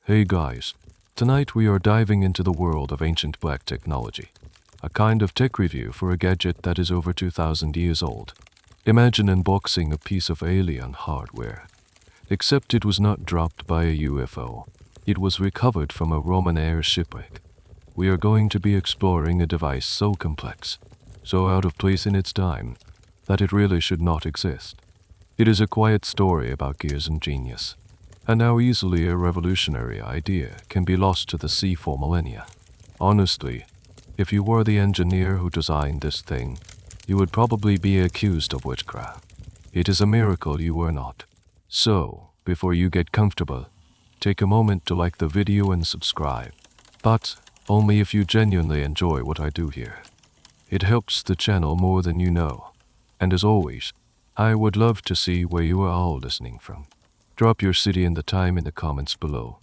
Hey guys, tonight we are diving into the world of ancient black technology, a kind of tech review for a gadget that is over 2,000 years old. Imagine unboxing a piece of alien hardware, except it was not dropped by a UFO. It was recovered from a Roman era shipwreck. We are going to be exploring a device so complex, so out of place in its time, that it really should not exist. It is a quiet story about gears and genius, and how easily a revolutionary idea can be lost to the sea for millennia. Honestly, if you were the engineer who designed this thing, you would probably be accused of witchcraft. It is a miracle you were not. So, before you get comfortable, take a moment to like the video and subscribe. But only if you genuinely enjoy what I do here. It helps the channel more than you know. And as always, I would love to see where you are all listening from. Drop your city and the time in the comments below.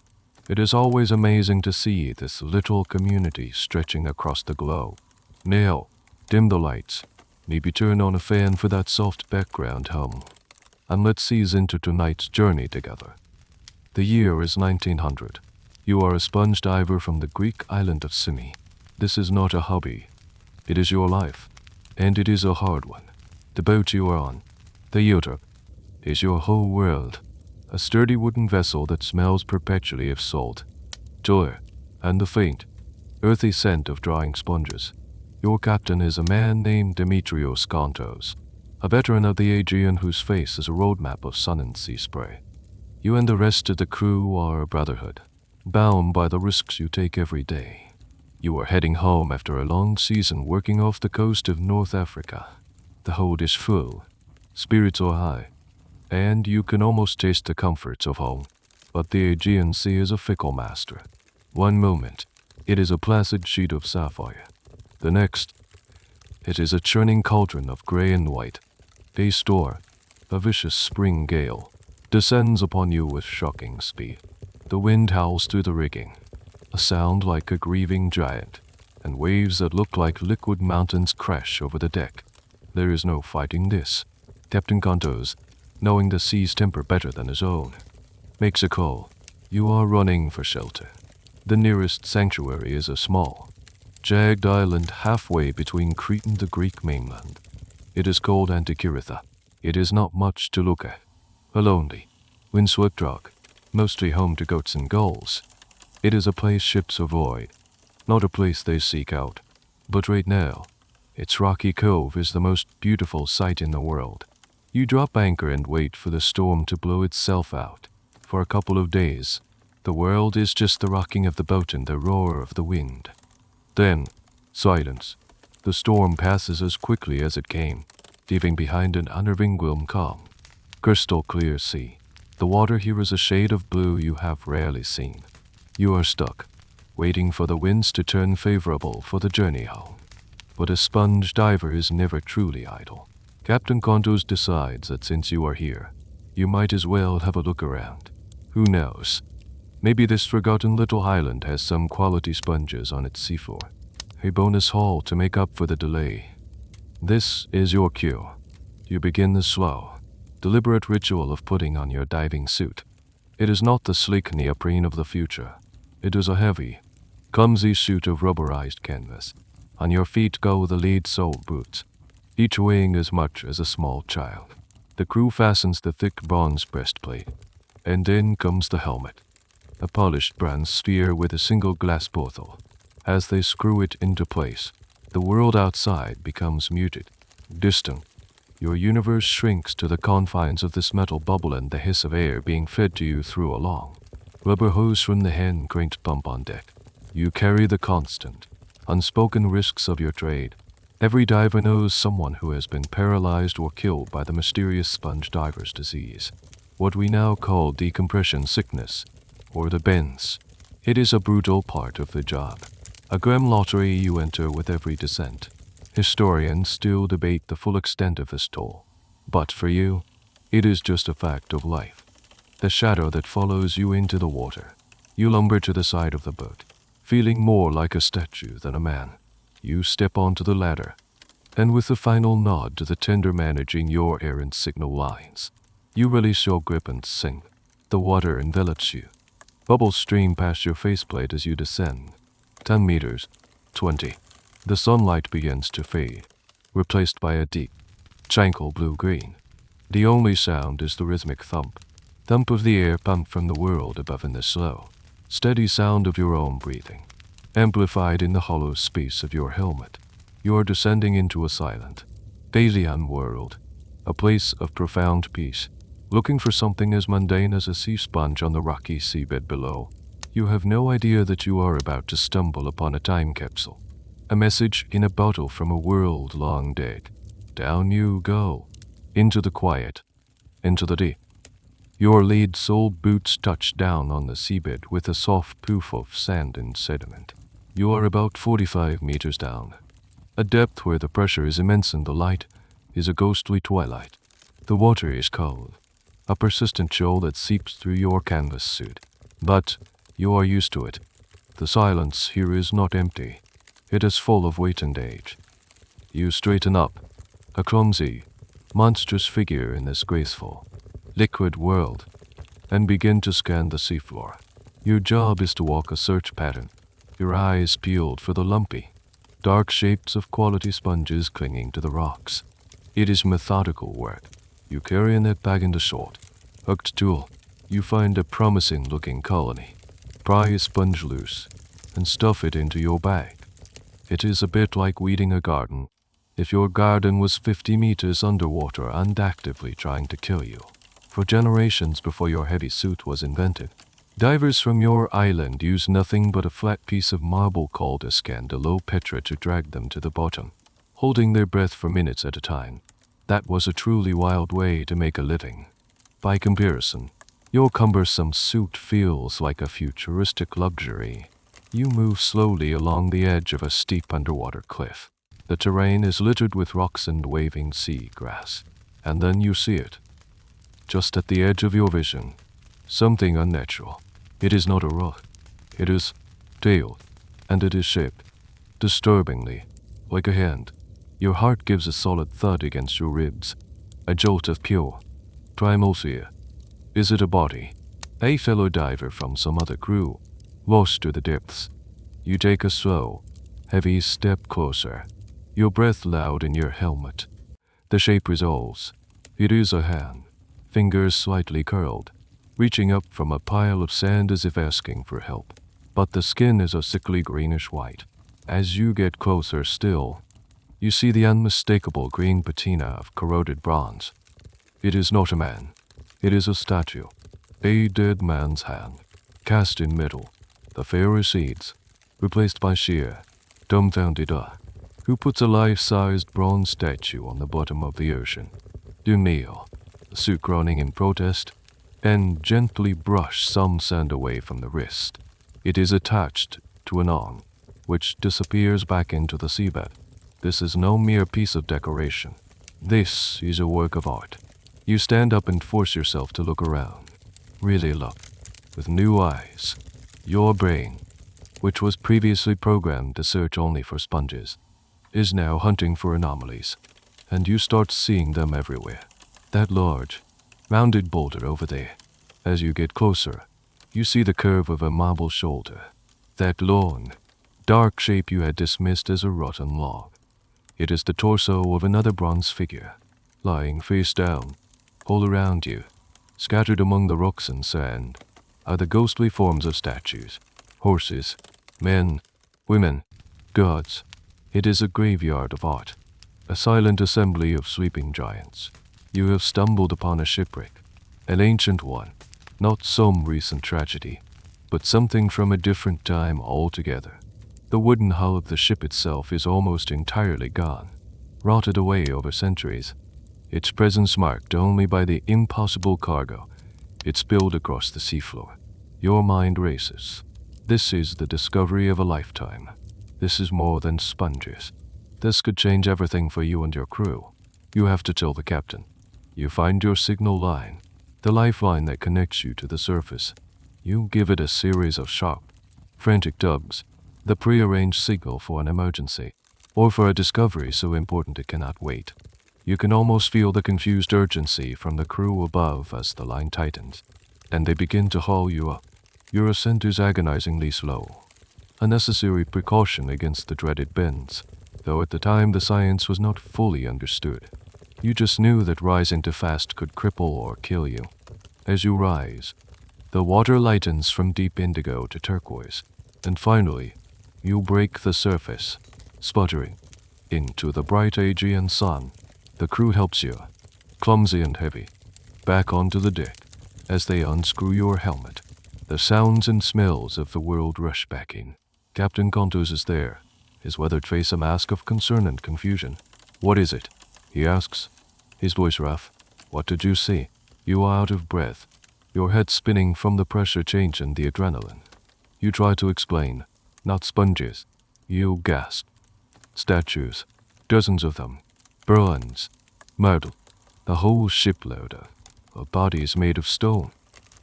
It is always amazing to see this little community stretching across the globe. Now, dim the lights. Maybe turn on a fan for that soft background hum. And let's ease into tonight's journey together. The year is 1900. You are a sponge diver from the Greek island of Simi. This is not a hobby. It is your life. And it is a hard one. The boat you are on, the Yoda, is your whole world. A sturdy wooden vessel that smells perpetually of salt, joy, and the faint, earthy scent of drying sponges. Your captain is a man named Demetrios Kontos, a veteran of the Aegean whose face is a roadmap of sun and sea spray. You and the rest of the crew are a brotherhood, bound by the risks you take every day. You are heading home after a long season working off the coast of North Africa. The hold is full, spirits are high, and you can almost taste the comforts of home. But the Aegean Sea is a fickle master. One moment, it is a placid sheet of sapphire. The next, it is a churning cauldron of gray and white. A storm, a vicious spring gale, descends upon you with shocking speed. The wind howls through the rigging, a sound like a grieving giant, and waves that look like liquid mountains crash over the deck. There is no fighting this. Captain Kontos, knowing the sea's temper better than his own, makes a call. You are running for shelter. The nearest sanctuary is a small, jagged island halfway between Crete and the Greek mainland. It is called Antikythera. It is not much to look at. A lonely, windswept rock, mostly home to goats and gulls. It is a place ships avoid, not a place they seek out. But right now, its rocky cove is the most beautiful sight in the world. You drop anchor and wait for the storm to blow itself out. For a couple of days, the world is just the rocking of the boat and the roar of the wind. Then, silence. The storm passes as quickly as it came, leaving behind an unnerving calm. Crystal clear sea. The water here is a shade of blue you have rarely seen. You are stuck, waiting for the winds to turn favorable for the journey home. But a sponge diver is never truly idle. Captain Kontos decides that since you are here, you might as well have a look around. Who knows? Maybe this forgotten little island has some quality sponges on its seafloor. A bonus haul to make up for the delay. This is your cue. You begin the slow, deliberate ritual of putting on your diving suit. It is not the sleek neoprene of the future. It is a heavy, clumsy suit of rubberized canvas. On your feet go the lead-soled boots, each weighing as much as a small child. The crew fastens the thick bronze breastplate, and then comes the helmet, a polished bronze sphere with a single glass porthole. As they screw it into place, the world outside becomes muted, distant. Your universe shrinks to the confines of this metal bubble and the hiss of air being fed to you through a long, rubber hose from the hand-cranked pump on deck. You carry the constant, unspoken risks of your trade. Every diver knows someone who has been paralyzed or killed by the mysterious sponge diver's disease, what we now call decompression sickness, or the bends. It is a brutal part of the job, a grim lottery you enter with every descent. Historians still debate the full extent of this toll, but for you, it is just a fact of life. The shadow that follows you into the water. You lumber to the side of the boat, feeling more like a statue than a man. You step onto the ladder, and with a final nod to the tender managing your errant signal lines, you release your grip and sink. The water envelops you, Bubbles stream past your faceplate as you descend. 10 meters. 20. The sunlight begins to fade, replaced by a deep, tranquil blue-green. The only sound is the rhythmic thump of the air pumped from the world above in the slow, steady sound of your own breathing, amplified in the hollow space of your helmet. You are descending into a silent, alien world, a place of profound peace, looking for something as mundane as a sea sponge on the rocky seabed below. You have no idea that you are about to stumble upon a time capsule, a message in a bottle from a world long dead. Down you go, into the quiet, into the deep. Your lead-soled boots touch down on the seabed with a soft poof of sand and sediment. You are about 45 meters down, a depth where the pressure is immense and the light is a ghostly twilight. The water is cold, a persistent chill that seeps through your canvas suit. But you are used to it. The silence here is not empty. It is full of weight and age. You straighten up, a clumsy, monstrous figure in this graceful, liquid world, and begin to scan the seafloor. Your job is to walk a search pattern, your eyes peeled for the lumpy, dark shapes of quality sponges clinging to the rocks. It is methodical work. You carry a net bag and a short, hooked tool. You find a promising-looking colony, pry a sponge loose, and stuff it into your bag. It is a bit like weeding a garden, if your garden was 50 meters underwater and actively trying to kill you. For generations before your heavy suit was invented, divers from your island used nothing but a flat piece of marble called a Scandalopetra to drag them to the bottom, holding their breath for minutes at a time. That was a truly wild way to make a living. By comparison, your cumbersome suit feels like a futuristic luxury. You move slowly along the edge of a steep underwater cliff. The terrain is littered with rocks and waving sea grass. And then you see it. Just at the edge of your vision, something unnatural. It is not a rock. It is tailed, and it is shaped, disturbingly, like a hand. Your heart gives a solid thud against your ribs, a jolt of pure, primal fear. Is it a body? A fellow diver from some other crew, lost to the depths? You take a slow, heavy step closer, your breath loud in your helmet. The shape resolves. It is a hand, fingers slightly curled, reaching up from a pile of sand as if asking for help. But the skin is a sickly greenish-white. As you get closer still, you see the unmistakable green patina of corroded bronze. It is not a man. It is a statue. A dead man's hand, cast in metal. The fear recedes, replaced by sheer, dumbfounded awe. Who puts a life-sized bronze statue on the bottom of the ocean? You kneel, the suit groaning in protest, and gently brush some sand away from the wrist. It is attached to an arm, which disappears back into the seabed. This is no mere piece of decoration. This is a work of art. You stand up and force yourself to look around. Really look, with new eyes. Your brain, which was previously programmed to search only for sponges, is now hunting for anomalies, and you start seeing them everywhere. That large, rounded boulder over there. As you get closer, you see the curve of a marble shoulder. That long, dark shape you had dismissed as a rotten log. It is the torso of another bronze figure, lying face down. All around you, scattered among the rocks and sand, are the ghostly forms of statues, horses, men, women, gods. It is a graveyard of art, a silent assembly of sleeping giants. You have stumbled upon a shipwreck, an ancient one, not some recent tragedy, but something from a different time altogether. The wooden hull of the ship itself is almost entirely gone, rotted away over centuries, its presence marked only by the impossible cargo it spilled across the seafloor. Your mind races. This is the discovery of a lifetime. This is more than sponges. This could change everything for you and your crew. You have to tell the captain. You find your signal line, the lifeline that connects you to the surface. You give it a series of sharp, frantic tugs, the prearranged signal for an emergency, or for a discovery so important it cannot wait. You can almost feel the confused urgency from the crew above as the line tightens, and they begin to haul you up. Your ascent is agonizingly slow, a necessary precaution against the dreaded bends, though at the time the science was not fully understood. You just knew that rising too fast could cripple or kill you. As you rise, the water lightens from deep indigo to turquoise, and finally, you break the surface, sputtering, into the bright Aegean sun. The crew helps you, clumsy and heavy, back onto the deck. As they unscrew your helmet, the sounds and smells of the world rush back in. Captain Contos is there, his weathered face a mask of concern and confusion. "What is it?" he asks, his voice rough. "What did you see?" You are out of breath, your head spinning from the pressure change and the adrenaline. You try to explain. "Not sponges." You gasp. "Statues. Dozens of them. Bronze. Marble. A whole shipload of bodies made of stone."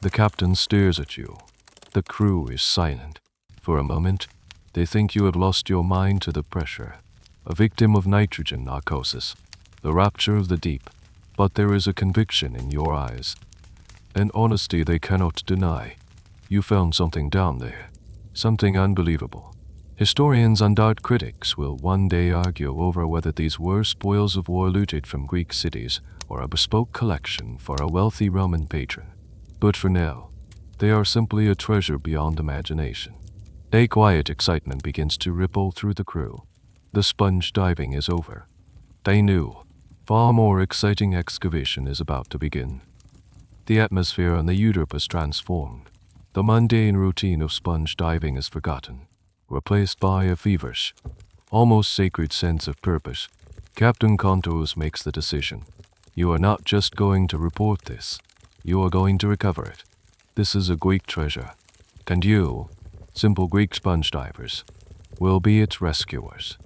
The captain stares at you. The crew is silent. For a moment, they think you have lost your mind to the pressure, a victim of nitrogen narcosis, the rapture of the deep. But there is a conviction in your eyes, an honesty they cannot deny. You found something down there, something unbelievable. Historians and art critics will one day argue over whether these were spoils of war looted from Greek cities or a bespoke collection for a wealthy Roman patron. But for now, they are simply a treasure beyond imagination. A quiet excitement begins to ripple through the crew. The sponge diving is over. They knew. Far more exciting excavation is about to begin. The atmosphere on the Europe is transformed. The mundane routine of sponge diving is forgotten, replaced by a feverish, almost sacred sense of purpose. Captain Contos makes the decision. You are not just going to report this. You are going to recover it. This is a Greek treasure, and you, simple Greek sponge divers, will be its rescuers.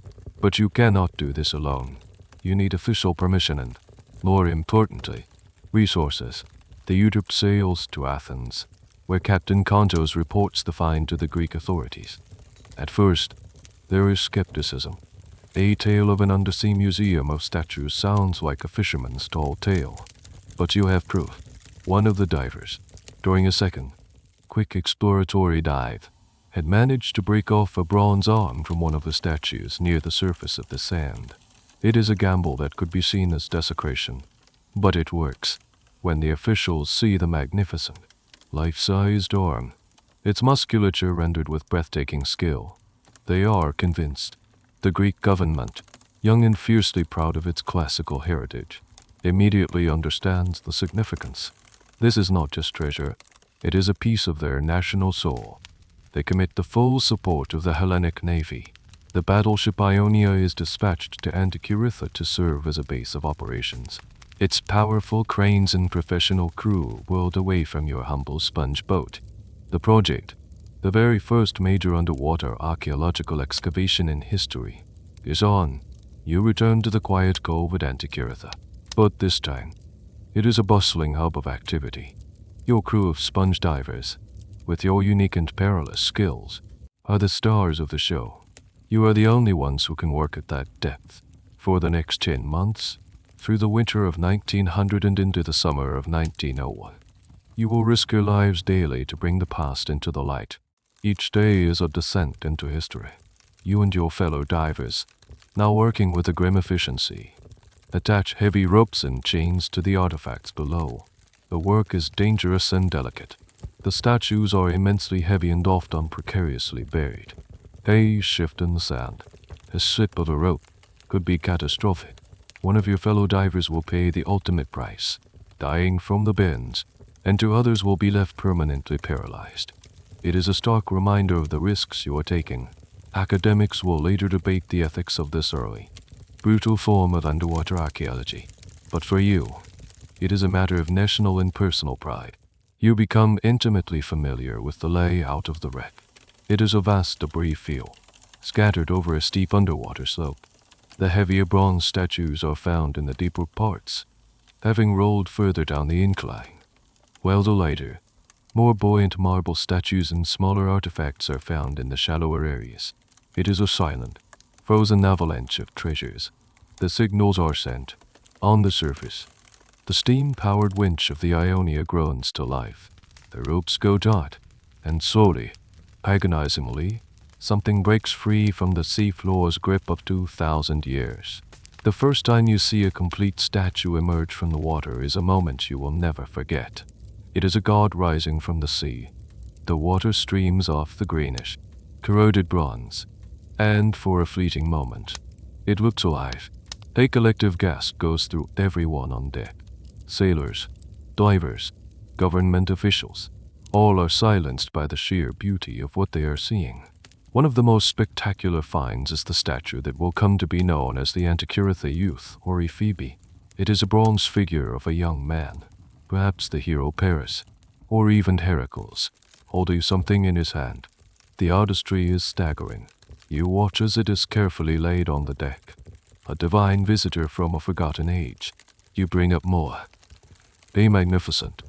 But you cannot do this alone. You need official permission and, more importantly, resources. The Europe sails to Athens, where Captain Contos reports the find to the Greek authorities. At first, there is skepticism. A tale of an undersea museum of statues sounds like a fisherman's tall tale. But you have proof. One of the divers, during a second, quick exploratory dive, had managed to break off a bronze arm from one of the statues near the surface of the sand. It is a gamble that could be seen as desecration, but it works. When the officials see the magnificent, life-sized arm, its musculature rendered with breathtaking skill, they are convinced. The Greek government, young and fiercely proud of its classical heritage, immediately understands the significance. This is not just treasure, it is a piece of their national soul. They commit the full support of the Hellenic Navy. The battleship Ionia is dispatched to Antikythera to serve as a base of operations. Its powerful cranes and professional crew whirled away from your humble sponge boat. The project, the very first major underwater archaeological excavation in history, is on. You return to the quiet cove at Antikythera. But this time, it is a bustling hub of activity. Your crew of sponge divers, with your unique and perilous skills, are the stars of the show. You are the only ones who can work at that depth. For the next 10 months, through the winter of 1900 and into the summer of 1901, you will risk your lives daily to bring the past into the light. Each day is a descent into history. You and your fellow divers, now working with a grim efficiency, attach heavy ropes and chains to the artifacts below. The work is dangerous and delicate. The statues are immensely heavy and often precariously buried. A shift in the sand, a slip of a rope, could be catastrophic. One of your fellow divers will pay the ultimate price, dying from the bends, and two others will be left permanently paralyzed. It is a stark reminder of the risks you are taking. Academics will later debate the ethics of this early, brutal form of underwater archaeology. But for you, it is a matter of national and personal pride. You become intimately familiar with the layout of the wreck. It is a vast debris field, scattered over a steep underwater slope. The heavier bronze statues are found in the deeper parts, having rolled further down the incline, while the lighter, more buoyant marble statues and smaller artifacts are found in the shallower areas. It is a silent, frozen avalanche of treasures. The signals are sent. On the surface, the steam-powered winch of the Ionia groans to life. The ropes go taut. And slowly, agonizingly, something breaks free from the seafloor's grip of 2,000 years. The first time you see a complete statue emerge from the water is a moment you will never forget. It is a god rising from the sea. The water streams off the greenish, corroded bronze, and for a fleeting moment, it looks alive. A collective gasp goes through everyone on deck. Sailors, divers, government officials, all are silenced by the sheer beauty of what they are seeing. One of the most spectacular finds is the statue that will come to be known as the Antikythera Youth, or Ephebi. It is a bronze figure of a young man, perhaps the hero Paris, or even Heracles, holding something in his hand. The artistry is staggering. You watch as it is carefully laid on the deck. A divine visitor from a forgotten age. You bring up more. A magnificent,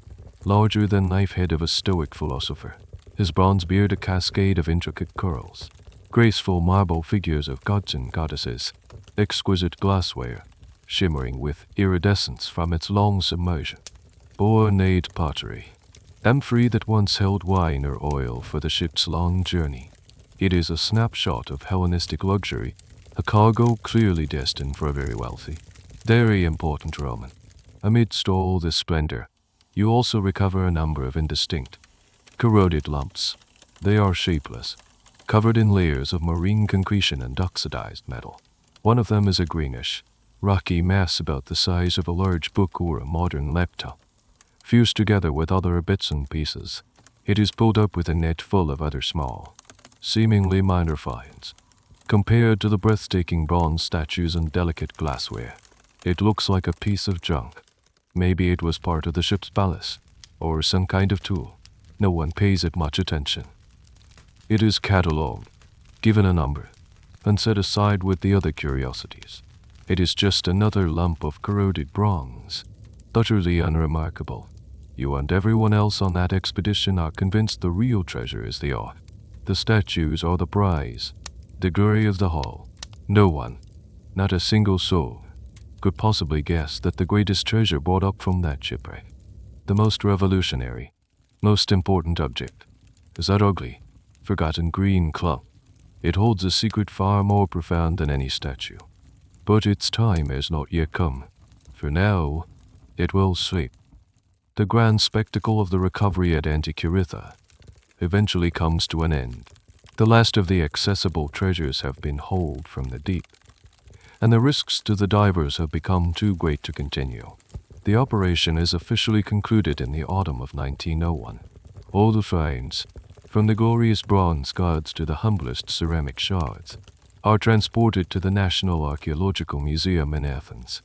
larger-than-life head of a stoic philosopher. His bronze beard a cascade of intricate curls. Graceful marble figures of gods and goddesses. Exquisite glassware, shimmering with iridescence from its long submersion. Ornate pottery. Amphorae that once held wine or oil for the ship's long journey. It is a snapshot of Hellenistic luxury, a cargo clearly destined for a very wealthy, very important Roman. Amidst all this splendor, you also recover a number of indistinct, corroded lumps. They are shapeless, covered in layers of marine concretion and oxidized metal. One of them is a greenish, rocky mass about the size of a large book or a modern laptop. Fused together with other bits and pieces, it is pulled up with a net full of other small, seemingly minor finds. Compared to the breathtaking bronze statues and delicate glassware, it looks like a piece of junk. Maybe it was part of the ship's ballast, or some kind of tool. No one pays it much attention. It is catalogued, given a number, and set aside with the other curiosities. It is just another lump of corroded bronze, utterly unremarkable. You and everyone else on that expedition are convinced the real treasure is the art. The statues are the prize, the glory of the haul. No one, not a single soul, could possibly guess that the greatest treasure brought up from that shipwreck, the most revolutionary, most important object, is that ugly, forgotten green clump. It holds a secret far more profound than any statue. But its time has not yet come. For now, it will sleep. The grand spectacle of the recovery at Antikythera eventually comes to an end. The last of the accessible treasures have been hauled from the deep, and the risks to the divers have become too great to continue. The operation is officially concluded in the autumn of 1901. All the finds, from the glorious bronze gods to the humblest ceramic shards, are transported to the National Archaeological Museum in Athens.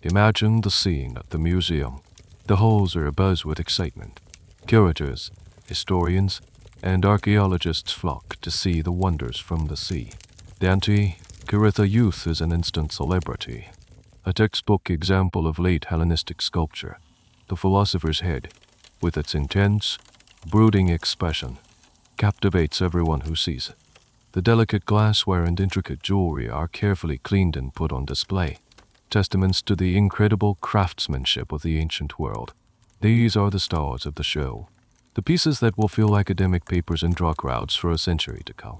Imagine the scene at the museum. The halls are abuzz with excitement. Curators, historians, and archaeologists flock to see the wonders from the sea. The Antikythera Youth is an instant celebrity, a textbook example of late Hellenistic sculpture. The philosopher's head, with its intense, brooding expression, captivates everyone who sees it. The delicate glassware and intricate jewelry are carefully cleaned and put on display, testaments to the incredible craftsmanship of the ancient world. These are the stars of the show, the pieces that will fill academic papers and draw crowds for a century to come.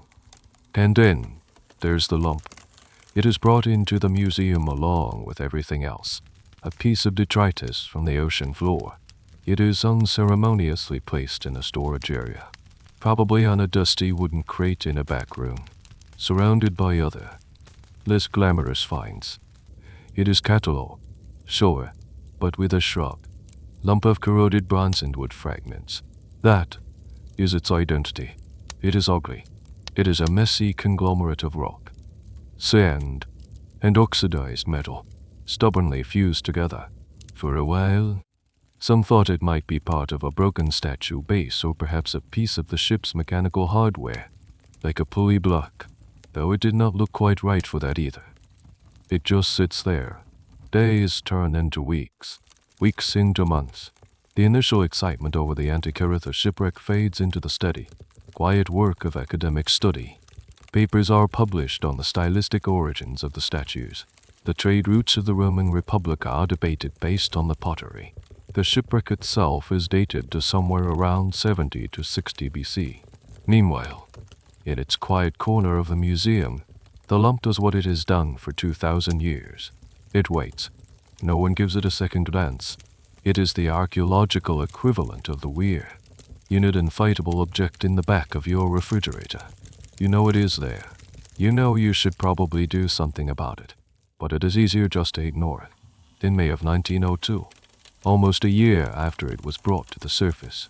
And then, there's the lump. It is brought into the museum along with everything else, a piece of detritus from the ocean floor. It is unceremoniously placed in a storage area, probably on a dusty wooden crate in a back room, surrounded by other, less glamorous finds. It is catalogued, sure, but with a shrug. Lump of corroded bronze and wood fragments. That is its identity. It is ugly. It is a messy conglomerate of rock, sand, and oxidized metal, stubbornly fused together. For a while, some thought it might be part of a broken statue base or perhaps a piece of the ship's mechanical hardware, like a pulley block, though it did not look quite right for that either. It just sits there. Days turn into weeks, weeks into months. The initial excitement over the Antikythera shipwreck fades into the steady, quiet work of academic study. Papers are published on the stylistic origins of the statues. The trade routes of the Roman Republic are debated based on the pottery. The shipwreck itself is dated to somewhere around 70 to 60 BC. Meanwhile, in its quiet corner of the museum, the lump does what it has done for 2,000 years. It waits. No one gives it a second glance. It is the archaeological equivalent of the weir. Unit inflatable object in the back of your refrigerator. You know it is there. You know you should probably do something about it, but it is easier just to ignore it. In May of 1902, almost a year after it was brought to the surface,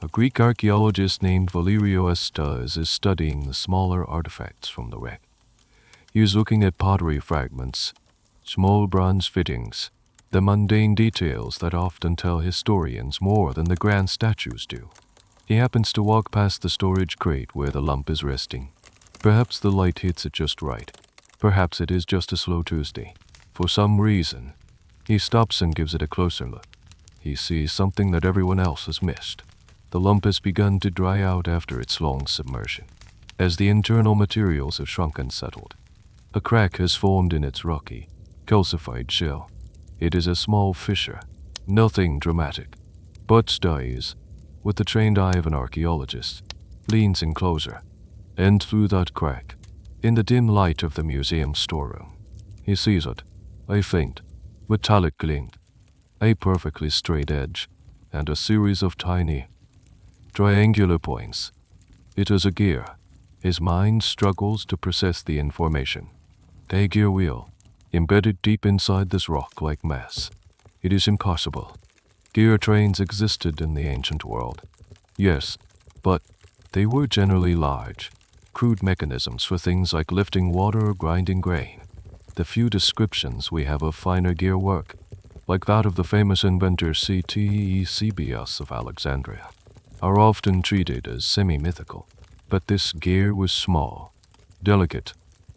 a Greek archaeologist named Valerios is studying the smaller artifacts from the wreck. He is looking at pottery fragments, small bronze fittings, the mundane details that often tell historians more than the grand statues do. He happens to walk past the storage crate where the lump is resting. Perhaps the light hits it just right. Perhaps it is just a slow Tuesday. For some reason, he stops and gives it a closer look. He sees something that everyone else has missed. The lump has begun to dry out after its long submersion. As the internal materials have shrunk and settled, a crack has formed in its rocky, calcified shell. It is a small fissure, nothing dramatic. But Stiles, with the trained eye of an archaeologist, leans in closer, and through that crack, in the dim light of the museum storeroom, he sees it, a faint, metallic glint, a perfectly straight edge, and a series of tiny, triangular points. It is a gear. His mind struggles to process the information. A gear wheel, embedded deep inside this rock-like mass. It is impossible. Gear trains existed in the ancient world. Yes, but they were generally large, crude mechanisms for things like lifting water or grinding grain. The few descriptions we have of finer gear work, like that of the famous inventor Ctesibius of Alexandria, are often treated as semi-mythical. But this gear was small, delicate,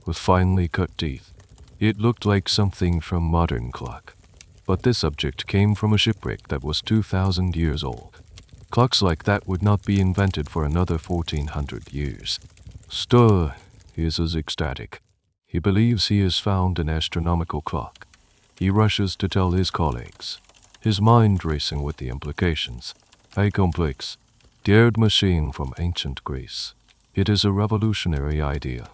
with finely cut teeth. It looked like something from modern clock. But this object came from a shipwreck that was 2,000 years old. Clocks like that would not be invented for another 1,400 years. Stur is as ecstatic. He believes he has found an astronomical clock. He rushes to tell his colleagues, his mind racing with the implications. A complex, dared machine from ancient Greece. It is a revolutionary idea.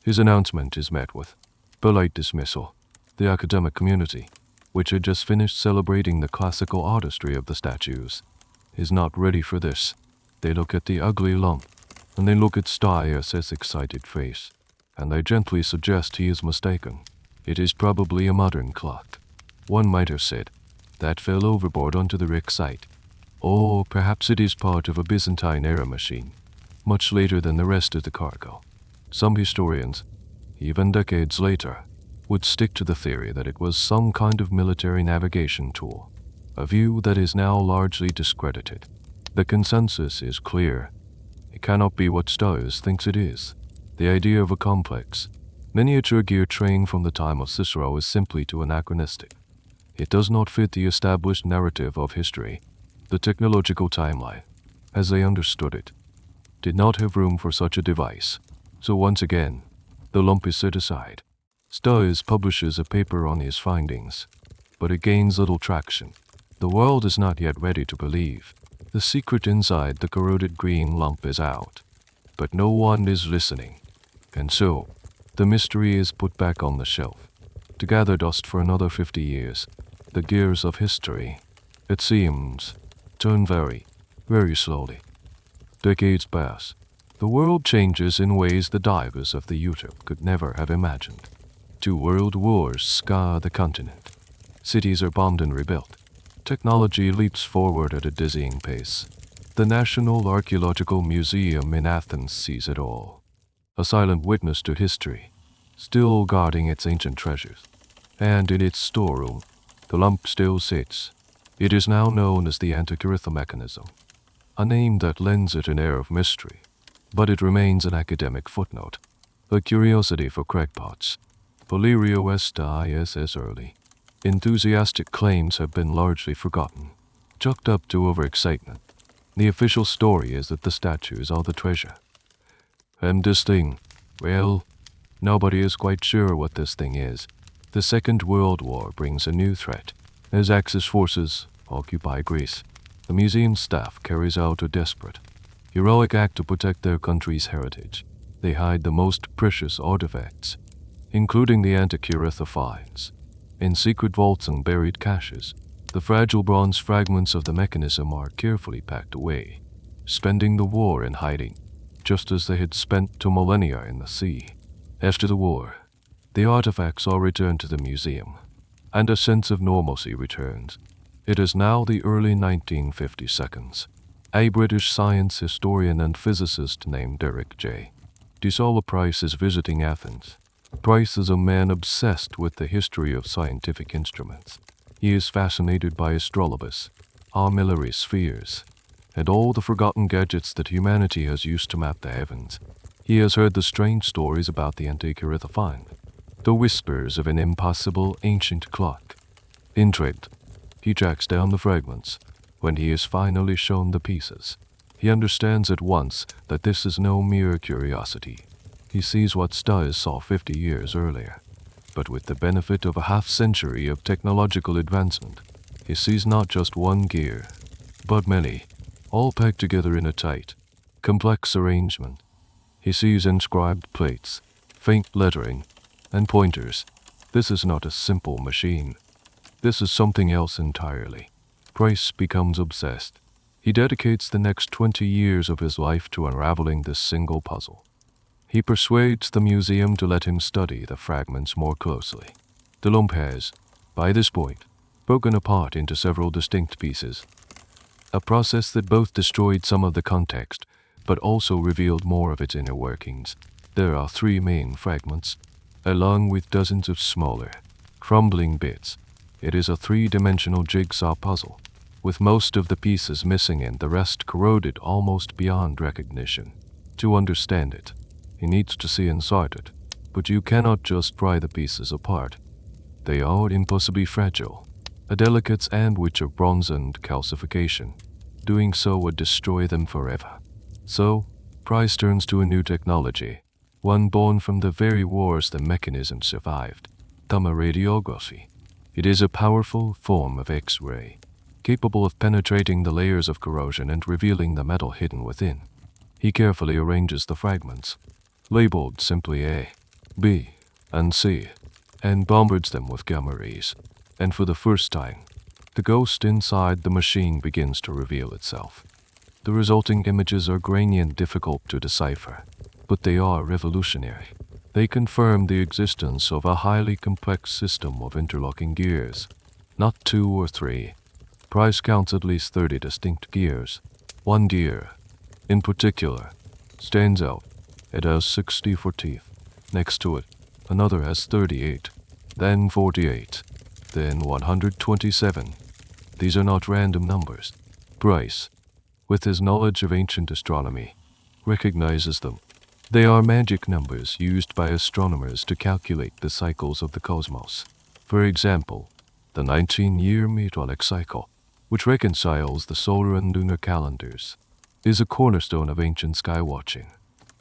His announcement is met with polite dismissal. The academic community, which had just finished celebrating the classical artistry of the statues, is not ready for this. They look at the ugly lump, and they look at Stiles' excited face, and they gently suggest he is mistaken. It is probably a modern clock. One might have said, that fell overboard onto the wreck site. Or perhaps it is part of a Byzantine-era machine, much later than the rest of the cargo. Some historians, even decades later, would stick to the theory that it was some kind of military navigation tool, a view that is now largely discredited. The consensus is clear. It cannot be what Stiles thinks it is. The idea of a complex, miniature gear train from the time of Cicero is simply too anachronistic. It does not fit the established narrative of history. The technological timeline, as they understood it, did not have room for such a device. So once again, the lump is set aside. Stiles publishes a paper on his findings, but it gains little traction. The world is not yet ready to believe. The secret inside the corroded green lump is out, but no one is listening. And so, the mystery is put back on the shelf, to gather dust for another 50 years. The gears of history, it seems, turn very, very slowly. Decades pass. The world changes in ways the divers of the Utah could never have imagined. 2 world wars scar the continent. Cities are bombed and rebuilt. Technology leaps forward at a dizzying pace. The National Archaeological Museum in Athens sees it all. A silent witness to history, still guarding its ancient treasures. And in its storeroom, the lump still sits. It is now known as the Antikythera Mechanism, a name that lends it an air of mystery, but it remains an academic footnote, a curiosity for crackpots. Valerios early, enthusiastic claims have been largely forgotten, chalked up to overexcitement. The official story is that the statues are the treasure. And this thing, well, nobody is quite sure what this thing is. The Second World War brings a new threat, as Axis forces, occupy Greece. The museum staff carries out a desperate, heroic act to protect their country's heritage. They hide the most precious artifacts, including the Antikythera finds, in secret vaults and buried caches. The fragile bronze fragments of the mechanism are carefully packed away, spending the war in hiding, just as they had spent 2 millennia in the sea. After the war, the artifacts are returned to the museum, and a sense of normalcy returns. It is now the early 1952. A British science historian and physicist named Derek J. DeSola Price is visiting Athens. Price is a man obsessed with the history of scientific instruments. He is fascinated by astrolabus, armillary spheres, and all the forgotten gadgets that humanity has used to map the heavens. He has heard the strange stories about the Antikythera find, the whispers of an impossible ancient clock. Intrigued, he tracks down the fragments. When he is finally shown the pieces, he understands at once that this is no mere curiosity. He sees what Stiles saw 50 years earlier, but with the benefit of a half-century of technological advancement. He sees not just one gear, but many, all packed together in a tight, complex arrangement. He sees inscribed plates, faint lettering, and pointers. This is not a simple machine. This is something else entirely. Price becomes obsessed. He dedicates the next 20 years of his life to unraveling this single puzzle. He persuades the museum to let him study the fragments more closely. The lump has, by this point, broken apart into several distinct pieces, a process that both destroyed some of the context but also revealed more of its inner workings. There are 3 main fragments, along with dozens of smaller, crumbling bits. It is a 3-dimensional jigsaw puzzle, with most of the pieces missing and the rest corroded almost beyond recognition. To understand it, he needs to see inside it, but you cannot just pry the pieces apart. They are impossibly fragile, a delicate sandwich of bronze and calcification. Doing so would destroy them forever. So, Price turns to a new technology, one born from the very wars the mechanism survived, gamma radiography. It is a powerful form of X-ray, capable of penetrating the layers of corrosion and revealing the metal hidden within. He carefully arranges the fragments, labeled simply A, B, and C, and bombards them with gamma rays. And for the first time, the ghost inside the machine begins to reveal itself. The resulting images are grainy and difficult to decipher, but they are revolutionary. They confirm the existence of a highly complex system of interlocking gears, not 2 or 3. Price counts at least 30 distinct gears. One gear, in particular, stands out. It has 64 teeth. Next to it, another has 38, then 48, then 127. These are not random numbers. Price, with his knowledge of ancient astronomy, recognizes them. They are magic numbers used by astronomers to calculate the cycles of the cosmos. For example, the 19-year meteoric cycle, which reconciles the solar and lunar calendars, is a cornerstone of ancient sky watching.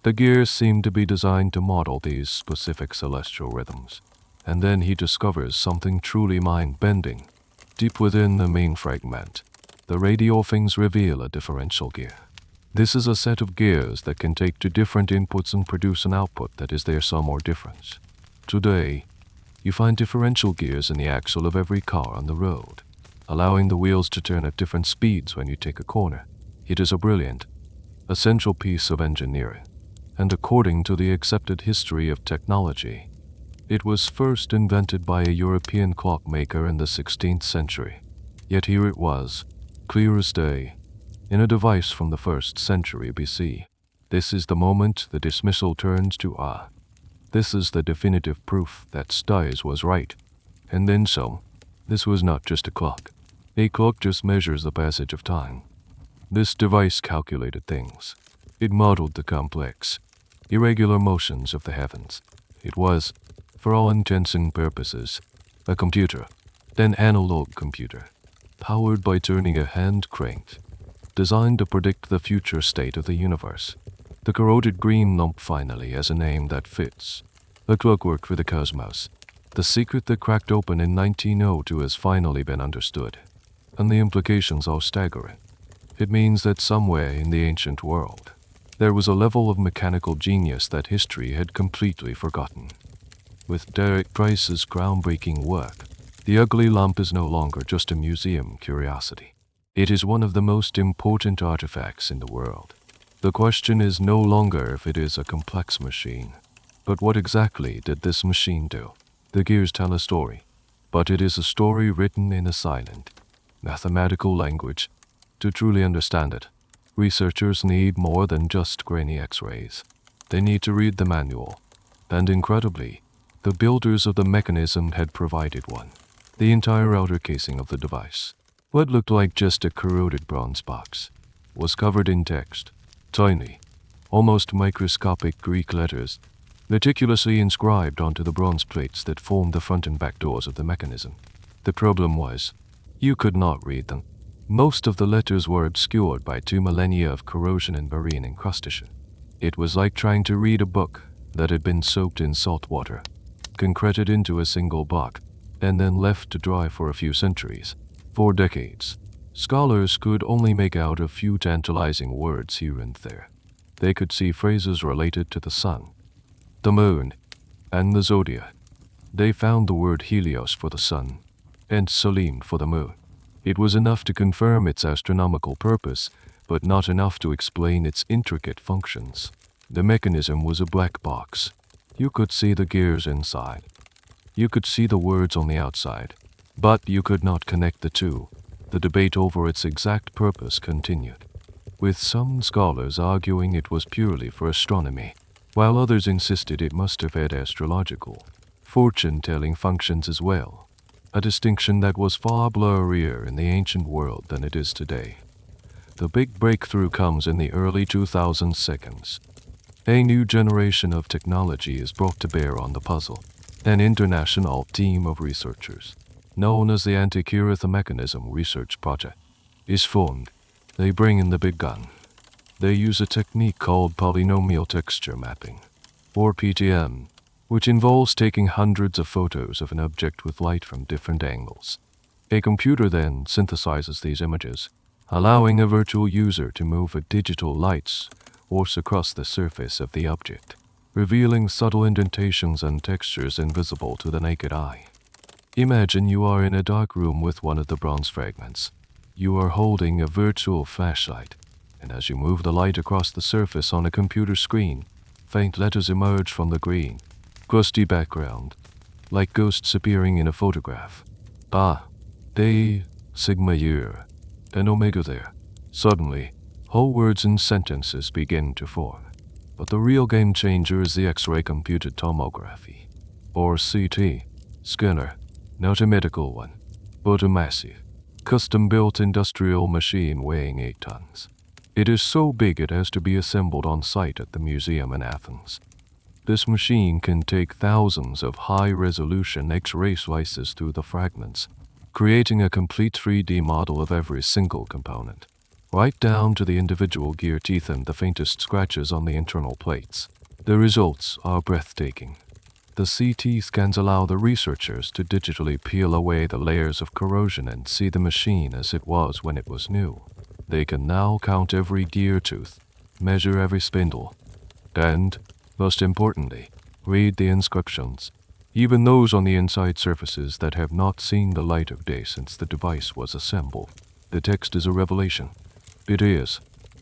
The gears seem to be designed to model these specific celestial rhythms. And then he discovers something truly mind-bending. Deep within the main fragment, the radio things reveal a differential gear. This is a set of gears that can take 2 different inputs and produce an output that is their sum or difference. Today, you find differential gears in the axle of every car on the road, allowing the wheels to turn at different speeds when you take a corner. It is a brilliant, essential piece of engineering, and according to the accepted history of technology, it was first invented by a European clockmaker in the 16th century. Yet here it was, clear as day, in a device from the 1st century BC. This is the moment the dismissal turns to awe. This is the definitive proof that Stiles was right. And then some. This was not just a clock. A clock just measures the passage of time. This device calculated things. It modeled the complex, irregular motions of the heavens. It was, for all intents and purposes, a computer, an analog computer, powered by turning a hand cranked, designed to predict the future state of the universe. The corroded green lump finally has a name that fits. The Clockwork for the cosmos. The secret that cracked open in 1902 has finally been understood. and the implications are staggering. It means that somewhere in the ancient world, there was a level of mechanical genius that history had completely forgotten. With Derek Price's groundbreaking work, the ugly lump is no longer just a museum curiosity. It is one of the most important artifacts in the world. The question is no longer if it is a complex machine, but what exactly did this machine do? The gears tell a story, but it is a story written in a silent, mathematical language. To truly understand it, researchers need more than just grainy X-rays. They need to read the manual, and incredibly, the builders of the mechanism had provided one. The entire outer casing of the device, what looked like just a corroded bronze box, was covered in text, tiny, almost microscopic Greek letters, meticulously inscribed onto the bronze plates that formed the front and back doors of the mechanism. The problem was, you could not read them. Most of the letters were obscured by 2 millennia of corrosion and marine incrustation. It was like trying to read a book that had been soaked in salt water, concreted into a single block, and then left to dry for a few centuries. For decades, scholars could only make out a few tantalizing words here and there. They could see phrases related to the sun, the moon, and the zodiac. They found the word Helios for the sun, and Selene for the moon. It was enough to confirm its astronomical purpose, but not enough to explain its intricate functions. The mechanism was a black box. You could see the gears inside. You could see the words on the outside, but you could not connect the two. The debate over its exact purpose continued, with some scholars arguing it was purely for astronomy, while others insisted it must have had astrological, fortune-telling functions as well. A distinction that was far blurrier in the ancient world than it is today. The big breakthrough comes in the early 2000s. A new generation of technology is brought to bear on the puzzle. An international team of researchers, known as the Antikythera Mechanism Research Project, is formed. They bring in the big gun. They use a technique called polynomial texture mapping, or PTM, which involves taking hundreds of photos of an object with light from different angles. A computer then synthesizes these images, allowing a virtual user to move a digital light source across the surface of the object, revealing subtle indentations and textures invisible to the naked eye. Imagine you are in a dark room with one of the bronze fragments. You are holding a virtual flashlight, and as you move the light across the surface on a computer screen, faint letters emerge from the green, crusty background, like ghosts appearing in a photograph. Day, sigma year, and omega there. Suddenly, whole words and sentences begin to form. But the real game changer is the X-ray computed tomography, or CT, scanner, not a medical one, but a massive, custom-built industrial machine weighing 8 tons. It is so big it has to be assembled on site at the museum in Athens. This machine can take thousands of high-resolution X-ray slices through the fragments, creating a complete 3D model of every single component, right down to the individual gear teeth and the faintest scratches on the internal plates. The results are breathtaking. The CT scans allow the researchers to digitally peel away the layers of corrosion and see the machine as it was when it was new. They can now count every gear tooth, measure every spindle, and, most importantly, read the inscriptions, even those on the inside surfaces that have not seen the light of day since the device was assembled. The text is a revelation. It is,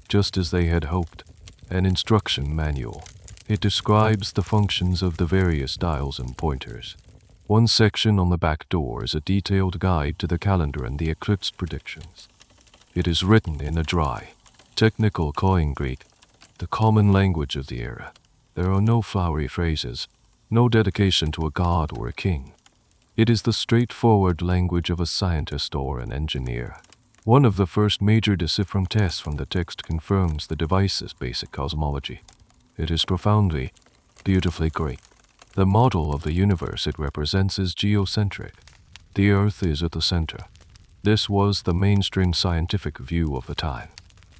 just as they had hoped, an instruction manual. It describes the functions of the various dials and pointers. One section on the back door is a detailed guide to the calendar and the eclipse predictions. It is written in a dry, technical Koine Greek, the common language of the era. There are no flowery phrases, no dedication to a god or a king. It is the straightforward language of a scientist or an engineer. One of the first major decipherment tests from the text confirms the device's basic cosmology. It is profoundly, beautifully Greek. The model of the universe it represents is geocentric. The Earth is at the center. This was the mainstream scientific view of the time,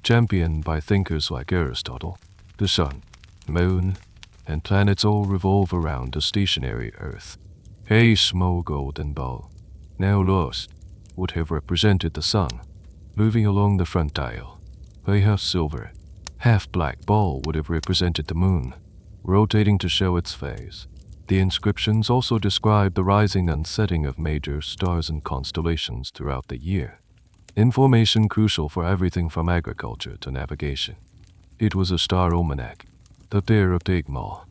championed by thinkers like Aristotle. The sun, moon, and planets all revolve around a stationary Earth. A small golden ball, now lost, would have represented the sun, moving along the front dial. A half-silver, half-black ball would have represented the moon, rotating to show its phase. The inscriptions also describe the rising and setting of major stars and constellations throughout the year. Information crucial for everything from agriculture to navigation. It was a star almanac, the paradigma,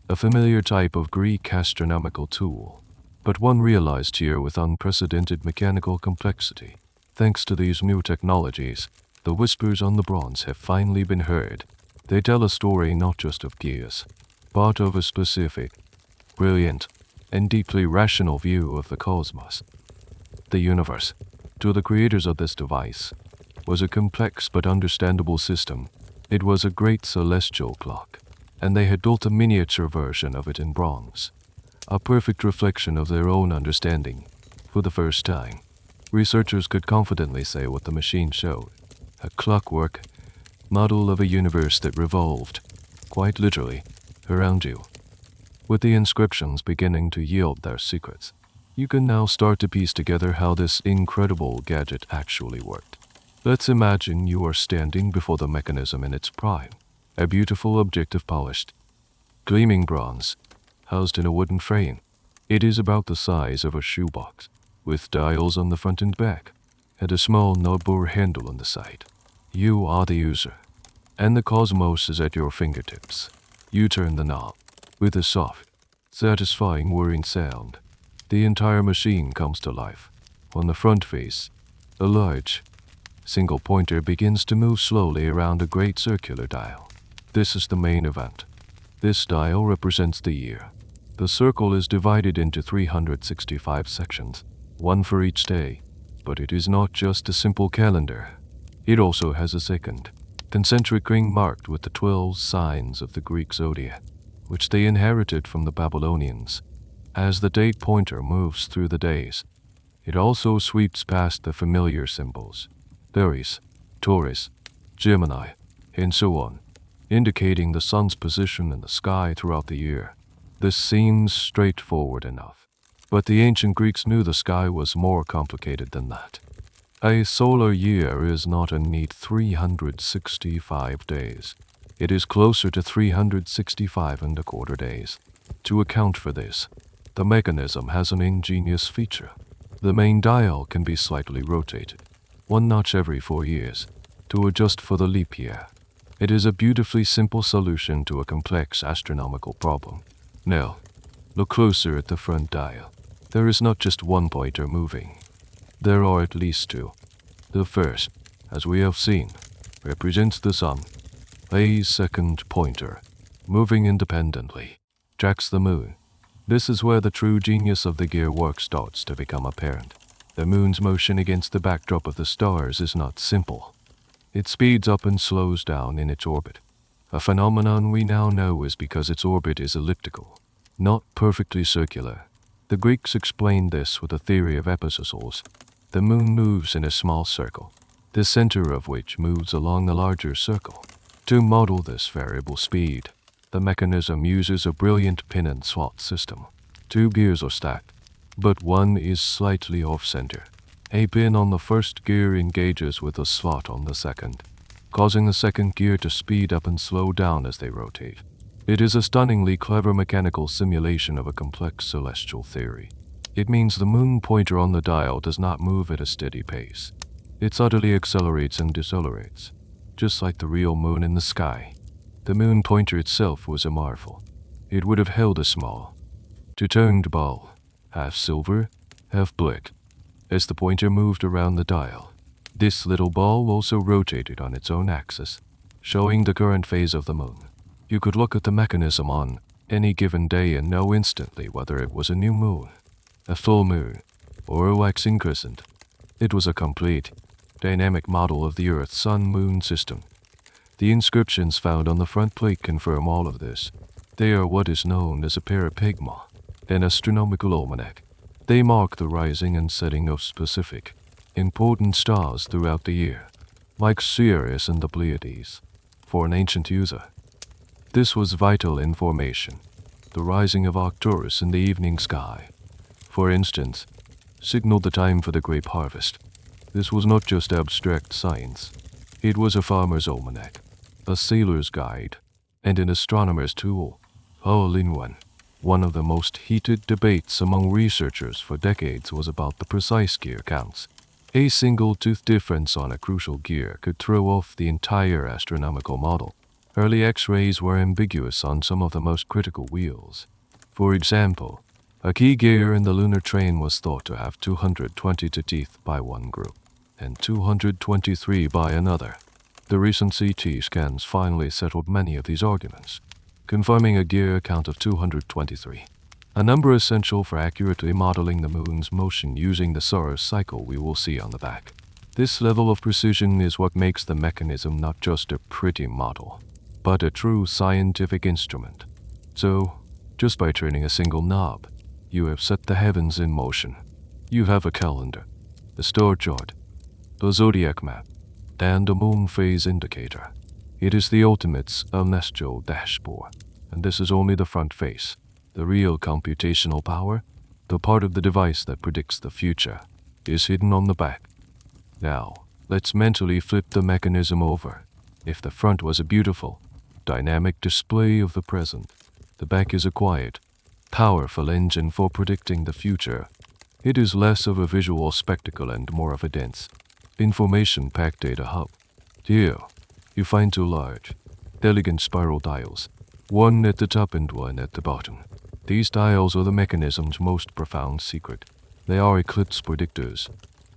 a familiar type of Greek astronomical tool, but one realized here with unprecedented mechanical complexity. Thanks to these new technologies, the whispers on the bronze have finally been heard. They tell a story not just of gears, but of a specific, brilliant, and deeply rational view of the cosmos. The universe, to the creators of this device, was a complex but understandable system. It was a great celestial clock, and they had built a miniature version of it in bronze, a perfect reflection of their own understanding. For the first time, researchers could confidently say what the machine showed: a clockwork model of a universe that revolved, quite literally, around you. With the inscriptions beginning to yield their secrets, you can now start to piece together how this incredible gadget actually worked. Let's imagine you are standing before the mechanism in its prime, a beautiful object of polished, gleaming bronze, housed in a wooden frame. It is about the size of a shoebox, with dials on the front and back, and a small knob-bore handle on the side. You are the user, and the cosmos is at your fingertips. You turn the knob. With a soft, satisfying whirring sound, the entire machine comes to life. On the front face, a large, single pointer begins to move slowly around a great circular dial. This is the main event. This dial represents the year. The circle is divided into 365 sections, one for each day. But it is not just a simple calendar. It also has a second, concentric ring marked with the 12 signs of the Greek zodiac, which they inherited from the Babylonians. As the date pointer moves through the days, it also sweeps past the familiar symbols: Aries, Taurus, Gemini, and so on, indicating the sun's position in the sky throughout the year. This seems straightforward enough, but the ancient Greeks knew the sky was more complicated than that. A solar year is not a neat 365 days. It is closer to 365 and a quarter days. To account for this, the mechanism has an ingenious feature. The main dial can be slightly rotated, one notch every 4 years, to adjust for the leap year. It is a beautifully simple solution to a complex astronomical problem. Now, look closer at the front dial. There is not just one pointer moving. There are at least two. The first, as we have seen, represents the sun. A second pointer, moving independently, tracks the moon. This is where the true genius of the gear work starts to become apparent. The moon's motion against the backdrop of the stars is not simple. It speeds up and slows down in its orbit. A phenomenon we now know is because its orbit is elliptical, not perfectly circular. The Greeks explained this with a theory of epicycles. The moon moves in a small circle, the center of which moves along a larger circle. To model this variable speed, the mechanism uses a brilliant pin and slot system. 2 gears are stacked, but one is slightly off-center. A pin on the first gear engages with a slot on the second, causing the second gear to speed up and slow down as they rotate. It is a stunningly clever mechanical simulation of a complex celestial theory. It means the moon pointer on the dial does not move at a steady pace. It subtly accelerates and decelerates, just like the real moon in the sky. The moon pointer itself was a marvel. It would have held a small, two-toned ball, half silver, half black, as the pointer moved around the dial. This little ball also rotated on its own axis, showing the current phase of the moon. You could look at the mechanism on any given day and know instantly whether it was a new moon, a full moon, or a waxing crescent. It was a complete, dynamic model of the Earth-Sun-Moon system. The inscriptions found on the front plate confirm all of this. They are what is known as a paradigma, an astronomical almanac. They mark the rising and setting of specific, important stars throughout the year, like Sirius and the Pleiades. For an ancient user, this was vital information. The rising of Arcturus in the evening sky, for instance, signaled the time for the grape harvest. This was not just abstract science. It was a farmer's almanac, a sailor's guide, and an astronomer's tool, all in one. One of the most heated debates among researchers for decades was about the precise gear counts. A single tooth difference on a crucial gear could throw off the entire astronomical model. Early X-rays were ambiguous on some of the most critical wheels. For example, a key gear in the lunar train was thought to have 222 teeth by one group, and 223 by another. The recent CT scans finally settled many of these arguments, confirming a gear count of 223, a number essential for accurately modeling the moon's motion using the Saros cycle we will see on the back. This level of precision is what makes the mechanism not just a pretty model, but a true scientific instrument. So, just by turning a single knob, you have set the heavens in motion. You have a calendar, a star chart, the zodiac map, and a moon phase indicator. It is the ultimate celestial dashboard, and this is only the front face. The real computational power, the part of the device that predicts the future, is hidden on the back. Now, let's mentally flip the mechanism over. If the front was a beautiful, dynamic display of the present, the back is a quiet, powerful engine for predicting the future. It is less of a visual spectacle and more of a dense, information-packed data hub. Here, you find two large, elegant spiral dials, one at the top and one at the bottom. These dials are the mechanism's most profound secret. They are eclipse predictors.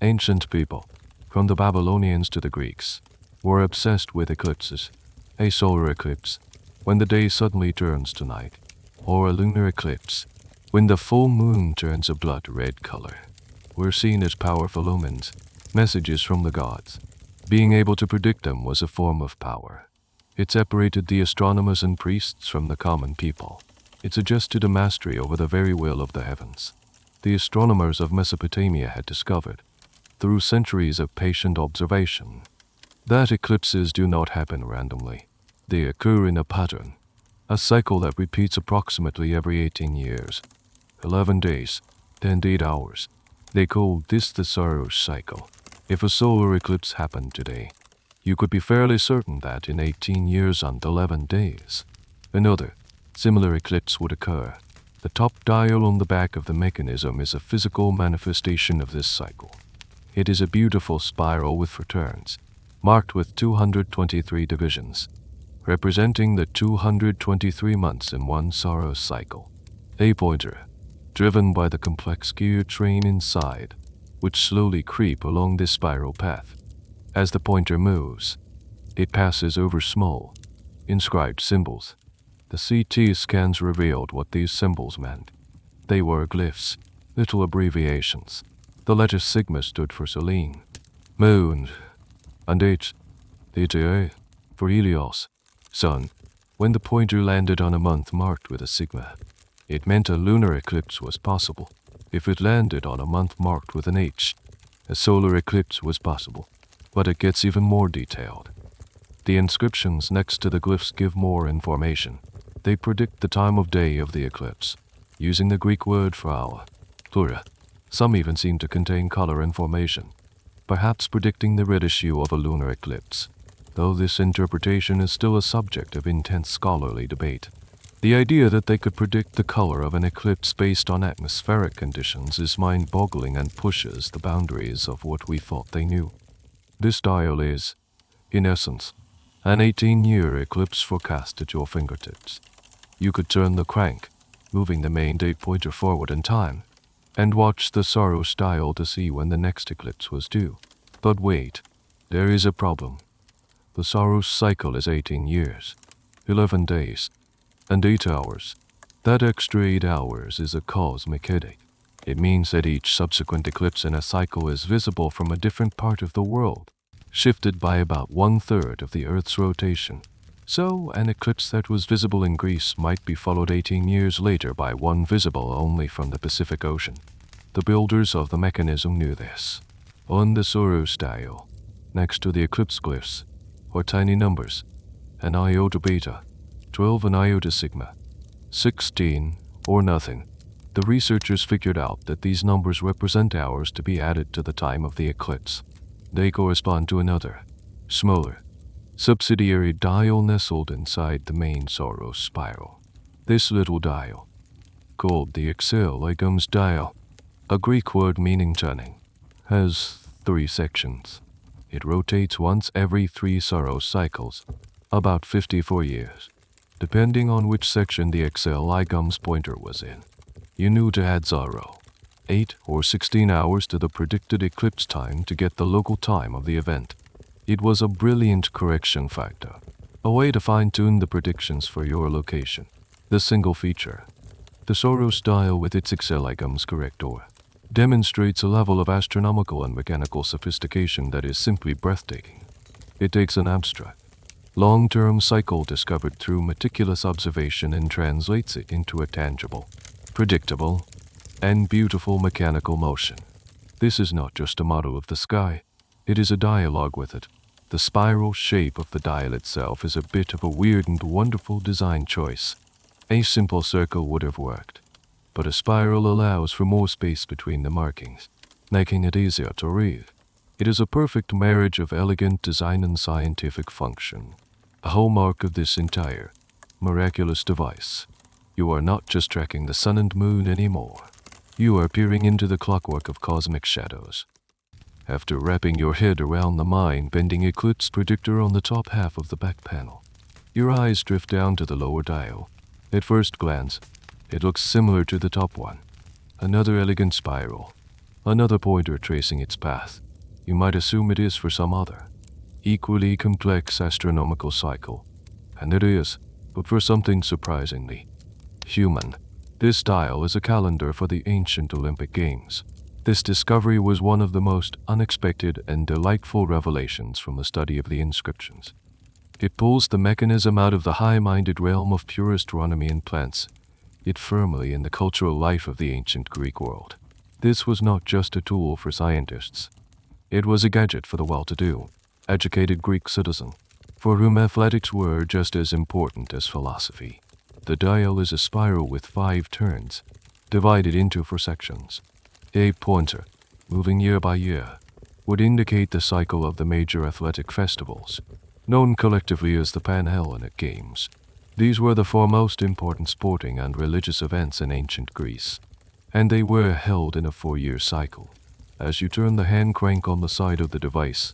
Ancient people, from the Babylonians to the Greeks, were obsessed with eclipses. A solar eclipse, when the day suddenly turns to night, or a lunar eclipse, when the full moon turns a blood red color, were seen as powerful omens, messages from the gods. Being able to predict them was a form of power. It separated the astronomers and priests from the common people. It suggested a mastery over the very will of the heavens. The astronomers of Mesopotamia had discovered, through centuries of patient observation, that eclipses do not happen randomly. They occur in a pattern, a cycle that repeats approximately every 18 years, 11 days, and 8 hours. They called this the Saros cycle. If a solar eclipse happened today, you could be fairly certain that in 18 years and 11 days, another, similar eclipse would occur. The top dial on the back of the mechanism is a physical manifestation of this cycle. It is a beautiful spiral with returns, marked with 223 divisions, representing the 223 months in one Saros cycle. A pointer, driven by the complex gear train inside, which slowly creep along this spiral path. As the pointer moves, it passes over small, inscribed symbols. The CT scans revealed what these symbols meant. They were glyphs, little abbreviations. The letter sigma stood for Selene, moon, and H, theta, for Helios, sun. When the pointer landed on a month marked with a sigma, it meant a lunar eclipse was possible. If it landed on a month marked with an H, a solar eclipse was possible. But it gets even more detailed. The inscriptions next to the glyphs give more information. They predict the time of day of the eclipse, using the Greek word for hour, plura. Some even seem to contain color information, perhaps predicting the red issue of a lunar eclipse, though this interpretation is still a subject of intense scholarly debate. The idea that they could predict the color of an eclipse based on atmospheric conditions is mind-boggling and pushes the boundaries of what we thought they knew. This dial is, in essence, an 18-year eclipse forecast at your fingertips. You could turn the crank, moving the main date pointer forward in time, and watch the Saros dial to see when the next eclipse was due. But wait, there is a problem. The Saros cycle is 18 years, 11 days, and 8 hours. That extra 8 hours is a cosmic headache. It means that each subsequent eclipse in a cycle is visible from a different part of the world, shifted by about 1/3 of the Earth's rotation. So, an eclipse that was visible in Greece might be followed 18 years later by one visible only from the Pacific Ocean. The builders of the mechanism knew this. On the Saros dial, next to the eclipse glyphs, are tiny numbers, an iota beta, 12 and iota sigma, 16 or nothing. The researchers figured out that these numbers represent hours to be added to the time of the eclipse. They correspond to another, smaller, subsidiary dial nestled inside the main Saros spiral. This little dial, called the Archaeological dial, a Greek word meaning turning, has 3 sections. It rotates once every 3 Saros cycles, about 54 years, depending on which section the Archaeological's pointer was in. You knew to add 0, 8 or 16 hours to the predicted eclipse time to get the local time of the event. It was a brilliant correction factor, a way to fine-tune the predictions for your location. The single feature, the Saros dial with its Archaeological's corrector, demonstrates a level of astronomical and mechanical sophistication that is simply breathtaking. It takes an abstract, long-term cycle discovered through meticulous observation and translates it into a tangible, predictable, and beautiful mechanical motion. This is not just a model of the sky, it is a dialogue with it. The spiral shape of the dial itself is a bit of a weird and wonderful design choice. A simple circle would have worked, but a spiral allows for more space between the markings, making it easier to read. It is a perfect marriage of elegant design and scientific function, a hallmark of this entire, miraculous device. You are not just tracking the sun and moon anymore. You are peering into the clockwork of cosmic shadows. After wrapping your head around the mind-bending eclipse predictor on the top half of the back panel, your eyes drift down to the lower dial. At first glance, it looks similar to the top one. Another elegant spiral, another pointer tracing its path. You might assume it is for some other, equally complex astronomical cycle. And it is, but for something surprisingly human. This dial is a calendar for the ancient Olympic Games. This discovery was one of the most unexpected and delightful revelations from the study of the inscriptions. It pulls the mechanism out of the high-minded realm of pure astronomy and plants it firmly in the cultural life of the ancient Greek world. This was not just a tool for scientists. It was a gadget for the well-to-do, educated Greek citizen, for whom athletics were just as important as philosophy. The dial is a spiral with 5 turns, divided into 4 sections. A pointer, moving year by year, would indicate the cycle of the major athletic festivals, known collectively as the Panhellenic Games. These were the 4 most important sporting and religious events in ancient Greece, and they were held in a 4-year cycle. As you turn the hand crank on the side of the device,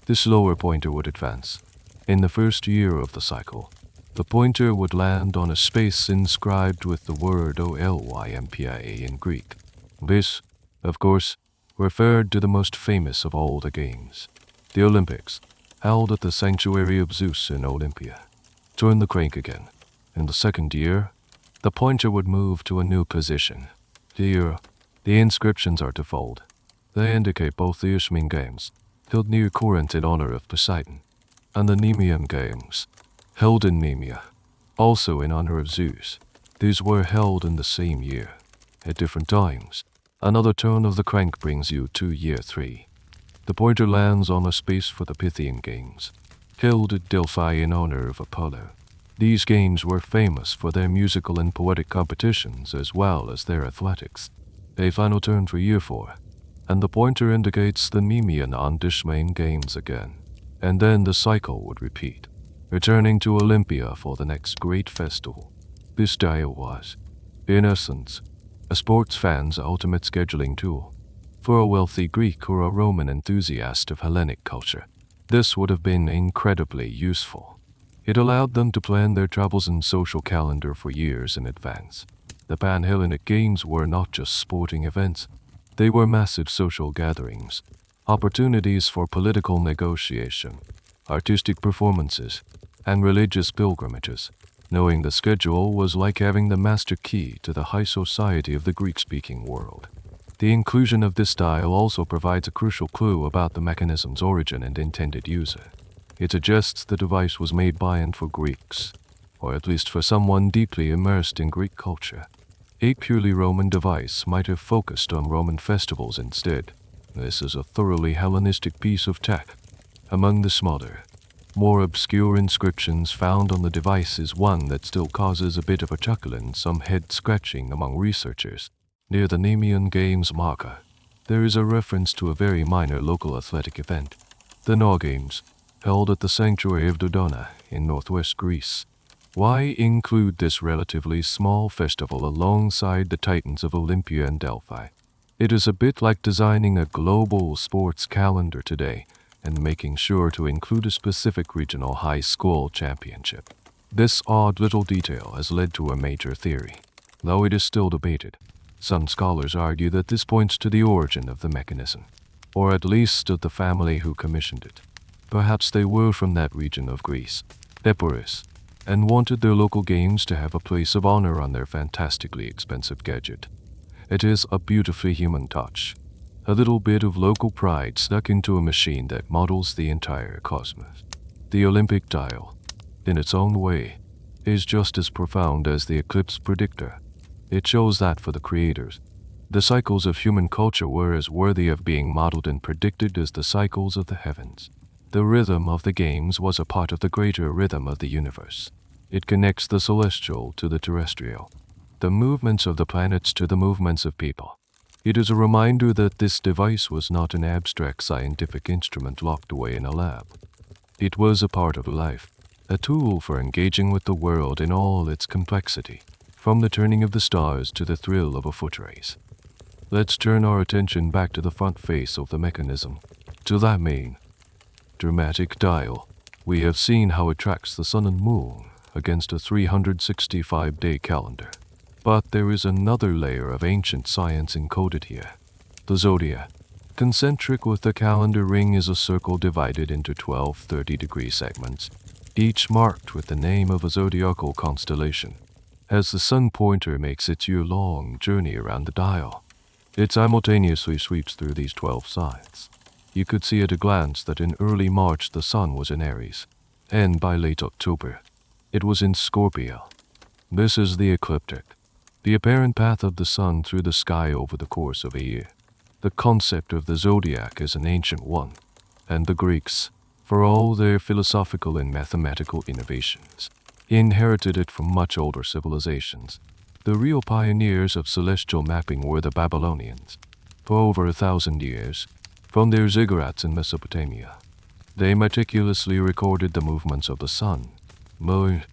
this lower pointer would advance. In the first year of the cycle, the pointer would land on a space inscribed with the word Olympiae in Greek. This, of course, referred to the most famous of all the games, the Olympics, held at the sanctuary of Zeus in Olympia. Turn the crank again. In the second year, the pointer would move to a new position. Here, the inscriptions are twofold. They indicate both the Isthmian Games, held near Corinth in honor of Poseidon, and the Nemean Games, held in Nemea, also in honor of Zeus. These were held in the same year, at different times. Another turn of the crank brings you to year 3. The pointer lands on a space for the Pythian Games, held at Delphi in honor of Apollo. These games were famous for their musical and poetic competitions as well as their athletics. A final turn for year 4, and the pointer indicates the Nemean and Isthmian Games again, and then the cycle would repeat, returning to Olympia for the next great festival. This dial was, in essence, a sports fan's ultimate scheduling tool. For a wealthy Greek or a Roman enthusiast of Hellenic culture, this would have been incredibly useful. It allowed them to plan their travels and social calendar for years in advance. The Panhellenic Games were not just sporting events, they were massive social gatherings, opportunities for political negotiation, artistic performances, and religious pilgrimages. Knowing the schedule was like having the master key to the high society of the Greek-speaking world. The inclusion of this dial also provides a crucial clue about the mechanism's origin and intended user. It suggests the device was made by and for Greeks, or at least for someone deeply immersed in Greek culture. A purely Roman device might have focused on Roman festivals instead. This is a thoroughly Hellenistic piece of tech. Among the smaller, More obscure inscriptions found on the device is one that still causes a bit of a chuckle and some head-scratching among researchers. Near the Nemean Games marker, there is a reference to a very minor local athletic event, the Nor Games, held at the sanctuary of Dodona in northwest Greece. Why include this relatively small festival alongside the titans of Olympia and Delphi? It is a bit like designing a global sports calendar today and making sure to include a specific regional high school championship. This odd little detail has led to a major theory, though it is still debated. Some scholars argue that this points to the origin of the mechanism, or at least of the family who commissioned it. Perhaps they were from that region of Greece, Epirus, and wanted their local games to have a place of honor on their fantastically expensive gadget. It is a beautifully human touch, a little bit of local pride stuck into a machine that models the entire cosmos. The Olympic dial, in its own way, is just as profound as the eclipse predictor. It shows that for the creators, the cycles of human culture were as worthy of being modeled and predicted as the cycles of the heavens. The rhythm of the games was a part of the greater rhythm of the universe. It connects the celestial to the terrestrial, the movements of the planets to the movements of people. It is a reminder that this device was not an abstract scientific instrument locked away in a lab. It was a part of life, a tool for engaging with the world in all its complexity, from the turning of the stars to the thrill of a foot race. Let's turn our attention back to the front face of the mechanism, to that main, dramatic dial. We have seen how it tracks the sun and moon against a 365-day calendar. But there is another layer of ancient science encoded here. The zodiac. Concentric with the calendar ring is a circle divided into 12 30-degree segments, each marked with the name of a zodiacal constellation. As the sun pointer makes its year-long journey around the dial, it simultaneously sweeps through these 12 signs. You could see at a glance that in early March the sun was in Aries, and by late October, it was in Scorpio. This is the ecliptic, the apparent path of the sun through the sky over the course of a year. The concept of the zodiac is an ancient one, and the Greeks, for all their philosophical and mathematical innovations, inherited it from much older civilizations. The real pioneers of celestial mapping were the Babylonians. For over 1,000 years, from their ziggurats in Mesopotamia, they meticulously recorded the movements of the sun, moon,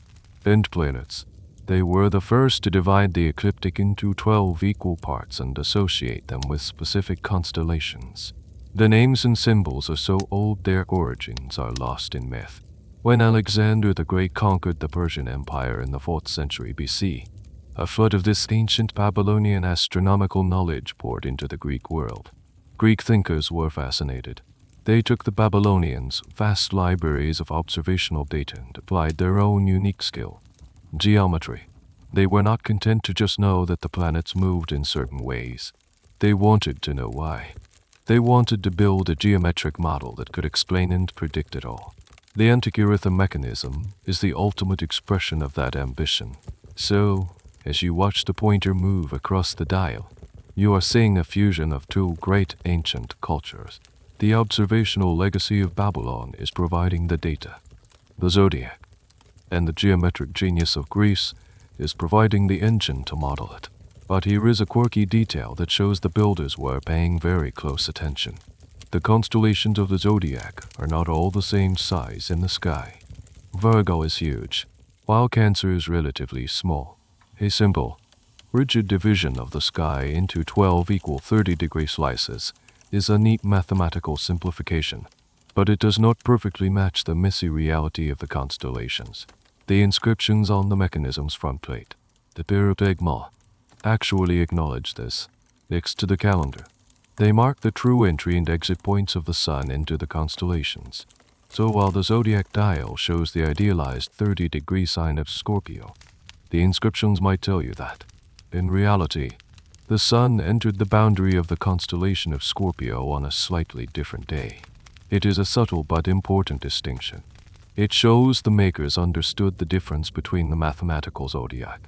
and planets. They were the first to divide the ecliptic into 12 equal parts and associate them with specific constellations. The names and symbols are so old their origins are lost in myth. When Alexander the Great conquered the Persian Empire in the 4th century BC, a flood of this ancient Babylonian astronomical knowledge poured into the Greek world. Greek thinkers were fascinated. They took the Babylonians' vast libraries of observational data and applied their own unique skill. Geometry. They were not content to just know that the planets moved in certain ways. They wanted to know why. They wanted to build a geometric model that could explain and predict it all. The Antikythera Mechanism is the ultimate expression of that ambition. So, as you watch the pointer move across the dial, you are seeing a fusion of two great ancient cultures. The observational legacy of Babylon is providing the data. The zodiac, and the geometric genius of Greece is providing the engine to model it. But here is a quirky detail that shows the builders were paying very close attention. The constellations of the zodiac are not all the same size in the sky. Virgo is huge, while Cancer is relatively small. A simple, rigid division of the sky into 12 equal 30-degree slices is a neat mathematical simplification, but it does not perfectly match the messy reality of the constellations. The inscriptions on the mechanism's front plate, the pyrotechma, actually acknowledge this. Next to the calendar, they mark the true entry and exit points of the sun into the constellations. So while the zodiac dial shows the idealized 30-degree sign of Scorpio, the inscriptions might tell you that, in reality, the sun entered the boundary of the constellation of Scorpio on a slightly different day. It is a subtle but important distinction. It shows the makers understood the difference between the mathematical zodiac,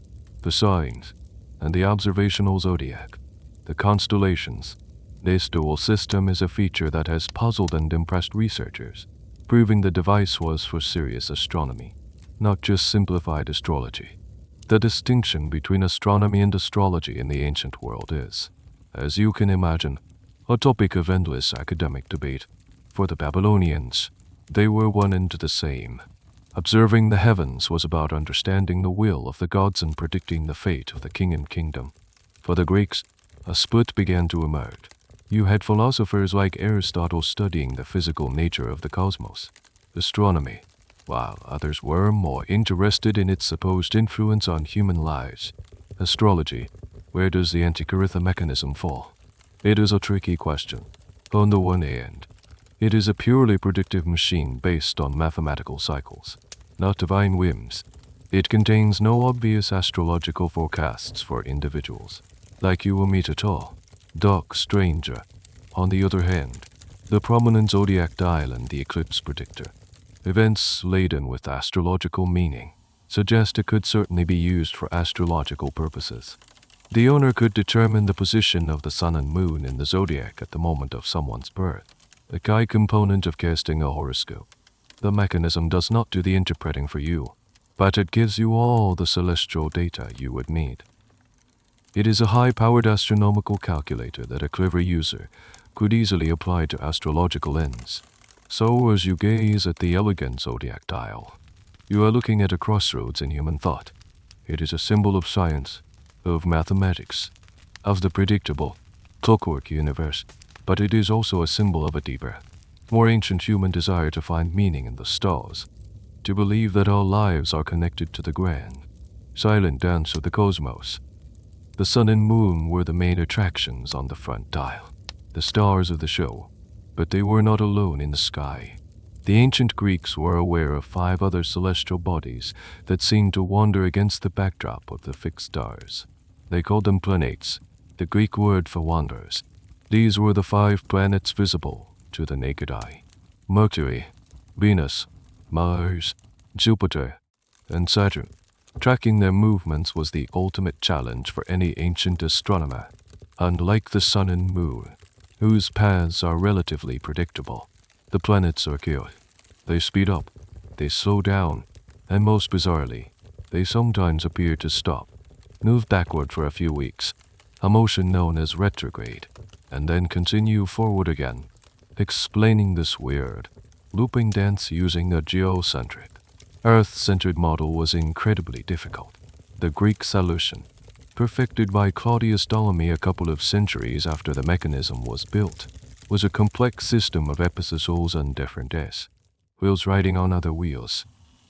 the signs, and the observational zodiac, the constellations. This dual system is a feature that has puzzled and impressed researchers. proving the device was for serious astronomy, not just simplified astrology. The distinction between astronomy and astrology in the ancient world is, as you can imagine, a topic of endless academic debate. For the Babylonians, they were one and the same. Observing the heavens was about understanding the will of the gods and predicting the fate of the king and kingdom. For the Greeks, a split began to emerge. You had philosophers like Aristotle studying the physical nature of the cosmos, astronomy, while others were more interested in its supposed influence on human lives. Astrology, where does the Antikythera Mechanism fall? It is a tricky question. On the one hand, it is a purely predictive machine based on mathematical cycles, not divine whims. It contains no obvious astrological forecasts for individuals, like you will meet at all. Dark stranger. On the other hand, the prominent zodiac dial and the eclipse predictor, events laden with astrological meaning, suggest it could certainly be used for astrological purposes. The owner could determine the position of the sun and moon in the zodiac at the moment of someone's birth, a key component of casting a horoscope. The mechanism does not do the interpreting for you, but it gives you all the celestial data you would need. It is a high-powered astronomical calculator that a clever user could easily apply to astrological ends. So as you gaze at the elegant zodiac dial, you are looking at a crossroads in human thought. It is a symbol of science, of mathematics, of the predictable, clockwork universe, but it is also a symbol of a deeper, more ancient human desire to find meaning in the stars, to believe that our lives are connected to the grand, silent dance of the cosmos. The sun and moon were the main attractions on the front dial, the stars of the show, but they were not alone in the sky. The ancient Greeks were aware of 5 other celestial bodies that seemed to wander against the backdrop of the fixed stars. They called them planets, the Greek word for wanderers. These were the 5 planets visible to the naked eye: Mercury, Venus, Mars, Jupiter, and Saturn. Tracking their movements was the ultimate challenge for any ancient astronomer. Unlike the sun and moon, whose paths are relatively predictable, the planets are chaotic. They speed up, they slow down, and most bizarrely, they sometimes appear to stop, move backward for a few weeks, a motion known as retrograde, and then continue forward again. Explaining this weird, looping dance using a geocentric, Earth-centered model was incredibly difficult. The Greek solution, perfected by Claudius Ptolemy a couple of centuries after the mechanism was built, was a complex system of epicenters and different wheels riding on other wheels.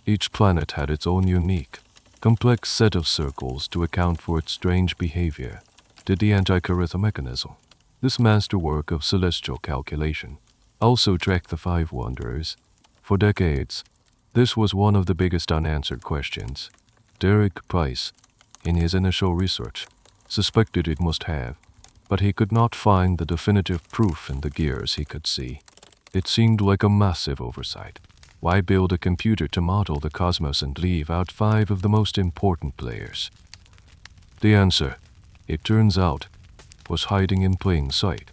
Each planet had its own unique, complex set of circles to account for its strange behavior. Did the Antikythera Mechanism, this masterwork of celestial calculation, also track the 5 wanderers? For decades, this was one of the biggest unanswered questions. Derek Price, in his initial research, suspected it must have, but he could not find the definitive proof in the gears he could see. It seemed like a massive oversight. Why build a computer to model the cosmos and leave out 5 of the most important players? The answer, it turns out, was hiding in plain sight,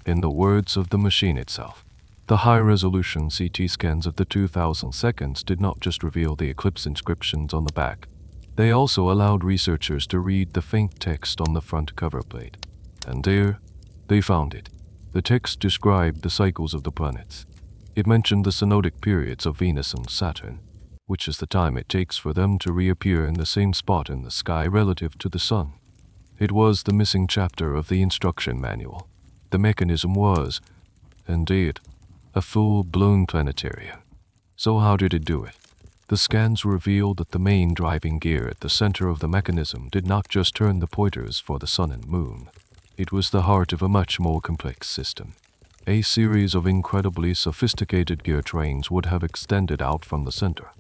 in the words of the machine itself. The high-resolution CT scans of the 2000 seconds did not just reveal the eclipse inscriptions on the back. They also allowed researchers to read the faint text on the front cover plate. And there, they found it. The text described the cycles of the planets. It mentioned the synodic periods of Venus and Saturn, which is the time it takes for them to reappear in the same spot in the sky relative to the sun. It was the missing chapter of the instruction manual. The mechanism was, indeed, a full-blown planetarium. So how did it do it? The scans revealed that the main driving gear at the center of the mechanism did not just turn the pointers for the sun and moon. It was the heart of a much more complex system. A series of incredibly sophisticated gear trains would have extended out from the center,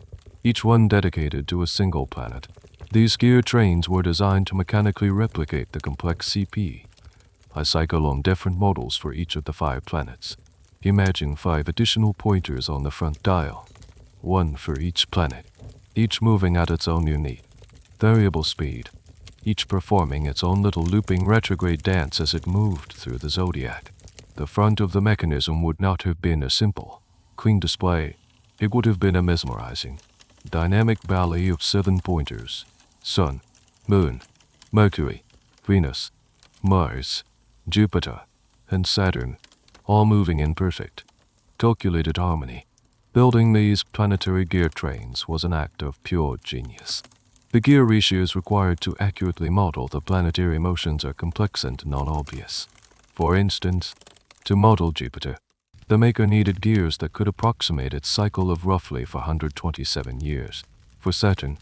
each one dedicated to a single planet. These gear trains were designed to mechanically replicate the complex CP, a cycle on different models for each of the 5 planets. Imagine 5 additional pointers on the front dial, 1 for each planet, each moving at its own unique, variable speed, each performing its own little looping retrograde dance as it moved through the zodiac. The front of the mechanism would not have been a simple, clean display. It would have been a mesmerizing, dynamic ballet of 7 pointers: Sun, Moon, Mercury, Venus, Mars, Jupiter, and Saturn, all moving in perfect, calculated harmony. Building these planetary gear trains was an act of pure genius. The gear ratios required to accurately model the planetary motions are complex and non-obvious. For instance, to model Jupiter, the maker needed gears that could approximate its cycle of roughly 427 years. For Saturn,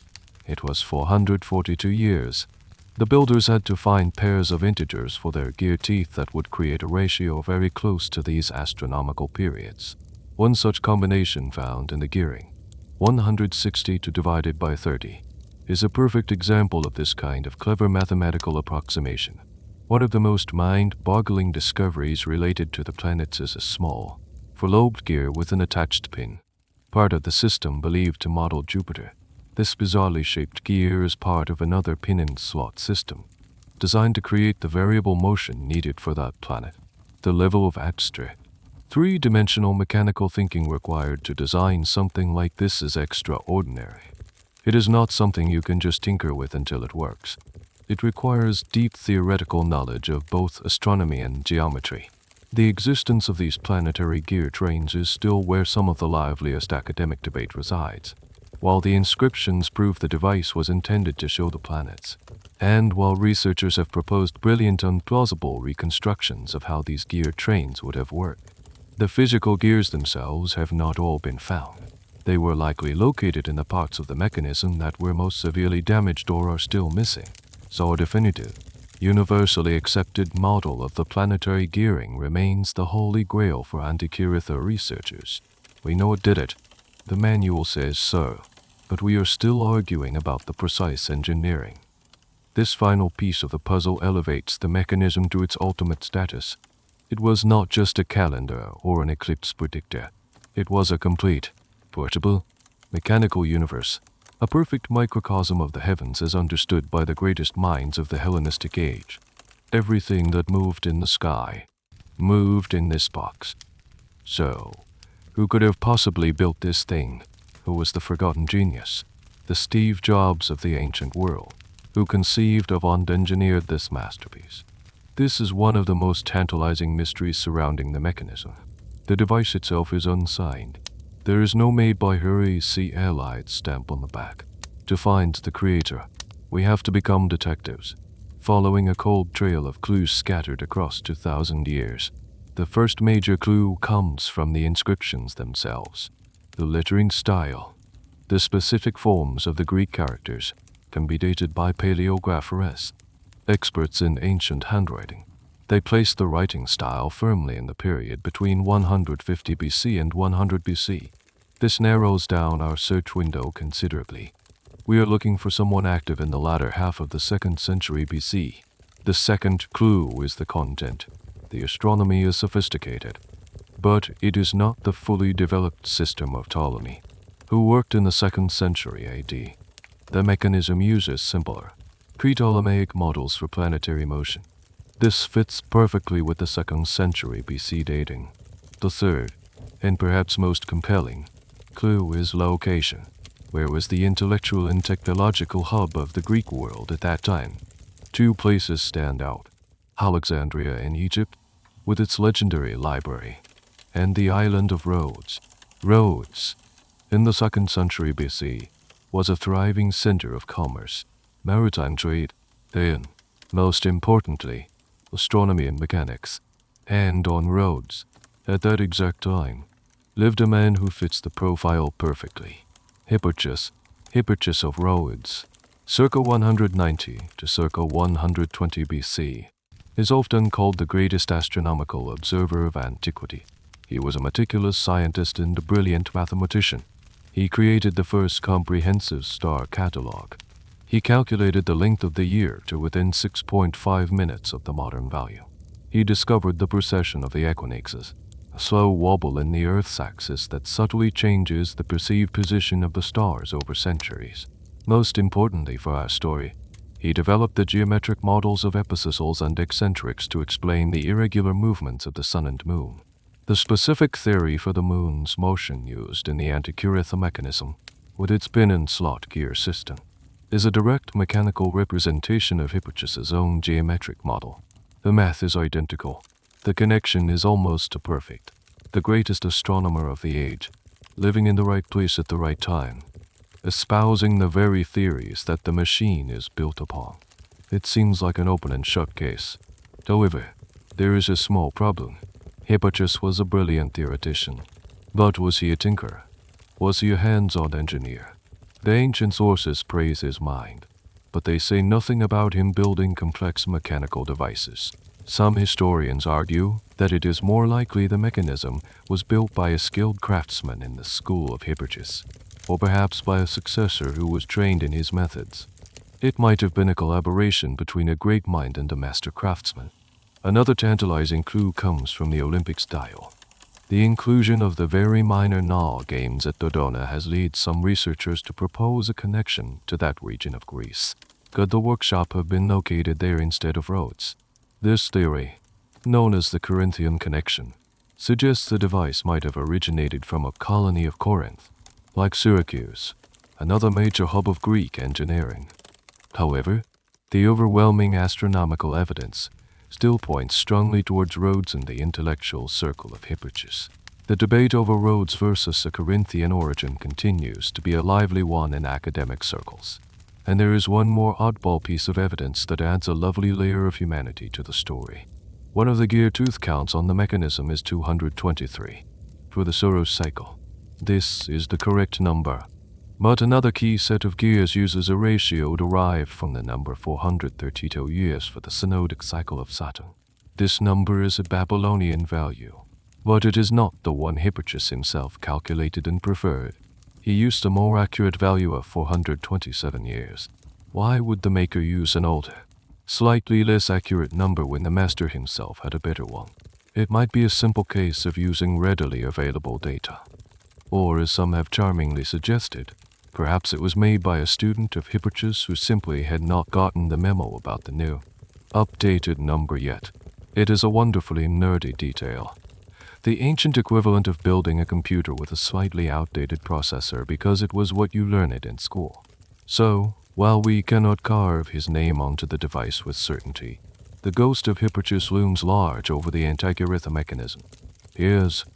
it was 442 years. The builders had to find pairs of integers for their gear teeth that would create a ratio very close to these astronomical periods. One such combination found in the gearing, 160 divided by 30, is a perfect example of this kind of clever mathematical approximation. One of the most mind-boggling discoveries related to the planets is a small, four-lobed gear with an attached pin, part of the system believed to model Jupiter. This bizarrely shaped gear is part of another pin-and-slot system, designed to create the variable motion needed for that planet. The level of abstract, three-dimensional mechanical thinking required to design something like this is extraordinary. It is not something you can just tinker with until it works. It requires deep theoretical knowledge of both astronomy and geometry. The existence of these planetary gear trains is still where some of the liveliest academic debate resides. While the inscriptions prove the device was intended to show the planets, and while researchers have proposed brilliant and plausible reconstructions of how these gear trains would have worked, the physical gears themselves have not all been found. They were likely located in the parts of the mechanism that were most severely damaged or are still missing. So a definitive, universally accepted model of the planetary gearing remains the holy grail for Antikythera researchers. We know it did it. The manual says so, but we are still arguing about the precise engineering. This final piece of the puzzle elevates the mechanism to its ultimate status. It was not just a calendar or an eclipse predictor. It was a complete, portable, mechanical universe, a perfect microcosm of the heavens as understood by the greatest minds of the Hellenistic age. Everything that moved in the sky moved in this box. So, who could have possibly built this thing? Who was the forgotten genius? The Steve Jobs of the ancient world, who conceived of and engineered this masterpiece. This is one of the most tantalizing mysteries surrounding the mechanism. The device itself is unsigned. There is no made by her C. Allied stamp on the back. To find the creator, we have to become detectives, following a cold trail of clues scattered across 2,000 years. The first major clue comes from the inscriptions themselves. The lettering style, the specific forms of the Greek characters, can be dated by paleographers, experts in ancient handwriting. They place the writing style firmly in the period between 150 BC and 100 BC. This narrows down our search window considerably. We are looking for someone active in the latter half of the 2nd century BC. The second clue is the content. The astronomy is sophisticated, but it is not the fully developed system of Ptolemy, who worked in the 2nd century AD. The mechanism uses simpler, pre-Ptolemaic models for planetary motion. This fits perfectly with the 2nd century BC dating. The third, and perhaps most compelling, clue is location. Where was the intellectual and technological hub of the Greek world at that time? Two places stand out: Alexandria in Egypt, with its legendary library, and the island of Rhodes. Rhodes, in the 2nd century BC, was a thriving center of commerce, maritime trade, and, most importantly, astronomy and mechanics. And on Rhodes, at that exact time, lived a man who fits the profile perfectly. Hipparchus of Rhodes, circa 190 to circa 120 BC, is often called the greatest astronomical observer of antiquity. He was a meticulous scientist and a brilliant mathematician. He created the first comprehensive star catalogue. He calculated the length of the year to within 6.5 minutes of the modern value. He discovered the precession of the equinoxes, a slow wobble in the Earth's axis that subtly changes the perceived position of the stars over centuries. Most importantly for our story, he developed the geometric models of epicycles and eccentrics to explain the irregular movements of the sun and moon. The specific theory for the moon's motion used in the Antikythera Mechanism, with its pin and slot gear system, is a direct mechanical representation of Hipparchus's own geometric model. The math is identical. The connection is almost perfect. The greatest astronomer of the age, living in the right place at the right time, espousing the very theories that the machine is built upon. It seems like an open and shut case. However, there is a small problem. Hipparchus was a brilliant theoretician. But was he a tinker? Was he a hands-on engineer? The ancient sources praise his mind, but they say nothing about him building complex mechanical devices. Some historians argue that it is more likely the mechanism was built by a skilled craftsman in the school of Hipparchus, or perhaps by a successor who was trained in his methods. It might have been a collaboration between a great mind and a master craftsman. Another tantalizing clue comes from the Olympics dial. The inclusion of the very minor gnaw games at Dodona has led some researchers to propose a connection to that region of Greece. Could the workshop have been located there instead of Rhodes? This theory, known as the Corinthian connection, suggests the device might have originated from a colony of Corinth, like Syracuse, another major hub of Greek engineering. However, the overwhelming astronomical evidence still points strongly towards Rhodes and the intellectual circle of Hipparchus. The debate over Rhodes versus a Corinthian origin continues to be a lively one in academic circles. And there is one more oddball piece of evidence that adds a lovely layer of humanity to the story. One of the gear tooth counts on the mechanism is 223 for the Soros cycle. This is the correct number. But another key set of gears uses a ratio derived from the number 432 years for the synodic cycle of Saturn. This number is a Babylonian value, but it is not the one Hipparchus himself calculated and preferred. He used a more accurate value of 427 years. Why would the maker use an older, slightly less accurate number when the master himself had a better one? It might be a simple case of using readily available data. Or, as some have charmingly suggested, perhaps it was made by a student of Hipparchus who simply had not gotten the memo about the new, updated number yet. It is a wonderfully nerdy detail. The ancient equivalent of building a computer with a slightly outdated processor because it was what you learned in school. So, while we cannot carve his name onto the device with certainty, the ghost of Hipparchus looms large over the Antikythera Mechanism. He is,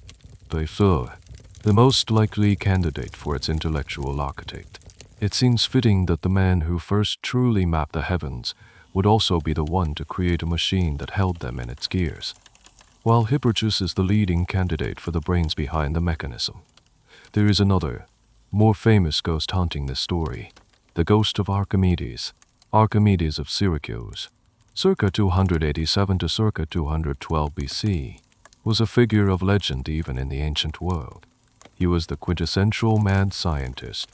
by far, the most likely candidate for its intellectual architect. It seems fitting that the man who first truly mapped the heavens would also be the one to create a machine that held them in its gears. While Hipparchus is the leading candidate for the brains behind the mechanism, there is another, more famous ghost haunting this story, the ghost of Archimedes, Archimedes of Syracuse. Circa 287 to circa 212 BC, was a figure of legend even in the ancient world. He was the quintessential mad scientist,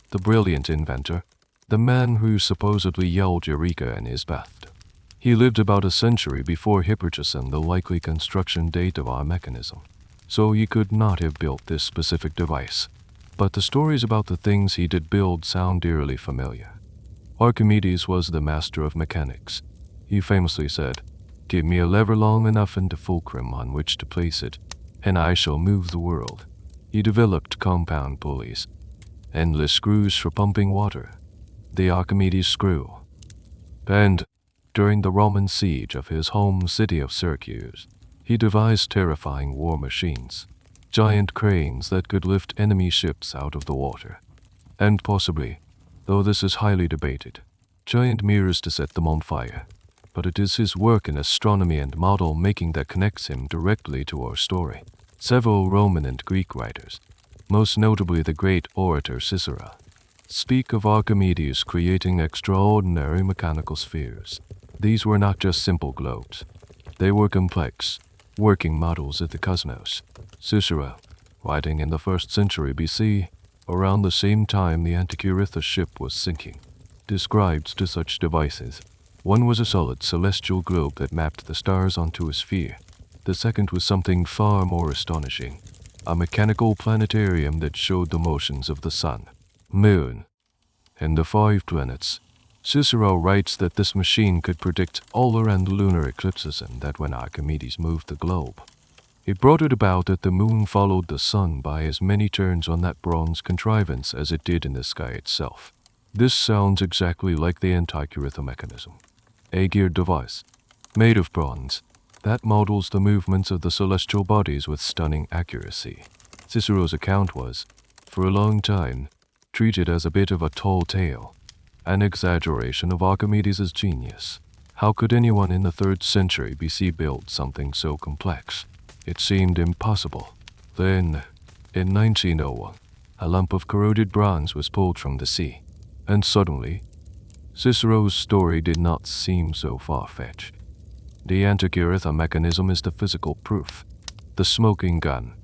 the brilliant inventor, the man who supposedly yelled Eureka in his bathtub. He lived about a century before Hipparchus and the likely construction date of our mechanism, so he could not have built this specific device. But the stories about the things he did build sound eerily familiar. Archimedes was the master of mechanics. He famously said, "Give me a lever long enough and a fulcrum on which to place it, and I shall move the world." He developed compound pulleys, endless screws for pumping water, the Archimedes screw. And, during the Roman siege of his home city of Syracuse, he devised terrifying war machines, giant cranes that could lift enemy ships out of the water, and possibly, though this is highly debated, giant mirrors to set them on fire. But it is his work in astronomy and model making that connects him directly to our story. Several Roman and Greek writers, most notably the great orator Cicero, speak of Archimedes creating extraordinary mechanical spheres. These were not just simple globes. They were complex, working models of the cosmos. Cicero, writing in the 1st century BC, around the same time the Antikythera ship was sinking, describes to such devices. One was a solid celestial globe that mapped the stars onto a sphere. The second was something far more astonishing, a mechanical planetarium that showed the motions of the sun, moon, and the 5 planets. Cicero writes that this machine could predict all around lunar eclipses and that when Archimedes moved the globe, It brought it about that the moon followed the sun by as many turns on that bronze contrivance as it did in the sky itself. This sounds exactly like the Antikythera Mechanism, a geared device, made of bronze, that models the movements of the celestial bodies with stunning accuracy. Cicero's account was, for a long time, treated as a bit of a tall tale, an exaggeration of Archimedes' genius. How could anyone in the 3rd century BC build something so complex? It seemed impossible. Then, in 1901, a lump of corroded bronze was pulled from the sea, and suddenly, Cicero's story did not seem so far-fetched. The Antikythera Mechanism is the physical proof, the smoking gun,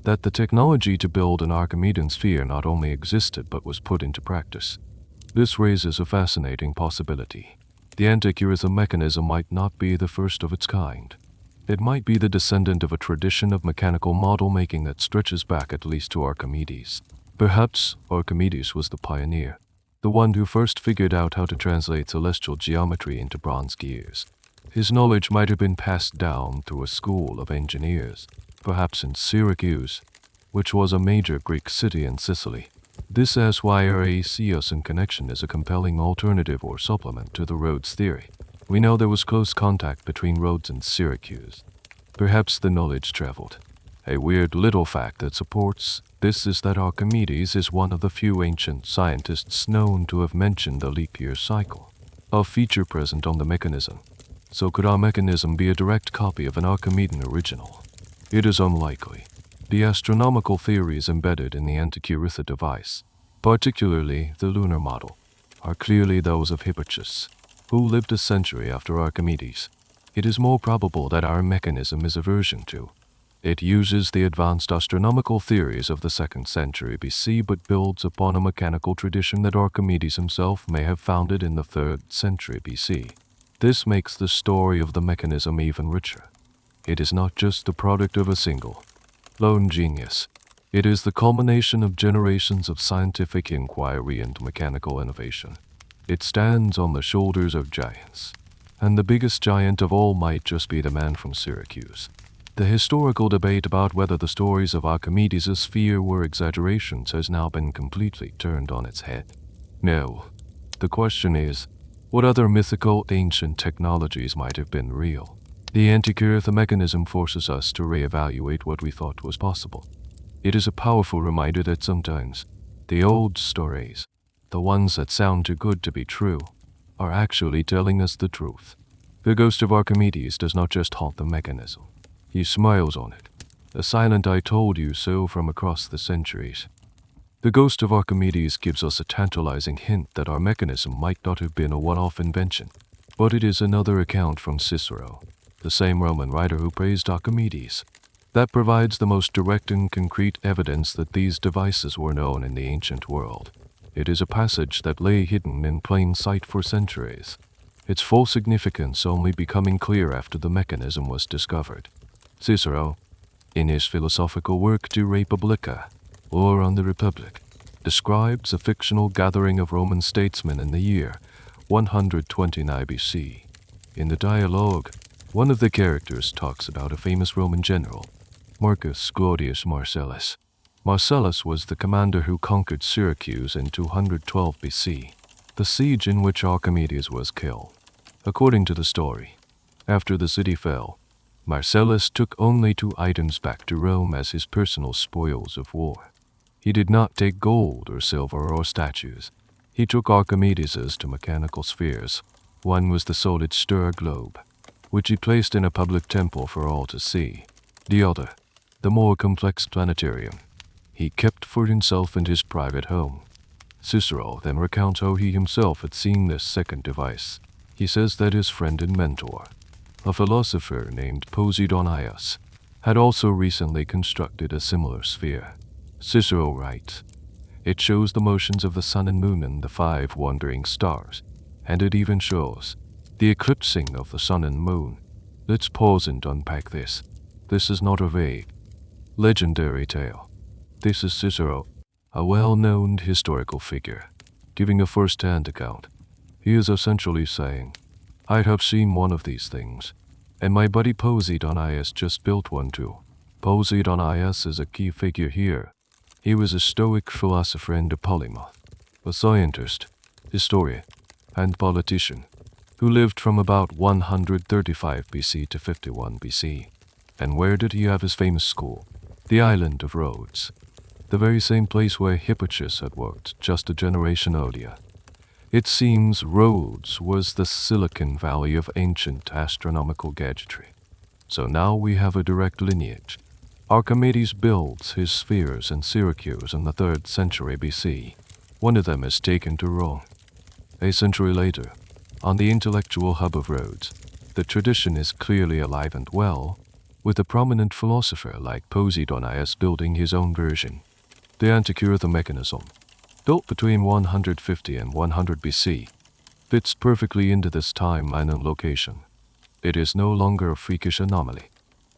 that the technology to build an Archimedean sphere not only existed but was put into practice. This raises a fascinating possibility. The Antikythera Mechanism might not be the first of its kind. It might be the descendant of a tradition of mechanical model-making that stretches back at least to Archimedes. Perhaps Archimedes was the pioneer, the one who first figured out how to translate celestial geometry into bronze gears. His knowledge might have been passed down through a school of engineers, perhaps in Syracuse, which was a major Greek city in Sicily. This is why Archaeological connection is a compelling alternative or supplement to the Rhodes theory. We know there was close contact between Rhodes and Syracuse. Perhaps the knowledge traveled. A weird little fact that supports this is that Archimedes is one of the few ancient scientists known to have mentioned the leap year cycle, a feature present on the mechanism. So could our mechanism be a direct copy of an Archimedean original? It is unlikely. The astronomical theories embedded in the Antikythera device, particularly the lunar model, are clearly those of Hipparchus, who lived a century after Archimedes. It is more probable that our mechanism is a version 2. It uses the advanced astronomical theories of the 2nd century BC but builds upon a mechanical tradition that Archimedes himself may have founded in the 3rd century BC. This makes the story of the mechanism even richer. It is not just the product of a single, lone genius. It is the culmination of generations of scientific inquiry and mechanical innovation. It stands on the shoulders of giants, and the biggest giant of all might just be the man from Syracuse. The historical debate about whether the stories of Archimedes' sphere were exaggerations has now been completely turned on its head. No, the question is, what other mythical ancient technologies might have been real? The Antikythera Mechanism forces us to reevaluate what we thought was possible. It is a powerful reminder that sometimes the old stories, the ones that sound too good to be true, are actually telling us the truth. The ghost of Archimedes does not just haunt the mechanism. He smiles on it, a silent "I told you so" from across the centuries. The ghost of Archimedes gives us a tantalizing hint that our mechanism might not have been a one-off invention, but it is another account from Cicero, the same Roman writer who praised Archimedes, that provides the most direct and concrete evidence that these devices were known in the ancient world. It is a passage that lay hidden in plain sight for centuries, its full significance only becoming clear after the mechanism was discovered. Cicero, in his philosophical work De Republica, or on the Republic, describes a fictional gathering of Roman statesmen in the year 129 BC. In the dialogue, one of the characters talks about a famous Roman general, Marcus Claudius Marcellus. Marcellus was the commander who conquered Syracuse in 212 BC, the siege in which Archimedes was killed. According to the story, after the city fell, Marcellus took only 2 items back to Rome as his personal spoils of war. He did not take gold or silver or statues. He took Archimedes' 2 mechanical spheres. One was the solid star globe, which he placed in a public temple for all to see. The other, the more complex planetarium, he kept for himself in his private home. Cicero then recounts how he himself had seen this second device. He says that his friend and mentor, a philosopher named Posidonius, had also recently constructed a similar sphere. Cicero writes, "It shows the motions of the sun and moon and the 5 wandering stars, and it even shows the eclipsing of the sun and moon." Let's pause and unpack this. This is not a vague, legendary tale. This is Cicero, a well-known historical figure, giving a first-hand account. He is essentially saying, "I have seen one of these things, and my buddy Posidonius just built one too." Poseidonius is a key figure here. He was a Stoic philosopher and a polymath, a scientist, historian, and politician who lived from about 135 BC to 51 BC. And where did he have his famous school? The island of Rhodes, the very same place where Hipparchus had worked just a generation earlier. It seems Rhodes was the Silicon Valley of ancient astronomical gadgetry. So now we have a direct lineage. Archimedes builds his spheres in Syracuse in the 3rd century BC. One of them is taken to Rome. A century later, on the intellectual hub of Rhodes, the tradition is clearly alive and well, with a prominent philosopher like Poseidonius building his own version. The Antikythera Mechanism, built between 150 and 100 BC, fits perfectly into this time and location. It is no longer a freakish anomaly.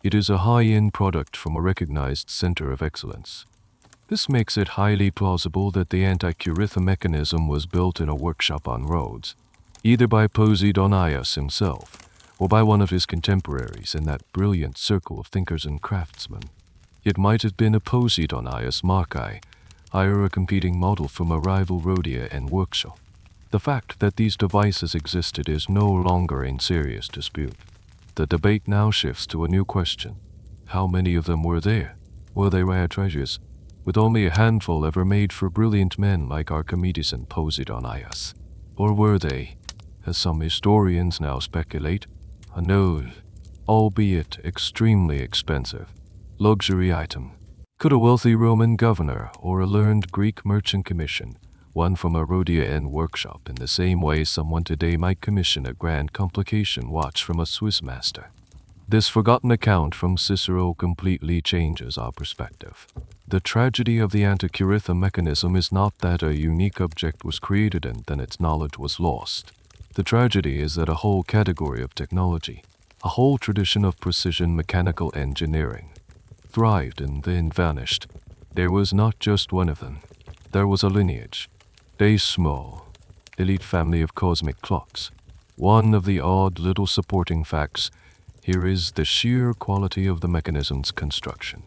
It is a high-end product from a recognized center of excellence. This makes it highly plausible that the Antikythera Mechanism was built in a workshop on Rhodes, either by Poseidonius himself or by one of his contemporaries in that brilliant circle of thinkers and craftsmen. It might have been a Poseidonius Marchi, hire a competing model from a rival Rhodian workshop. The fact that these devices existed is no longer in serious dispute. The debate now shifts to a new question. How many of them were there? Were they rare treasures, with only a handful ever made for brilliant men like Archimedes and Poseidonius? Or were they, as some historians now speculate, an old, albeit extremely expensive, luxury item? Could a wealthy Roman governor or a learned Greek merchant commission one from a Rhodian workshop in the same way someone today might commission a grand complication watch from a Swiss master? This forgotten account from Cicero completely changes our perspective. The tragedy of the Antikythera Mechanism is not that a unique object was created and then its knowledge was lost. The tragedy is that a whole category of technology, a whole tradition of precision mechanical engineering, thrived and then vanished. There was not just one of them. There was a lineage, a small, elite family of cosmic clocks. One of the odd little supporting facts here is the sheer quality of the mechanism's construction.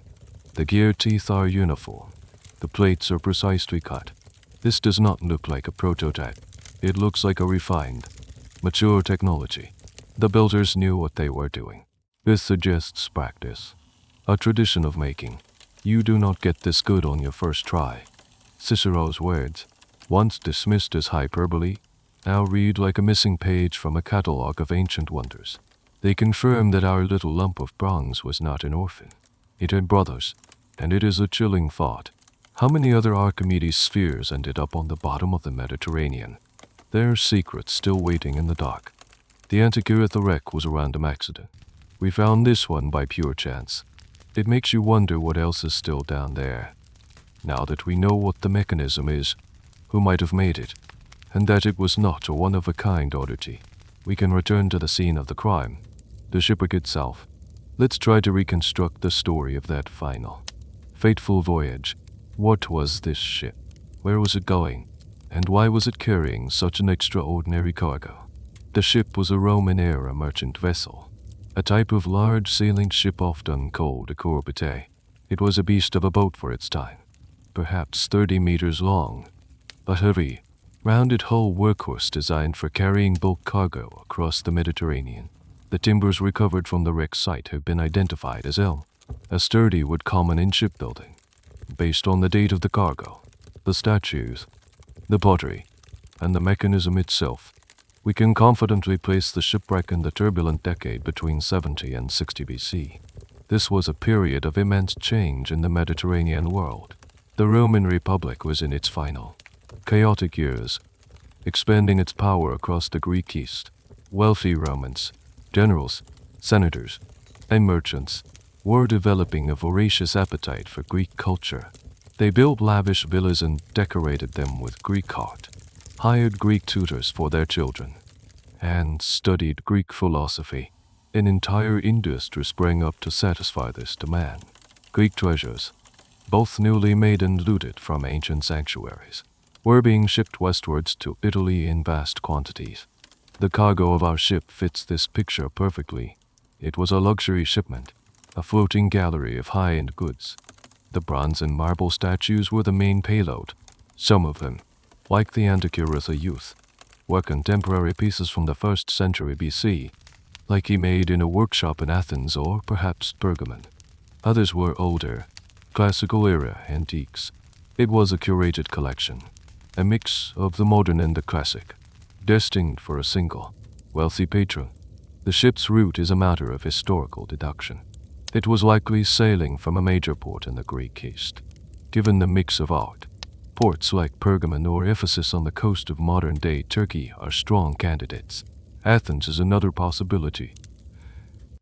The gear teeth are uniform. The plates are precisely cut. This does not look like a prototype. It looks like a refined, mature technology. The builders knew what they were doing. This suggests practice, a tradition of making. You do not get this good on your first try. Cicero's words, once dismissed as hyperbole, now read like a missing page from a catalogue of ancient wonders. They confirm that our little lump of bronze was not an orphan. It had brothers, and it is a chilling thought. How many other Archimedes spheres ended up on the bottom of the Mediterranean? Their secrets still waiting in the dark. The Antikythera wreck was a random accident. We found this one by pure chance. It makes you wonder what else is still down there. Now that we know what the mechanism is, who might have made it, and that it was not a one-of-a-kind oddity, we can return to the scene of the crime, the shipwreck itself. Let's try to reconstruct the story of that final, fateful voyage. What was this ship? Where was it going? And why was it carrying such an extraordinary cargo? The ship was a Roman-era merchant vessel, a type of large sailing ship often called a corvette. It was a beast of a boat for its time, perhaps 30 meters long, a heavy, rounded hull workhorse designed for carrying bulk cargo across the Mediterranean. The timbers recovered from the wreck site have been identified as elm, a sturdy wood common in shipbuilding. Based on the date of the cargo, the statues, the pottery, and the mechanism itself, we can confidently place the shipwreck in the turbulent decade between 70 and 60 BC. This was a period of immense change in the Mediterranean world. The Roman Republic was in its final, chaotic years, expanding its power across the Greek East. Wealthy Romans, generals, senators, and merchants were developing a voracious appetite for Greek culture. They built lavish villas and decorated them with Greek art, hired Greek tutors for their children, and studied Greek philosophy. An entire industry sprang up to satisfy this demand. Greek treasures, both newly made and looted from ancient sanctuaries, were being shipped westwards to Italy in vast quantities. The cargo of our ship fits this picture perfectly. It was a luxury shipment, a floating gallery of high-end goods. The bronze and marble statues were the main payload. Some of them, like the Antikythera youth, were contemporary pieces from the 1st century BC, likely made in a workshop in Athens or perhaps Pergamon. Others were older, classical-era antiques. It was a curated collection, a mix of the modern and the classic, destined for a single, wealthy patron. The ship's route is a matter of historical deduction. It was likely sailing from a major port in the Greek East. Given the mix of art, ports like Pergamon or Ephesus on the coast of modern-day Turkey are strong candidates. Athens is another possibility.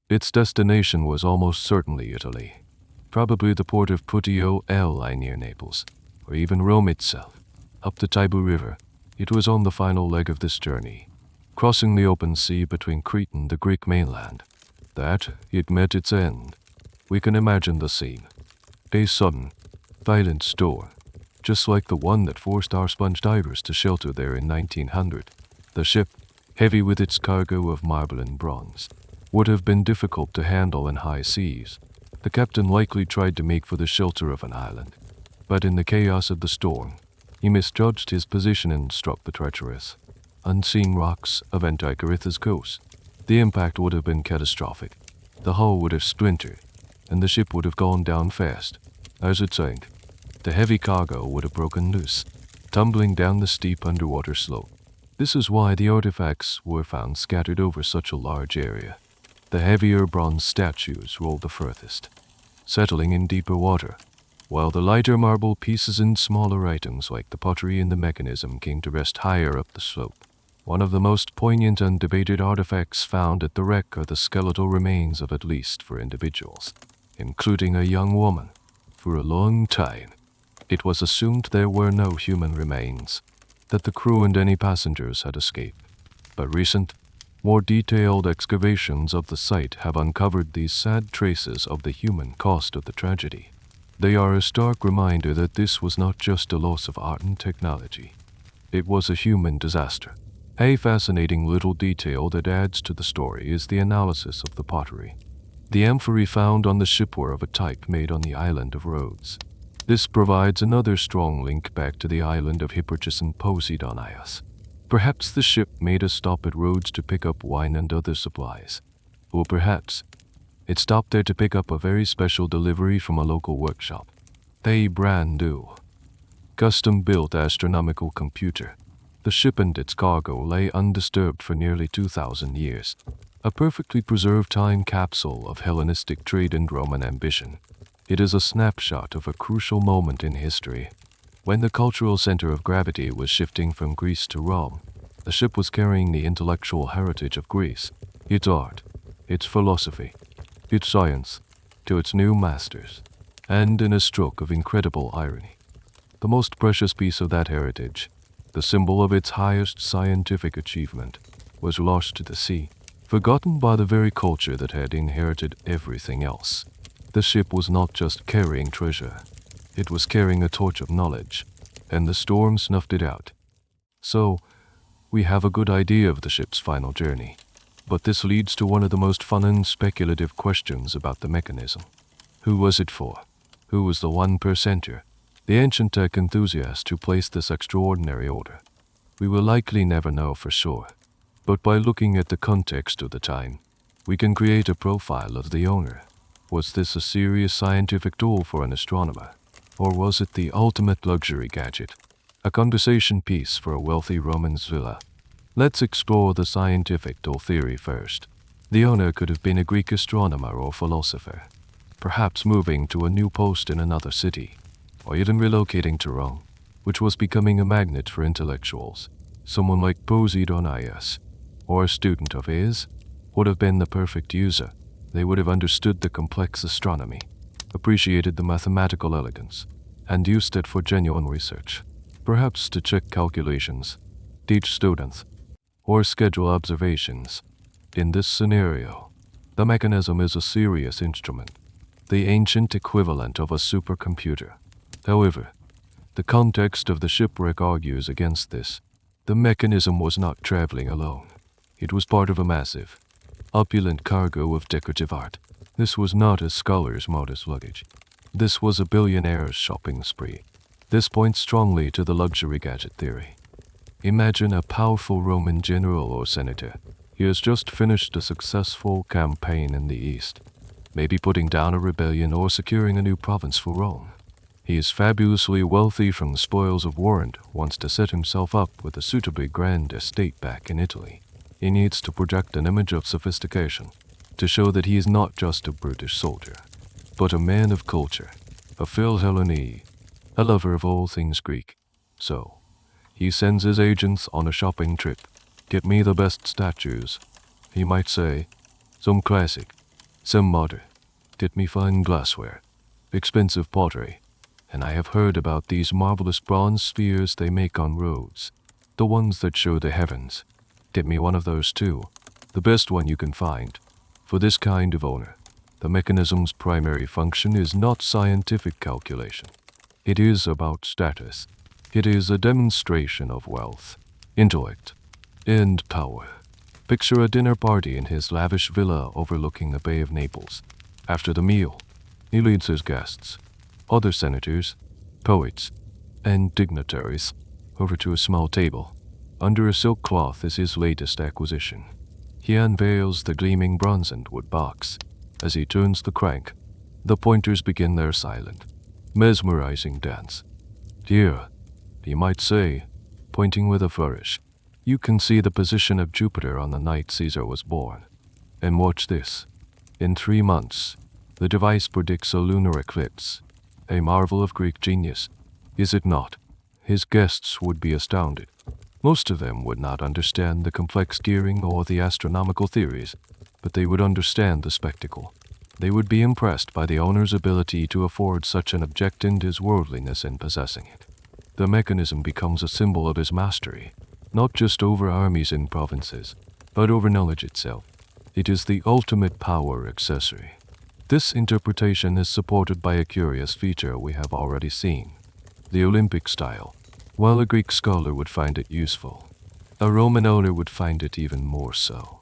Its destination was almost certainly Italy, probably the port of Puteoli near Naples, or even Rome itself. Up the Tiber River, it was on the final leg of this journey, crossing the open sea between Crete and the Greek mainland, that it met its end. We can imagine the scene. A sudden, violent storm, just like the one that forced our sponge divers to shelter there in 1900. The ship, heavy with its cargo of marble and bronze, would have been difficult to handle in high seas. The captain likely tried to make for the shelter of an island, but in the chaos of the storm, he misjudged his position and struck the treacherous, unseen rocks of Antikythera's coast. The impact would have been catastrophic. The hull would have splintered, and the ship would have gone down fast. As it sank, the heavy cargo would have broken loose, tumbling down the steep underwater slope. This is why the artifacts were found scattered over such a large area. The heavier bronze statues rolled the furthest, settling in deeper water, while the lighter marble pieces and smaller items like the pottery and the mechanism came to rest higher up the slope. One of the most poignant and debated artifacts found at the wreck are the skeletal remains of at least 4 individuals, including a young woman. For a long time, it was assumed there were no human remains, that the crew and any passengers had escaped. But recent, more detailed excavations of the site have uncovered these sad traces of the human cost of the tragedy. They are a stark reminder that this was not just a loss of art and technology. It was a human disaster. A fascinating little detail that adds to the story is the analysis of the pottery. The amphorae found on the ship were of a type made on the island of Rhodes. This provides another strong link back to the island of Hipparchus and Poseidonius. Perhaps the ship made a stop at Rhodes to pick up wine and other supplies. Or perhaps it stopped there to pick up a very special delivery from a local workshop. A brand new, custom-built astronomical computer. The ship and its cargo lay undisturbed for nearly 2,000 years. A perfectly preserved time capsule of Hellenistic trade and Roman ambition. It is a snapshot of a crucial moment in history. When the cultural center of gravity was shifting from Greece to Rome, the ship was carrying the intellectual heritage of Greece, its art, its philosophy, its science, to its new masters. And in a stroke of incredible irony, the most precious piece of that heritage, the symbol of its highest scientific achievement, was lost to the sea, forgotten by the very culture that had inherited everything else. The ship was not just carrying treasure, it was carrying a torch of knowledge, and the storm snuffed it out. So, we have a good idea of the ship's final journey, but this leads to one of the most fun and speculative questions about the mechanism. Who was it for? Who was the 1%er? The ancient tech enthusiast who placed this extraordinary order? We will likely never know for sure, but by looking at the context of the time, we can create a profile of the owner. Was this a serious scientific tool for an astronomer? Or was it the ultimate luxury gadget? A conversation piece for a wealthy Roman's villa. Let's explore the scientific tool theory first. The owner could have been a Greek astronomer or philosopher, perhaps moving to a new post in another city, or even relocating to Rome, which was becoming a magnet for intellectuals. Someone like Poseidonius, or a student of his, would have been the perfect user. They would have understood the complex astronomy, appreciated the mathematical elegance, and used it for genuine research, perhaps to check calculations, teach students, or schedule observations. In this scenario, the mechanism is a serious instrument, the ancient equivalent of a supercomputer. However, the context of the shipwreck argues against this. The mechanism was not traveling alone. It was part of a massive, opulent cargo of decorative art, This was not a scholar's modest luggage. This was a billionaire's shopping spree. This points strongly to the luxury gadget theory. Imagine a powerful Roman general or senator. He has just finished a successful campaign in the East, maybe putting down a rebellion or securing a new province for Rome. He is fabulously wealthy from the spoils of war and wants to set himself up with a suitably grand estate back in Italy. He needs to project an image of sophistication, to show that he is not just a brutish soldier, but a man of culture, a Philhellene, a lover of all things Greek. So, he sends his agents on a shopping trip. Get me the best statues, he might say. Some classic, some modern. Get me fine glassware, expensive pottery. And I have heard about these marvelous bronze spheres they make on roads, the ones that show the heavens. Get me one of those too, the best one you can find. For this kind of owner, the mechanism's primary function is not scientific calculation. It is about status. It is a demonstration of wealth, intellect, and power. Picture a dinner party in his lavish villa overlooking the Bay of Naples. After the meal, he leads his guests, other senators, poets, and dignitaries, over to a small table. Under a silk cloth is his latest acquisition. He unveils the gleaming bronze and wood box. As he turns the crank, the pointers begin their silent, mesmerizing dance. Here, he might say, pointing with a flourish, you can see the position of Jupiter on the night Caesar was born. And watch this. In 3 months, the device predicts a lunar eclipse, a marvel of Greek genius. Is it not? His guests would be astounded. Most of them would not understand the complex gearing or the astronomical theories, but they would understand the spectacle. They would be impressed by the owner's ability to afford such an object and his worldliness in possessing it. The mechanism becomes a symbol of his mastery, not just over armies and provinces, but over knowledge itself. It is the ultimate power accessory. This interpretation is supported by a curious feature we have already seen, the Olympic style. While a Greek scholar would find it useful, a Roman owner would find it even more so.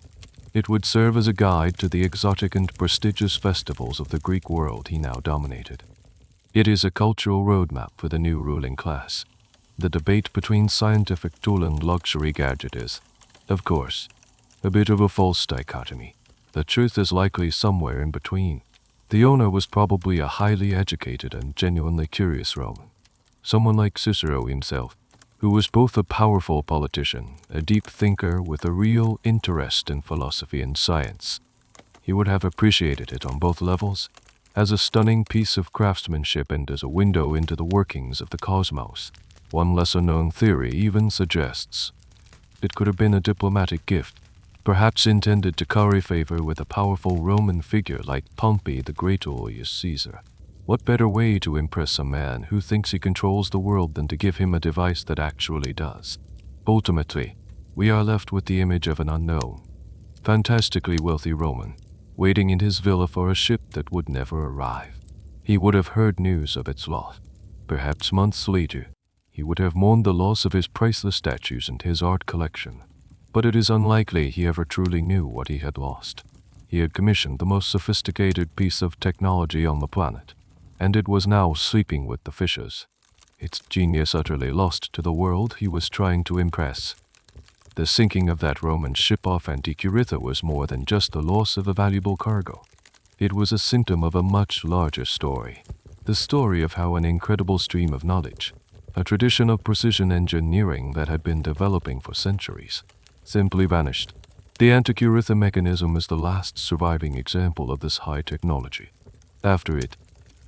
It would serve as a guide to the exotic and prestigious festivals of the Greek world he now dominated. It is a cultural roadmap for the new ruling class. The debate between scientific tool and luxury gadget is, of course, a bit of a false dichotomy. The truth is likely somewhere in between. The owner was probably a highly educated and genuinely curious Roman. Someone like Cicero himself, who was both a powerful politician, a deep thinker with a real interest in philosophy and science. He would have appreciated it on both levels, as a stunning piece of craftsmanship and as a window into the workings of the cosmos. One lesser-known theory even suggests it could have been a diplomatic gift, perhaps intended to curry favor with a powerful Roman figure like Pompey the Great or Julius Caesar. What better way to impress a man who thinks he controls the world than to give him a device that actually does? Ultimately, we are left with the image of an unknown, fantastically wealthy Roman, waiting in his villa for a ship that would never arrive. He would have heard news of its loss. Perhaps months later, he would have mourned the loss of his priceless statues and his art collection. But it is unlikely he ever truly knew what he had lost. He had commissioned the most sophisticated piece of technology on the planet, and it was now sleeping with the fishes, its genius utterly lost to the world he was trying to impress. The sinking of that Roman ship off Antikythera was more than just the loss of a valuable cargo. It was a symptom of a much larger story, the story of how an incredible stream of knowledge, a tradition of precision engineering that had been developing for centuries, simply vanished. The Antikythera Mechanism is the last surviving example of this high technology. After it,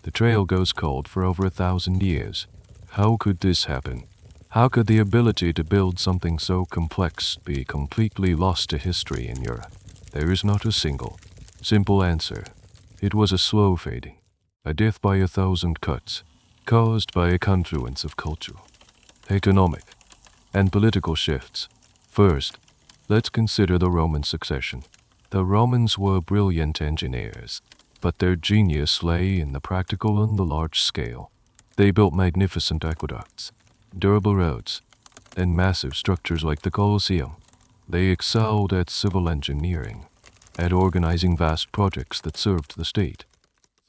the trail goes cold for over 1,000 years. How could this happen? How could the ability to build something so complex be completely lost to history in Europe? There is not a single, simple answer. It was a slow fading, a death by 1,000 cuts, caused by a confluence of cultural, economic, and political shifts. First, let's consider the Roman succession. The Romans were brilliant engineers, but their genius lay in the practical and the large scale. They built magnificent aqueducts, durable roads, and massive structures like the Colosseum. They excelled at civil engineering, at organizing vast projects that served the state.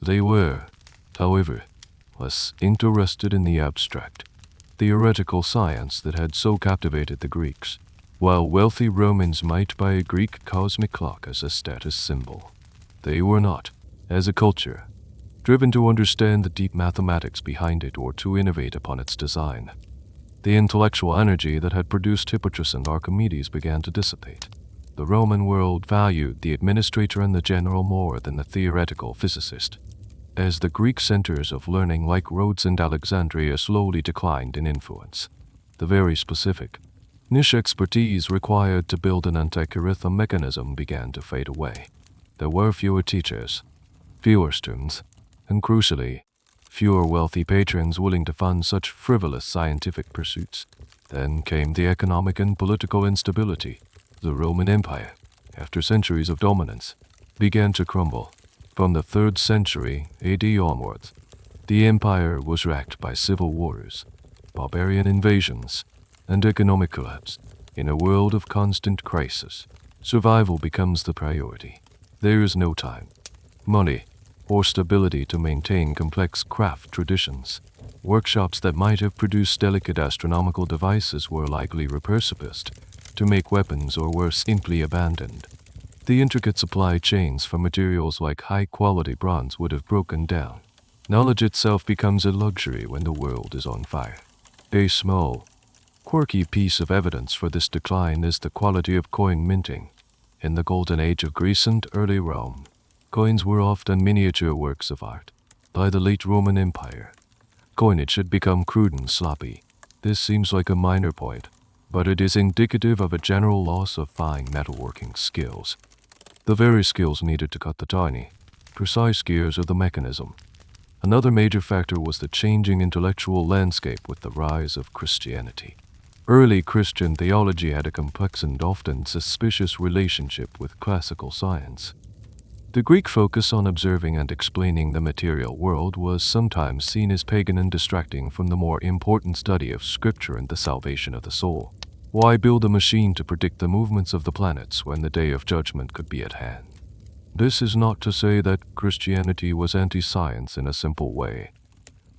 They were, however, less interested in the abstract, theoretical science that had so captivated the Greeks, while wealthy Romans might buy a Greek cosmic clock as a status symbol. They were not, as a culture, driven to understand the deep mathematics behind it or to innovate upon its design. The intellectual energy that had produced Hipparchus and Archimedes began to dissipate. The Roman world valued the administrator and the general more than the theoretical physicist. As the Greek centers of learning like Rhodes and Alexandria slowly declined in influence, the very specific, niche expertise required to build an Antikythera mechanism began to fade away. There were fewer teachers, fewer students, and crucially, fewer wealthy patrons willing to fund such frivolous scientific pursuits. Then came the economic and political instability. The Roman Empire, after centuries of dominance, began to crumble. From the 3rd century AD onwards, the empire was racked by civil wars, barbarian invasions, and economic collapse. In a world of constant crisis, survival becomes the priority. There is no time, money, or stability to maintain complex craft traditions. Workshops that might have produced delicate astronomical devices were likely repurposed to make weapons or were simply abandoned. The intricate supply chains for materials like high-quality bronze would have broken down. Knowledge itself becomes a luxury when the world is on fire. A small, quirky piece of evidence for this decline is the quality of coin minting. In the golden age of Greece and early Rome, coins were often miniature works of art. By the late Roman Empire, coinage had become crude and sloppy. This seems like a minor point, but it is indicative of a general loss of fine metalworking skills. The very skills needed to cut the tiny, precise gears of the mechanism. Another major factor was the changing intellectual landscape with the rise of Christianity. Early Christian theology had a complex and often suspicious relationship with classical science. The Greek focus on observing and explaining the material world was sometimes seen as pagan and distracting from the more important study of Scripture and the salvation of the soul. Why build a machine to predict the movements of the planets when the day of judgment could be at hand? This is not to say that Christianity was anti-science in a simple way.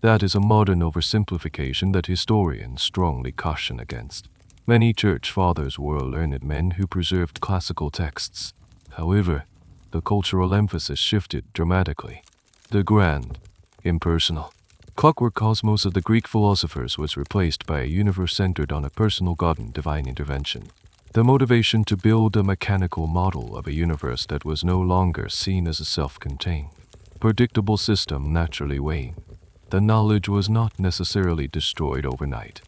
That is a modern oversimplification that historians strongly caution against. Many church fathers were learned men who preserved classical texts. However, the cultural emphasis shifted dramatically. The grand, impersonal, clockwork cosmos of the Greek philosophers was replaced by a universe centered on a personal God and divine intervention. The motivation to build a mechanical model of a universe that was no longer seen as a self-contained, predictable system naturally waned. The knowledge was not necessarily destroyed overnight.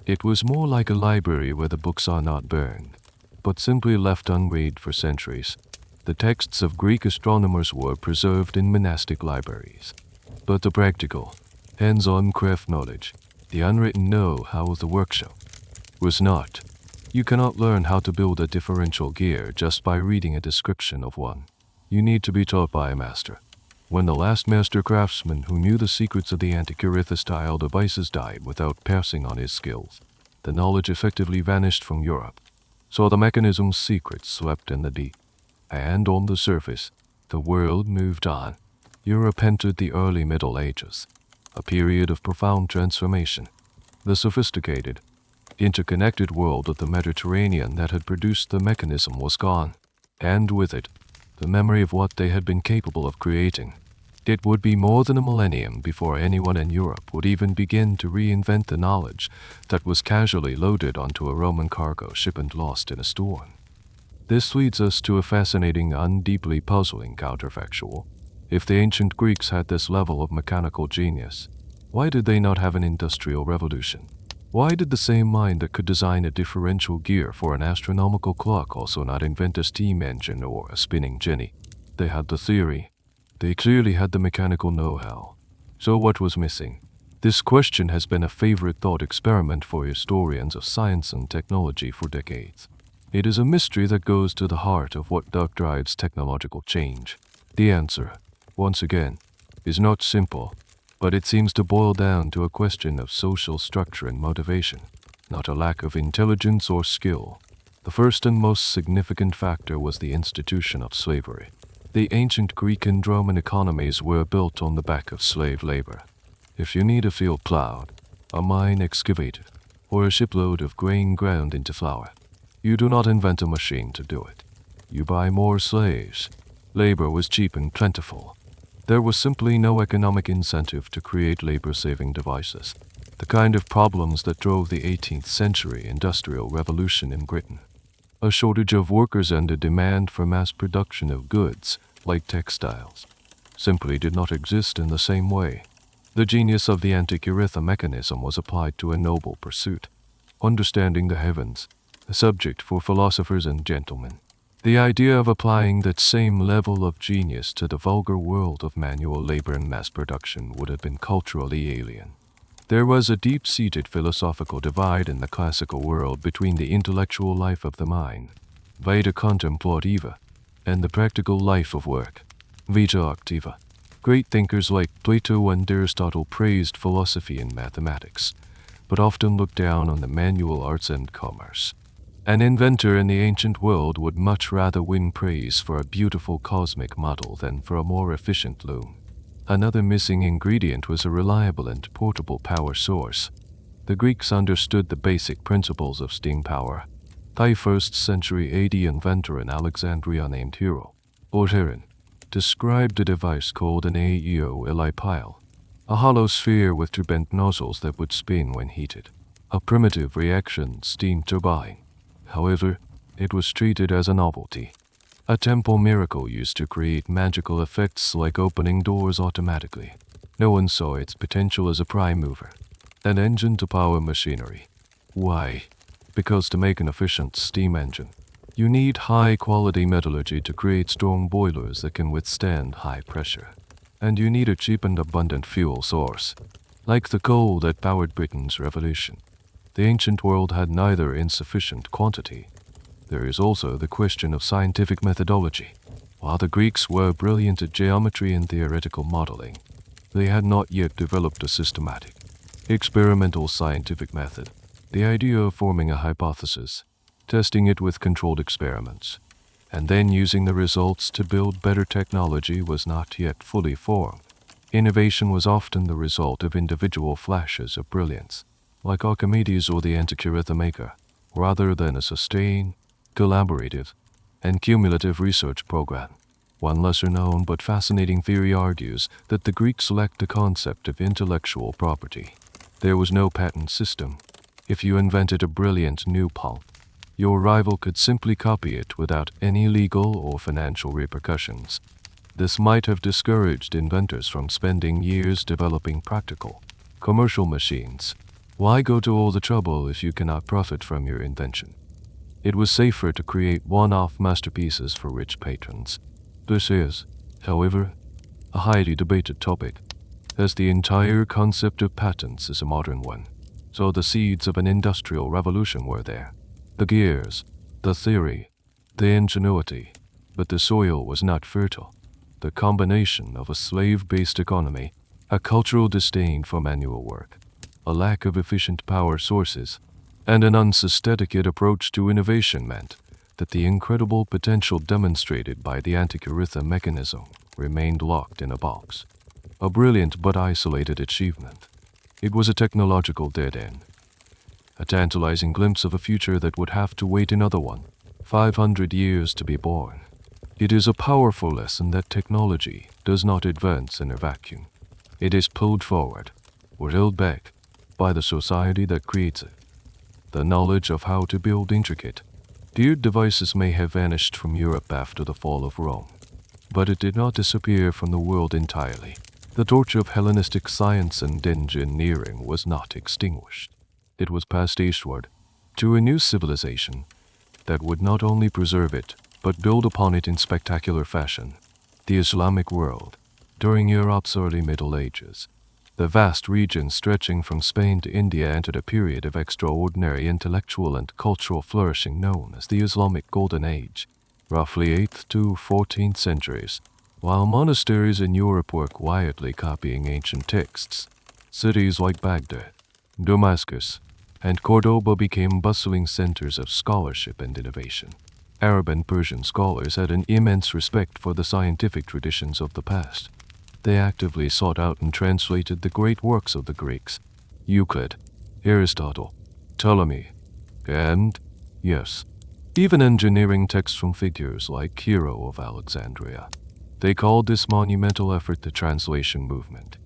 It was more like a library where the books are not burned, but simply left unread for centuries. The texts of Greek astronomers were preserved in monastic libraries. But the practical, hands-on craft knowledge, the unwritten know-how of the workshop, was not. You cannot learn how to build a differential gear just by reading a description of one. You need to be taught by a master. When the last master craftsman who knew the secrets of the Antikythera style devices died without passing on his skills, the knowledge effectively vanished from Europe. So the mechanism's secrets slept in the deep. And on the surface, the world moved on. Europe entered the early Middle Ages, a period of profound transformation. The sophisticated, interconnected world of the Mediterranean that had produced the mechanism was gone, and with it, the memory of what they had been capable of creating. It would be more than a millennium before anyone in Europe would even begin to reinvent the knowledge that was casually loaded onto a Roman cargo ship and lost in a storm. This leads us to a fascinating and deeply puzzling counterfactual. If the ancient Greeks had this level of mechanical genius, why did they not have an industrial revolution? Why did the same mind that could design a differential gear for an astronomical clock also not invent a steam engine or a spinning jenny? They had the theory. They clearly had the mechanical know-how. So what was missing? This question has been a favorite thought experiment for historians of science and technology for decades. It is a mystery that goes to the heart of what drives technological change. The answer, once again, is not simple, but it seems to boil down to a question of social structure and motivation, not a lack of intelligence or skill. The first and most significant factor was the institution of slavery. The ancient Greek and Roman economies were built on the back of slave labor. If you need a field plowed, a mine excavated, or a shipload of grain ground into flour, you do not invent a machine to do it. You buy more slaves. Labor was cheap and plentiful. There was simply no economic incentive to create labor-saving devices, the kind of problems that drove the 18th century industrial revolution in Britain. A shortage of workers and a demand for mass production of goods, like textiles, simply did not exist in the same way. The genius of the Antikythera Mechanism was applied to a noble pursuit, understanding the heavens, a subject for philosophers and gentlemen. The idea of applying that same level of genius to the vulgar world of manual labor and mass production would have been culturally alien. There was a deep-seated philosophical divide in the classical world between the intellectual life of the mind, vita contemplativa, and the practical life of work, vita activa. Great thinkers like Plato and Aristotle praised philosophy and mathematics, but often looked down on the manual arts and commerce. An inventor in the ancient world would much rather win praise for a beautiful cosmic model than for a more efficient loom. Another missing ingredient was a reliable and portable power source. The Greeks understood the basic principles of steam power. The 1st century AD inventor in Alexandria named Hero, or Heron, described a device called an aeolipile, a hollow sphere with two bent nozzles that would spin when heated, a primitive reaction steam turbine. However, it was treated as a novelty, a temple miracle used to create magical effects like opening doors automatically. No one saw its potential as a prime mover, an engine to power machinery. Why? Because to make an efficient steam engine, you need high-quality metallurgy to create strong boilers that can withstand high pressure. And you need a cheap and abundant fuel source, like the coal that powered Britain's revolution. The ancient world had neither in sufficient quantity. There is also the question of scientific methodology. While the Greeks were brilliant at geometry and theoretical modeling, they had not yet developed a systematic, experimental scientific method. The idea of forming a hypothesis, testing it with controlled experiments, and then using the results to build better technology was not yet fully formed. Innovation was often the result of individual flashes of brilliance, like Archimedes or the Antikythera maker, rather than a sustained, collaborative, and cumulative research program. One lesser-known but fascinating theory argues that the Greeks lacked the concept of intellectual property. There was no patent system. If you invented a brilliant new pulp, your rival could simply copy it without any legal or financial repercussions. This might have discouraged inventors from spending years developing practical, commercial machines. Why go to all the trouble if you cannot profit from your invention? It was safer to create one-off masterpieces for rich patrons. This is, however, a highly debated topic, as the entire concept of patents is a modern one. So the seeds of an industrial revolution were there. The gears, the theory, the ingenuity, but the soil was not fertile. The combination of a slave-based economy, a cultural disdain for manual work, a lack of efficient power sources, and an unsystematic approach to innovation meant that the incredible potential demonstrated by the Antikythera Mechanism remained locked in a box. A brilliant but isolated achievement. It was a technological dead end. A tantalizing glimpse of a future that would have to wait another 500 years to be born. It is a powerful lesson that technology does not advance in a vacuum. It is pulled forward, or held back, by the society that creates it. The knowledge of how to build intricate, geared devices may have vanished from Europe after the fall of Rome, but it did not disappear from the world entirely. The torch of Hellenistic science and engineering was not extinguished. It was passed eastward to a new civilization that would not only preserve it, but build upon it in spectacular fashion. The Islamic world, during Europe's early Middle Ages, the vast region stretching from Spain to India entered a period of extraordinary intellectual and cultural flourishing known as the Islamic Golden Age, roughly 8th to 14th centuries. While monasteries in Europe were quietly copying ancient texts, cities like Baghdad, Damascus, and Cordoba became bustling centers of scholarship and innovation. Arab and Persian scholars had an immense respect for the scientific traditions of the past. They actively sought out and translated the great works of the Greeks: Euclid, Aristotle, Ptolemy, and, yes, even engineering texts from figures like Hero of Alexandria. They called this monumental effort the translation movement,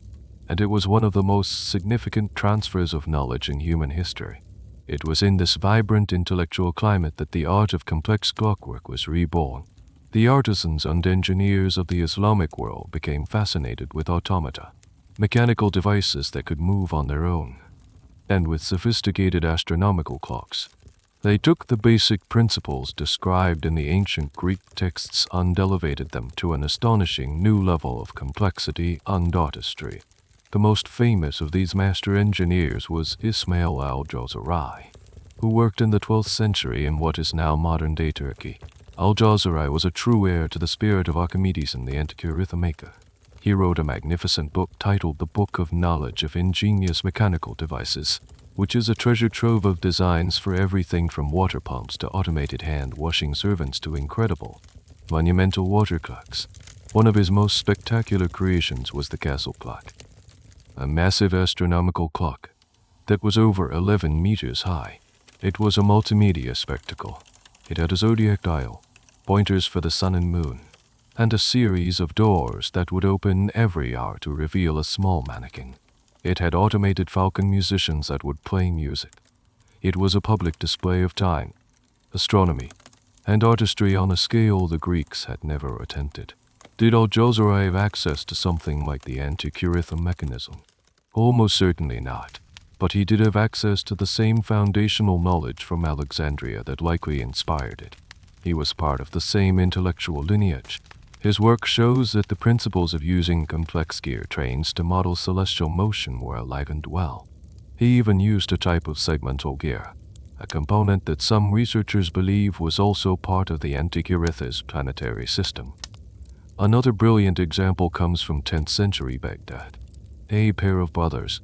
and it was one of the most significant transfers of knowledge in human history. It was in this vibrant intellectual climate that the art of complex clockwork was reborn. The artisans and engineers of the Islamic world became fascinated with automata, mechanical devices that could move on their own, and with sophisticated astronomical clocks. They took the basic principles described in the ancient Greek texts and elevated them to an astonishing new level of complexity and artistry. The most famous of these master engineers was Ismail al-Jawzari, who worked in the 12th century in what is now modern-day Turkey. Al-Jawzari was a true heir to the spirit of Archimedes and the Antikythera Mechanism. He wrote a magnificent book titled The Book of Knowledge of Ingenious Mechanical Devices, which is a treasure trove of designs for everything from water pumps to automated hand-washing servants to incredible, monumental water clocks. One of his most spectacular creations was the castle clock, a massive astronomical clock that was over 11 meters high. It was a multimedia spectacle. It had a zodiac dial, pointers for the sun and moon, and a series of doors that would open every hour to reveal a small mannequin. It had automated falcon musicians that would play music. It was a public display of time, astronomy, and artistry on a scale the Greeks had never attempted. Did Al-Jawzari have access to something like the Antikythera Mechanism? Almost certainly not, but he did have access to the same foundational knowledge from Alexandria that likely inspired it. He was part of the same intellectual lineage. His work shows that the principles of using complex gear trains to model celestial motion were alive and well. He even used a type of segmental gear, a component that some researchers believe was also part of the Antikythera's planetary system. Another brilliant example comes from 10th century Baghdad. A pair of brothers,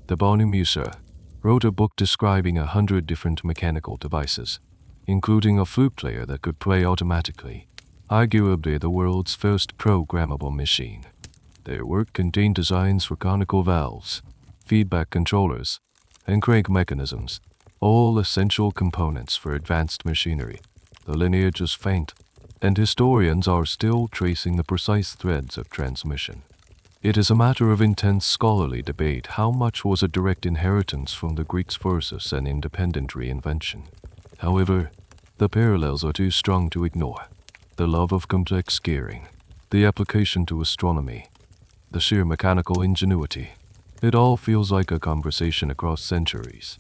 the Banu Musa, wrote a book describing 100 different mechanical devices, including a flute player that could play automatically, arguably the world's first programmable machine. Their work contained designs for conical valves, feedback controllers, and crank mechanisms, all essential components for advanced machinery. The lineage is faint, and historians are still tracing the precise threads of transmission. It is a matter of intense scholarly debate how much was a direct inheritance from the Greeks versus an independent reinvention. However, the parallels are too strong to ignore. The love of complex gearing, the application to astronomy, the sheer mechanical ingenuity. It all feels like a conversation across centuries.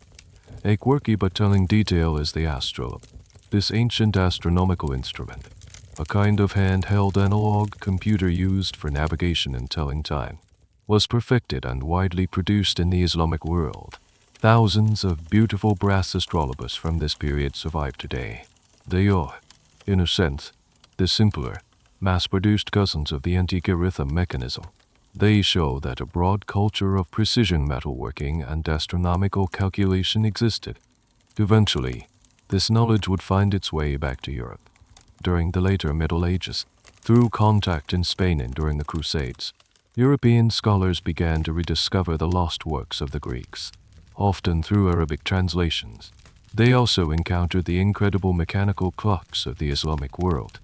A quirky but telling detail is the astrolabe, this ancient astronomical instrument, a kind of handheld analog computer used for navigation and telling time, was perfected and widely produced in the Islamic world. Thousands of beautiful brass astrolabes from this period survive today. They are, in a sense, the simpler, mass-produced cousins of the Antikythera Mechanism. They show that a broad culture of precision metalworking and astronomical calculation existed. Eventually, this knowledge would find its way back to Europe. During the later Middle Ages, through contact in Spain and during the Crusades, European scholars began to rediscover the lost works of the Greeks, often through Arabic translations. They also encountered the incredible mechanical clocks of the Islamic world.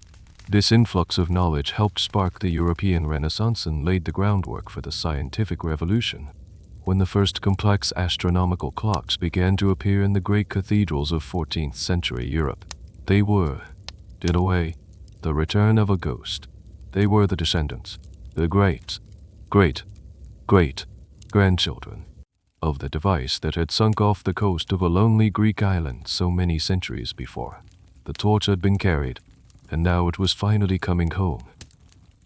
This influx of knowledge helped spark the European Renaissance and laid the groundwork for the scientific revolution. When the first complex astronomical clocks began to appear in the great cathedrals of 14th century Europe, they were, in a way, the return of a ghost. They were the descendants, the great-grandchildren of the device that had sunk off the coast of a lonely Greek island so many centuries before. The torch had been carried, and now it was finally coming home.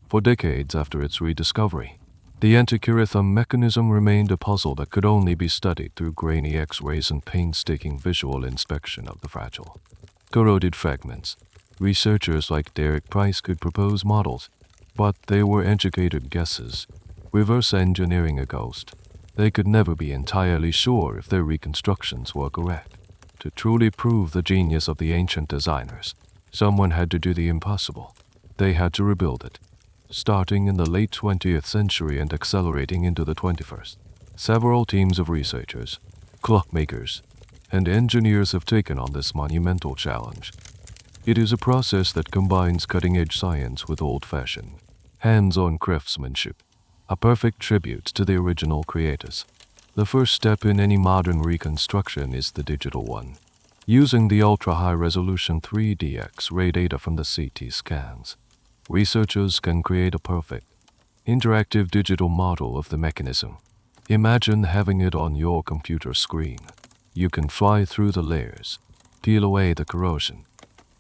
For decades after its rediscovery, the Antikythera Mechanism remained a puzzle that could only be studied through grainy X-rays and painstaking visual inspection of the fragile, corroded fragments. Researchers like Derek Price could propose models, but they were educated guesses, reverse engineering a ghost. They could never be entirely sure if their reconstructions were correct. To truly prove the genius of the ancient designers, someone had to do the impossible. They had to rebuild it, starting in the late 20th century and accelerating into the 21st. Several teams of researchers, clockmakers, and engineers have taken on this monumental challenge. It is a process that combines cutting-edge science with old-fashioned, hands-on craftsmanship, a perfect tribute to the original creators. The first step in any modern reconstruction is the digital one. Using the ultra-high-resolution 3D X-ray data from the CT scans, researchers can create a perfect, interactive digital model of the mechanism. Imagine having it on your computer screen. You can fly through the layers, peel away the corrosion,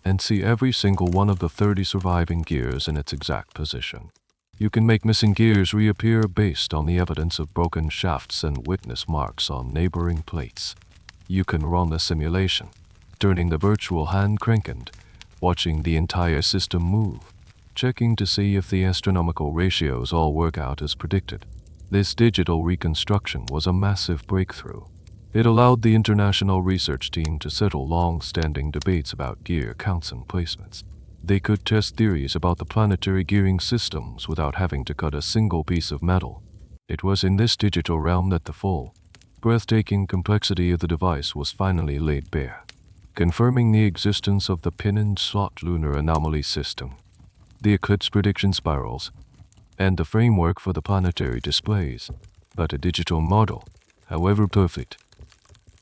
and see every single one of the 30 surviving gears in its exact position. You can make missing gears reappear based on the evidence of broken shafts and witness marks on neighboring plates. You can run a simulation, turning the virtual hand crank and watching the entire system move, checking to see if the astronomical ratios all work out as predicted. This digital reconstruction was a massive breakthrough. It allowed the international research team to settle long-standing debates about gear counts and placements. They could test theories about the planetary gearing systems without having to cut a single piece of metal. It was in this digital realm that the full, breathtaking complexity of the device was finally laid bare, confirming the existence of the pin-and-slot lunar anomaly system, the eclipse prediction spirals, and the framework for the planetary displays. But a digital model, however perfect,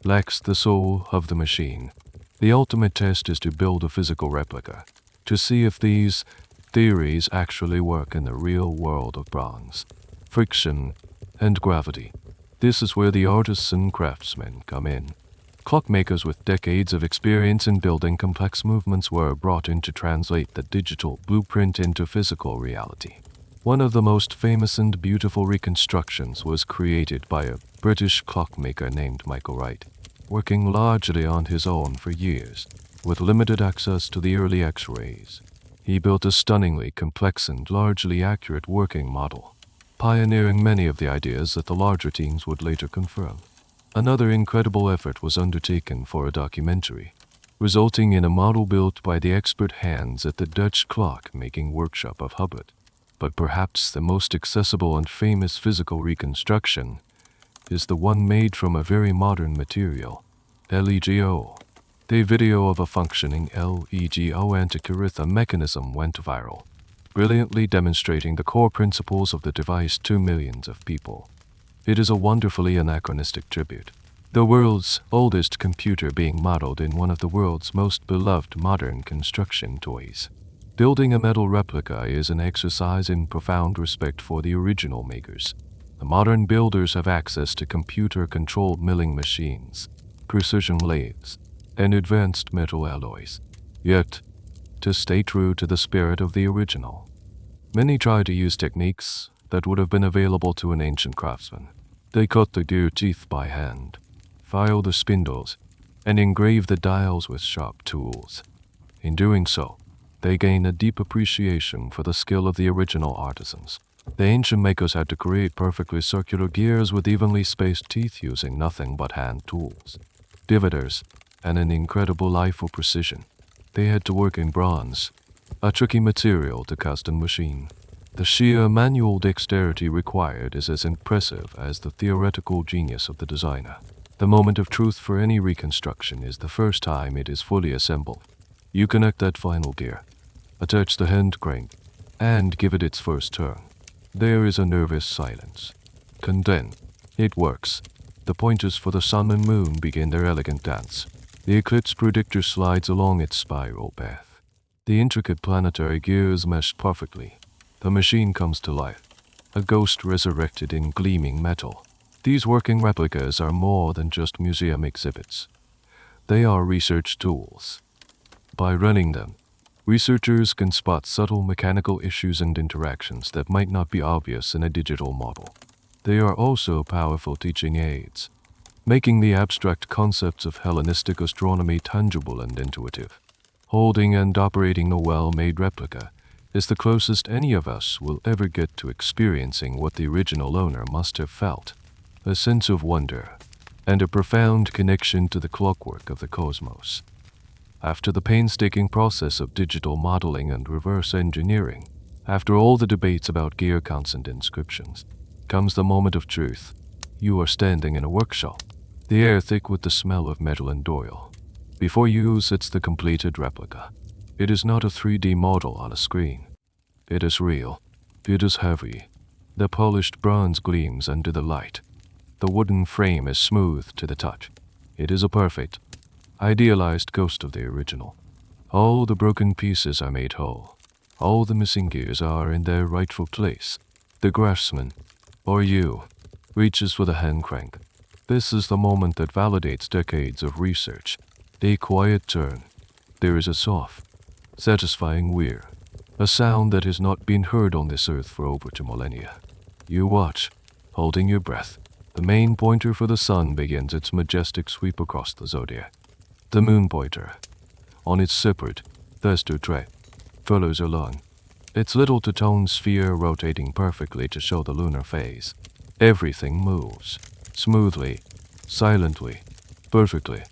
lacks the soul of the machine. The ultimate test is to build a physical replica, to see if these theories actually work in the real world of bronze, friction, and gravity. This is where the artists and craftsmen come in. Clockmakers with decades of experience in building complex movements were brought in to translate the digital blueprint into physical reality. One of the most famous and beautiful reconstructions was created by a British clockmaker named Michael Wright, working largely on his own for years, with limited access to the early X-rays. He built a stunningly complex and largely accurate working model, pioneering many of the ideas that the larger teams would later confirm. Another incredible effort was undertaken for a documentary, resulting in a model built by the expert hands at the Dutch clock-making workshop of Hubbard. But perhaps the most accessible and famous physical reconstruction is the one made from a very modern material, LEGO. The video of a functioning LEGO Antikythera Mechanism went viral, brilliantly demonstrating the core principles of the device to millions of people. It is a wonderfully anachronistic tribute, the world's oldest computer being modeled in one of the world's most beloved modern construction toys. Building a metal replica is an exercise in profound respect for the original makers. The modern builders have access to computer-controlled milling machines, precision lathes, and advanced metal alloys. Yet, to stay true to the spirit of the original, many try to use techniques that would have been available to an ancient craftsman. They cut the gear teeth by hand, file the spindles, and engrave the dials with sharp tools. In doing so, they gain a deep appreciation for the skill of the original artisans. The ancient makers had to create perfectly circular gears with evenly spaced teeth using nothing but hand tools, dividers, and an incredible eye for precision. They had to work in bronze, a tricky material to cast and machine. The sheer manual dexterity required is as impressive as the theoretical genius of the designer. The moment of truth for any reconstruction is the first time it is fully assembled. You connect that final gear, attach the hand crank, and give it its first turn. There is a nervous silence. And then, it works. The pointers for the sun and moon begin their elegant dance. The eclipse predictor slides along its spiral path. The intricate planetary gears mesh perfectly. The machine comes to life, a ghost resurrected in gleaming metal. These working replicas are more than just museum exhibits. They are research tools. By running them, researchers can spot subtle mechanical issues and interactions that might not be obvious in a digital model. They are also powerful teaching aids, making the abstract concepts of Hellenistic astronomy tangible and intuitive. Holding and operating a well-made replica is the closest any of us will ever get to experiencing what the original owner must have felt. a sense of wonder, and a profound connection to the clockwork of the cosmos. After the painstaking process of digital modeling and reverse engineering, after all the debates about gear counts and inscriptions, comes the moment of truth. You are standing in a workshop, the air thick with the smell of metal and oil. Before you sits the completed replica. It is not a 3D model on a screen. It is real. It is heavy. The polished bronze gleams under the light. The wooden frame is smooth to the touch. It is a perfect, idealized ghost of the original. All the broken pieces are made whole. All the missing gears are in their rightful place. The craftsman, or you, reaches for the hand crank. This is the moment that validates decades of research. A quiet turn. There is a soft, satisfying whir, a sound that has not been heard on this earth for over 2 millennia. You watch, holding your breath. The main pointer for the sun begins its majestic sweep across the zodiac. The moon pointer, on its separate, thruster track, follows along, its little two-tone sphere rotating perfectly to show the lunar phase. Everything moves, smoothly, silently, perfectly.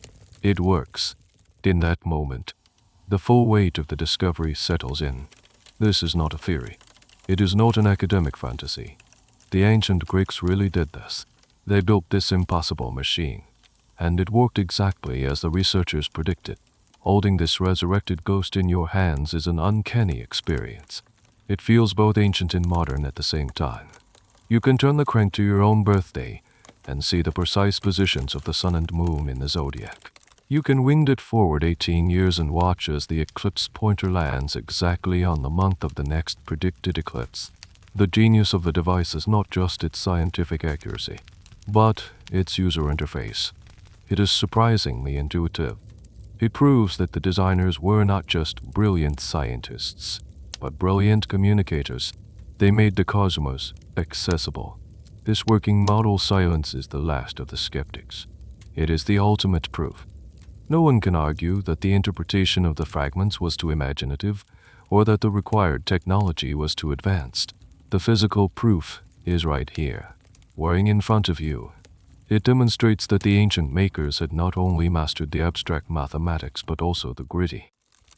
It works. In that moment, the full weight of the discovery settles in. This is not a theory. It is not an academic fantasy. The ancient Greeks really did this. They built this impossible machine, and it worked exactly as the researchers predicted. Holding this resurrected ghost in your hands is an uncanny experience. It feels both ancient and modern at the same time. You can turn the crank to your own birthday and see the precise positions of the sun and moon in the zodiac. You can wind it forward 18 years and watch as the eclipse pointer lands exactly on the month of the next predicted eclipse. The genius of the device is not just its scientific accuracy, but its user interface. It is surprisingly intuitive. It proves that the designers were not just brilliant scientists, but brilliant communicators. They made the cosmos accessible. This working model silences the last of the skeptics. It is the ultimate proof. No one can argue that the interpretation of the fragments was too imaginative, or that the required technology was too advanced. The physical proof is right here, weighing in front of you. It demonstrates that the ancient makers had not only mastered the abstract mathematics but also the gritty,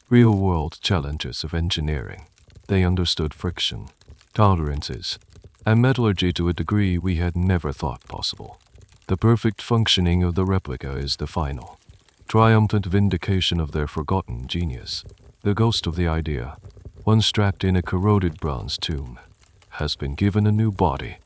real-world challenges of engineering. They understood friction, tolerances, and metallurgy to a degree we had never thought possible. The perfect functioning of the replica is the final, triumphant vindication of their forgotten genius. The ghost of the idea, once trapped in a corroded bronze tomb, has been given a new body.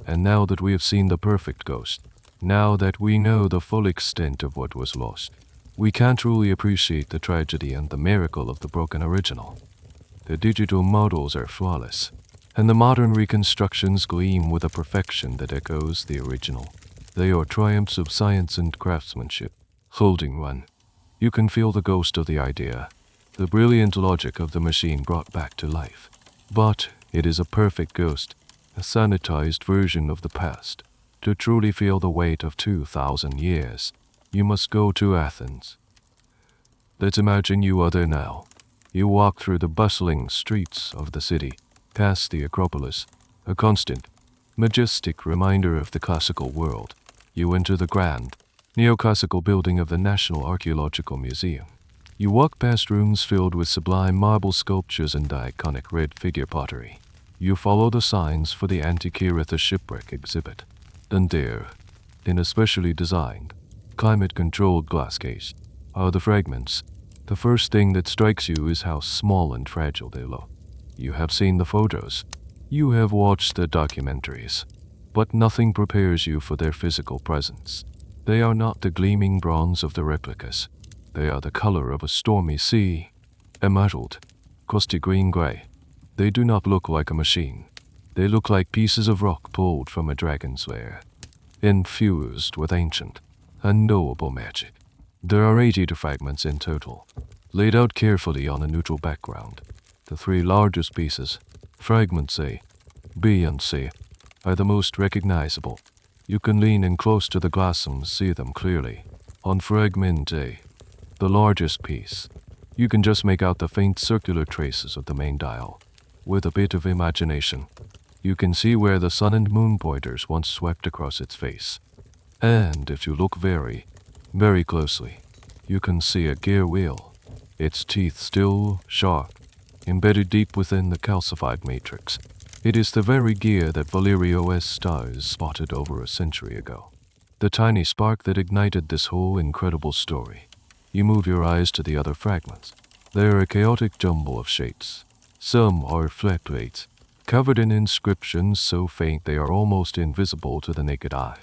And now that we have seen the perfect ghost, now that we know the full extent of what was lost, we can truly appreciate the tragedy and the miracle of the broken original. The digital models are flawless, and the modern reconstructions gleam with a perfection that echoes the original. They are triumphs of science and craftsmanship. Holding one, you can feel the ghost of the idea, the brilliant logic of the machine brought back to life. But it is a perfect ghost, a sanitized version of the past. To truly feel the weight of 2,000 years, you must go to Athens. Let's imagine you are there now. You walk through the bustling streets of the city, past the Acropolis, a constant, majestic reminder of the classical world. You enter the grand, neoclassical building of the National Archaeological Museum. You walk past rooms filled with sublime marble sculptures and iconic red figure pottery. You follow the signs for the Antikythera Shipwreck exhibit. And there, in a specially designed, climate-controlled glass case, are the fragments. The first thing that strikes you is how small and fragile they look. You have seen the photos. You have watched the documentaries. But nothing prepares you for their physical presence. They are not the gleaming bronze of the replicas. They are the color of a stormy sea, emerald, crusty green-gray. They do not look like a machine. They look like pieces of rock pulled from a dragon's lair, infused with ancient, unknowable magic. There are 80 fragments in total, laid out carefully on a neutral background. The 3 largest pieces, fragments A, B, and C, are the most recognizable. You can lean in close to the glass and see them clearly. On fragment A, the largest piece, you can just make out the faint circular traces of the main dial. With a bit of imagination, You can see where the sun and moon pointers once swept across its face. And if you look very, very closely, you can see a gear wheel, its teeth still sharp, embedded deep within the calcified matrix. It is the very gear that Valerio S. Stars spotted over a century ago. The tiny spark that ignited this whole incredible story. You move your eyes to the other fragments. They are a chaotic jumble of shapes. Some are flat plates, covered in inscriptions so faint they are almost invisible to the naked eye.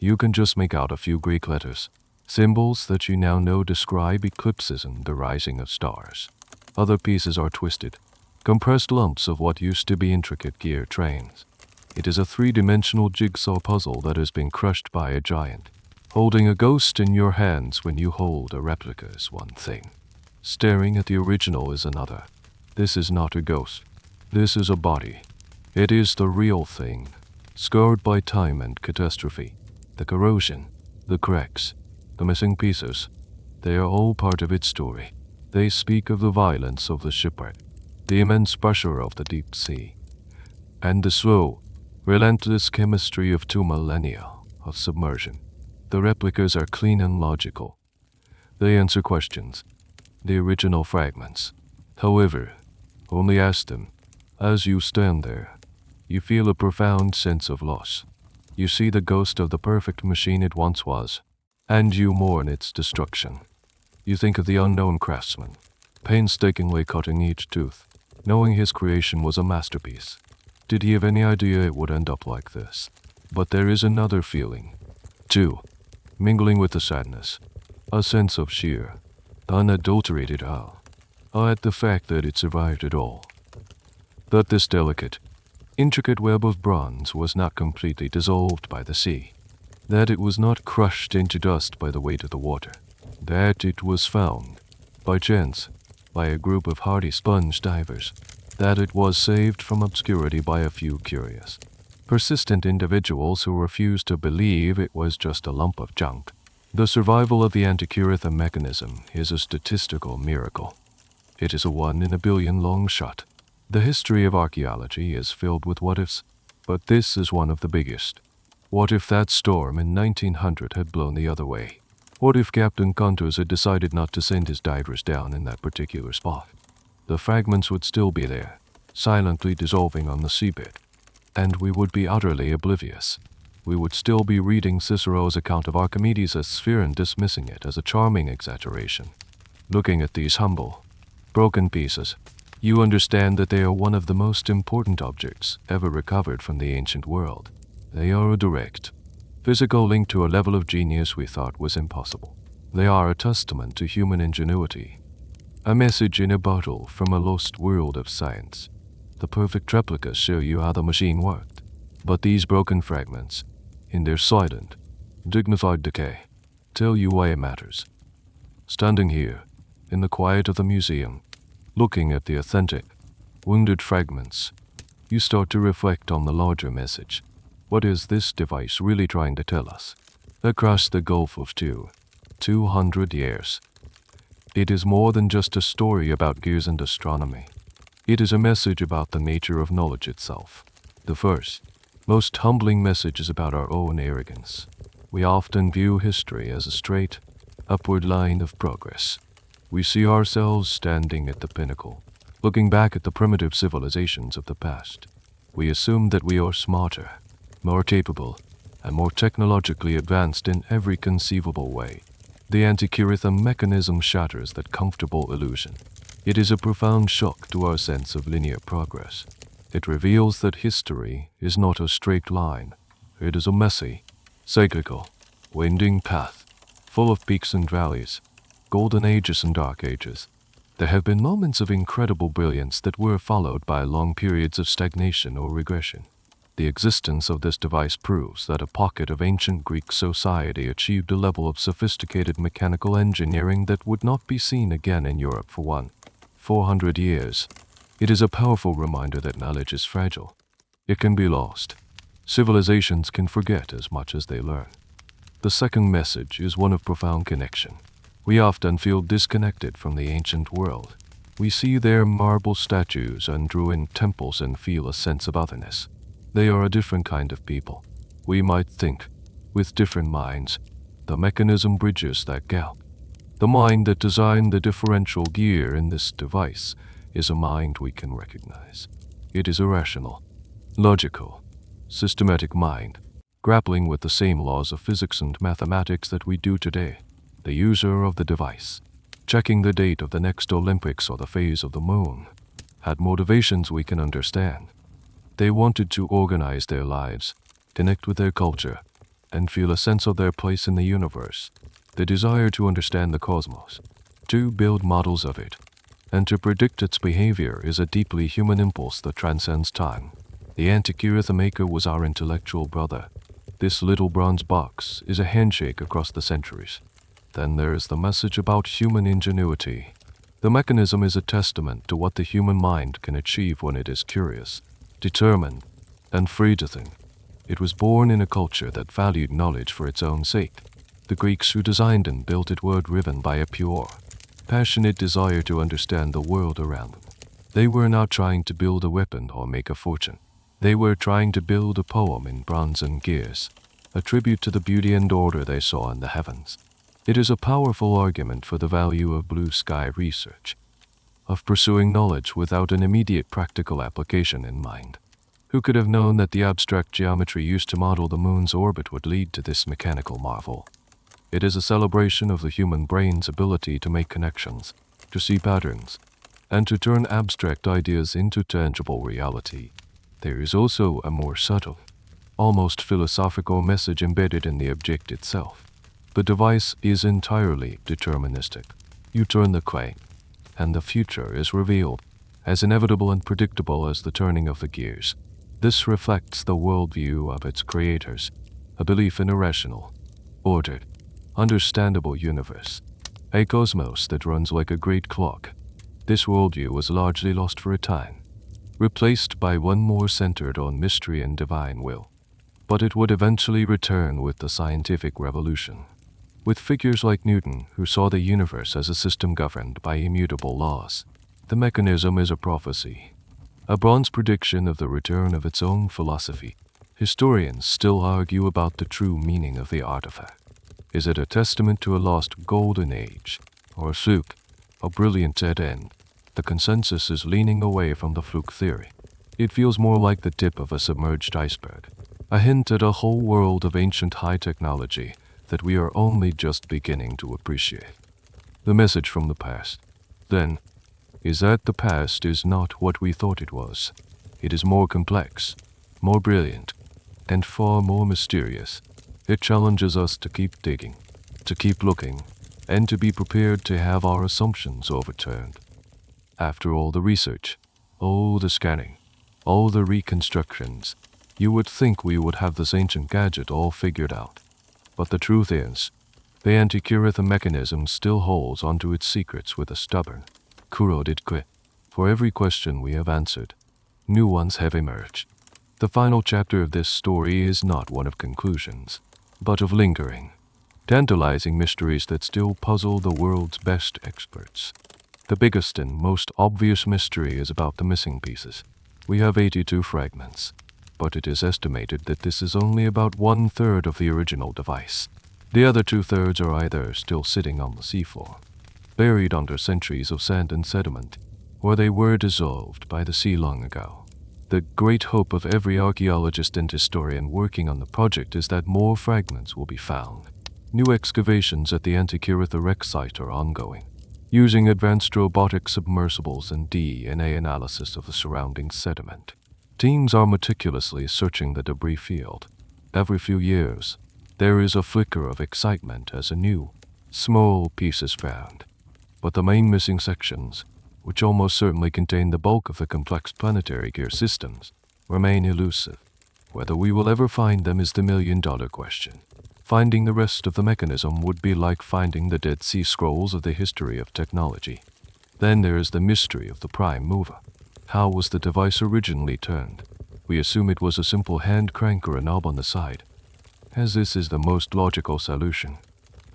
You can just make out a few Greek letters, symbols that you now know describe eclipses and the rising of stars. Other pieces are twisted, compressed lumps of what used to be intricate gear trains. It is a three-dimensional jigsaw puzzle that has been crushed by a giant. Holding a ghost in your hands when you hold a replica is one thing. Staring at the original is another. This is not a ghost. This is a body. It is the real thing, scarred by time and catastrophe. The corrosion, the cracks, the missing pieces, they are all part of its story. They speak of the violence of the shipwreck, the immense pressure of the deep sea, and the slow, relentless chemistry of 2 millennia of submersion. The replicas are clean and logical. They answer questions. The original fragments, however, only ask them. As you stand there, you feel a profound sense of loss. You see the ghost of the perfect machine it once was, and you mourn its destruction. You think of the unknown craftsman, painstakingly cutting each tooth, knowing his creation was a masterpiece. Did he have any idea it would end up like this? But there is another feeling, too, mingling with the sadness, a sense of sheer, unadulterated awe at the fact that it survived it all. That this delicate, intricate web of bronze was not completely dissolved by the sea, that it was not crushed into dust by the weight of the water, that it was found, by chance, by a group of hardy sponge divers, that it was saved from obscurity by a few curious, persistent individuals who refused to believe it was just a lump of junk. The survival of the Antikythera Mechanism is a statistical miracle. It is a 1 in a billion long shot. The history of archaeology is filled with what-ifs, but this is one of the biggest. What if that storm in 1900 had blown the other way? What if Captain Contos had decided not to send his divers down in that particular spot? The fragments would still be there, silently dissolving on the seabed, and we would be utterly oblivious. We would still be reading Cicero's account of Archimedes' sphere and dismissing it as a charming exaggeration. Looking at these humble, broken pieces, you understand that they are one of the most important objects ever recovered from the ancient world. They are a direct, physical link to a level of genius we thought was impossible. They are a testament to human ingenuity, a message in a bottle from a lost world of science. The perfect replicas show you how the machine worked, but these broken fragments, in their silent, dignified decay, tell you why it matters. Standing here, in the quiet of the museum, looking at the authentic, wounded fragments, you start to reflect on the larger message. What is this device really trying to tell us? Across the gulf of 200 years. It is more than just a story about gears and astronomy. It is a message about the nature of knowledge itself. The first, most humbling message is about our own arrogance. We often view history as a straight, upward line of progress. We see ourselves standing at the pinnacle, looking back at the primitive civilizations of the past. We assume that we are smarter, more capable, and more technologically advanced in every conceivable way. The Antikythera Mechanism shatters that comfortable illusion. It is a profound shock to our sense of linear progress. It reveals that history is not a straight line. It is a messy, cyclical, winding path, full of peaks and valleys, golden ages and dark ages. There have been moments of incredible brilliance that were followed by long periods of stagnation or regression. The existence of this device proves that a pocket of ancient Greek society achieved a level of sophisticated mechanical engineering that would not be seen again in Europe for 400 years. It is a powerful reminder that knowledge is fragile. It can be lost. Civilizations can forget as much as they learn. The second message is one of profound connection. We often feel disconnected from the ancient world. We see their marble statues and ruined temples and feel a sense of otherness. They are a different kind of people. We might think, with different minds. The mechanism bridges that gap. The mind that designed the differential gear in this device is a mind we can recognize. It is a rational, logical, systematic mind, grappling with the same laws of physics and mathematics that we do today. The user of the device, checking the date of the next Olympics or the phase of the moon, had motivations we can understand. They wanted to organize their lives, connect with their culture, and feel a sense of their place in the universe. The desire to understand the cosmos, to build models of it, and to predict its behavior is a deeply human impulse that transcends time. The Antikythera Maker was our intellectual brother. This little bronze box is a handshake across the centuries. Then there is the message about human ingenuity. The mechanism is a testament to what the human mind can achieve when it is curious, determined, and free to think. It was born in a culture that valued knowledge for its own sake. The Greeks who designed and built it were driven by a pure, passionate desire to understand the world around them. They were not trying to build a weapon or make a fortune. They were trying to build a poem in bronze and gears, a tribute to the beauty and order they saw in the heavens. It is a powerful argument for the value of blue sky research, of pursuing knowledge without an immediate practical application in mind. Who could have known that the abstract geometry used to model the moon's orbit would lead to this mechanical marvel? It is a celebration of the human brain's ability to make connections, to see patterns, and to turn abstract ideas into tangible reality. There is also a more subtle, almost philosophical message embedded in the object itself. The device is entirely deterministic. You turn the crank, and the future is revealed, as inevitable and predictable as the turning of the gears. This reflects the worldview of its creators, a belief in a rational, ordered, understandable universe, a cosmos that runs like a great clock. This worldview was largely lost for a time, replaced by one more centered on mystery and divine will. But it would eventually return with the scientific revolution, with figures like Newton who saw the universe as a system governed by immutable laws. The mechanism is a prophecy, a bronze prediction of the return of its own philosophy. Historians still argue about the true meaning of the artifact. Is it a testament to a lost golden age, or a fluke, a brilliant dead end? The consensus is leaning away from the fluke theory. It feels more like the tip of a submerged iceberg, a hint at a whole world of ancient high technology that we are only just beginning to appreciate. The message from the past, then, is that the past is not what we thought it was. It is more complex, more brilliant, and far more mysterious. It challenges us to keep digging, to keep looking, and to be prepared to have our assumptions overturned. After all the research, all the scanning, all the reconstructions, you would think we would have this ancient gadget all figured out. But the truth is, the Antikythera Mechanism still holds onto its secrets with a stubborn, corroded grip. For every question we have answered, new ones have emerged. The final chapter of this story is not one of conclusions, but of lingering, tantalizing mysteries that still puzzle the world's best experts. The biggest and most obvious mystery is about the missing pieces. We have 82 fragments, but it is estimated that this is only about 1/3 of the original device. The other 2/3 are either still sitting on the seafloor, buried under centuries of sand and sediment, or they were dissolved by the sea long ago. The great hope of every archaeologist and historian working on the project is that more fragments will be found. New excavations at the Antikythera wreck site are ongoing, using advanced robotic submersibles and DNA analysis of the surrounding sediment. Teams are meticulously searching the debris field. Every few years, there is a flicker of excitement as a new, small piece is found. But the main missing sections, which almost certainly contain the bulk of the complex planetary gear systems, remain elusive. Whether we will ever find them is the million-dollar question. Finding the rest of the mechanism would be like finding the Dead Sea Scrolls of the history of technology. Then there is the mystery of the prime mover. How was the device originally turned? We assume it was a simple hand crank or a knob on the side, as this is the most logical solution.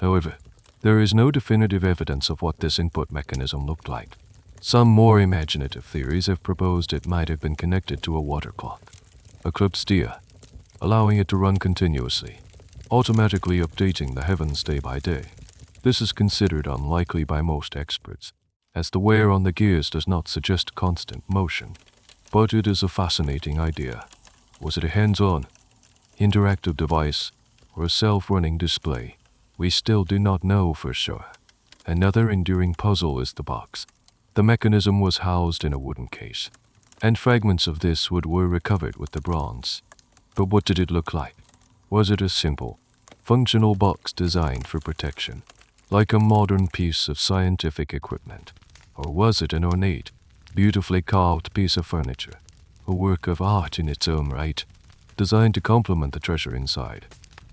However, there is no definitive evidence of what this input mechanism looked like. Some more imaginative theories have proposed it might have been connected to a water clock, eclipstia, allowing it to run continuously, automatically updating the heavens day by day. This is considered unlikely by most experts, as the wear on the gears does not suggest constant motion. But it is a fascinating idea. Was it a hands-on, interactive device or a self-running display? We still do not know for sure. Another enduring puzzle is the box. The mechanism was housed in a wooden case, and fragments of this wood were recovered with the bronze. But what did it look like? Was it a simple, functional box designed for protection, like a modern piece of scientific equipment? Or was it an ornate, beautifully carved piece of furniture, a work of art in its own right, designed to complement the treasure inside?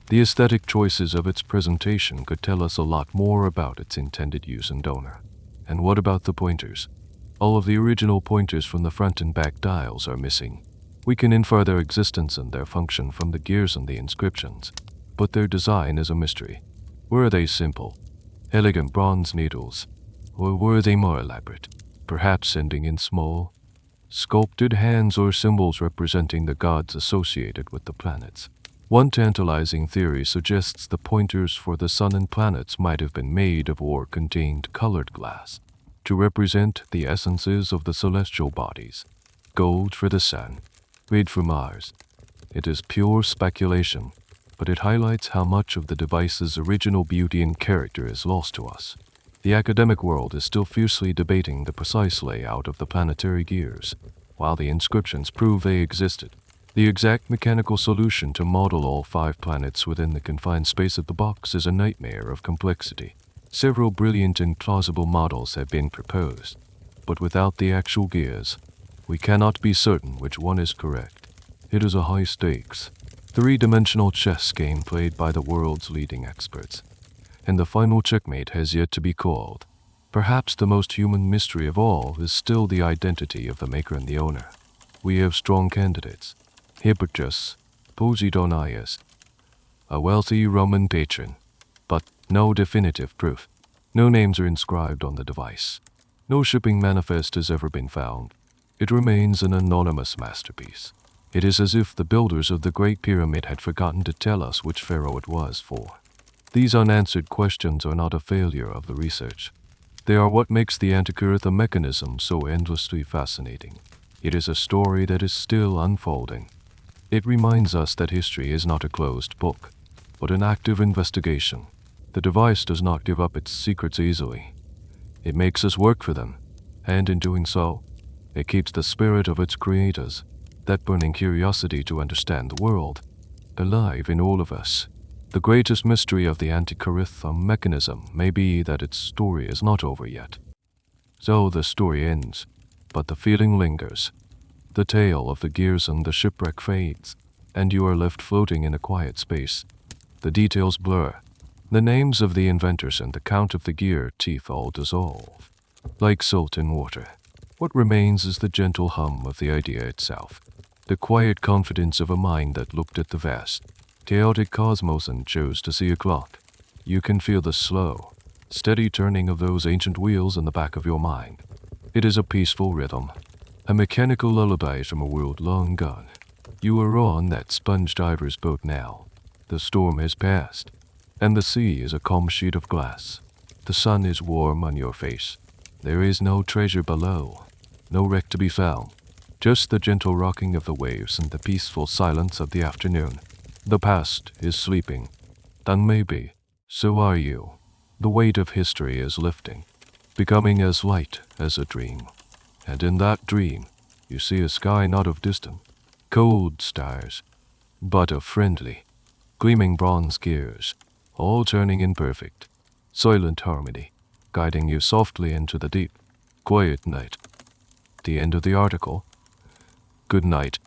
The aesthetic choices of its presentation could tell us a lot more about its intended use and donor. And what about the pointers? All of the original pointers from the front and back dials are missing. We can infer their existence and their function from the gears and the inscriptions, but their design is a mystery. Were they simple, elegant bronze needles, or were they more elaborate, perhaps ending in small, sculpted hands or symbols representing the gods associated with the planets? One tantalizing theory suggests the pointers for the sun and planets might have been made of or contained colored glass to represent the essences of the celestial bodies. Gold for the sun, red for Mars. It is pure speculation, but it highlights how much of the device's original beauty and character is lost to us. The academic world is still fiercely debating the precise layout of the planetary gears, while the inscriptions prove they existed. The exact mechanical solution to model all 5 planets within the confined space of the box is a nightmare of complexity. Several brilliant and plausible models have been proposed, but without the actual gears, we cannot be certain which one is correct. It is a high-stakes, 3-dimensional chess game played by the world's leading experts, and the final checkmate has yet to be called. Perhaps the most human mystery of all is still the identity of the maker and the owner. We have strong candidates. Hipparchus, Posidonius, a wealthy Roman patron, but no definitive proof. No names are inscribed on the device. No shipping manifest has ever been found. It remains an anonymous masterpiece. It is as if the builders of the Great Pyramid had forgotten to tell us which pharaoh it was for. These unanswered questions are not a failure of the research. They are what makes the Antikythera Mechanism so endlessly fascinating. It is a story that is still unfolding. It reminds us that history is not a closed book, but an active investigation. The device does not give up its secrets easily. It makes us work for them, and in doing so, it keeps the spirit of its creators, that burning curiosity to understand the world, alive in all of us. The greatest mystery of the Antikythera Mechanism may be that its story is not over yet. So the story ends, but the feeling lingers. The tale of the gears and the shipwreck fades, and you are left floating in a quiet space. The details blur. The names of the inventors and the count of the gear teeth all dissolve. Like salt in water, what remains is the gentle hum of the idea itself, the quiet confidence of a mind that looked at the vast, chaotic cosmos and chose to see a clock. You can feel the slow, steady turning of those ancient wheels in the back of your mind. It is a peaceful rhythm, a mechanical lullaby from a world long gone. You are on that sponge diver's boat now. The storm has passed, and the sea is a calm sheet of glass. The sun is warm on your face. There is no treasure below, no wreck to be found, just the gentle rocking of the waves and the peaceful silence of the afternoon. The past is sleeping, and maybe, so are you. The weight of history is lifting, becoming as light as a dream. And in that dream, you see a sky not of distant, cold stars, but of friendly, gleaming bronze gears, all turning in perfect, silent harmony, guiding you softly into the deep, quiet night. The end of the article. Good night.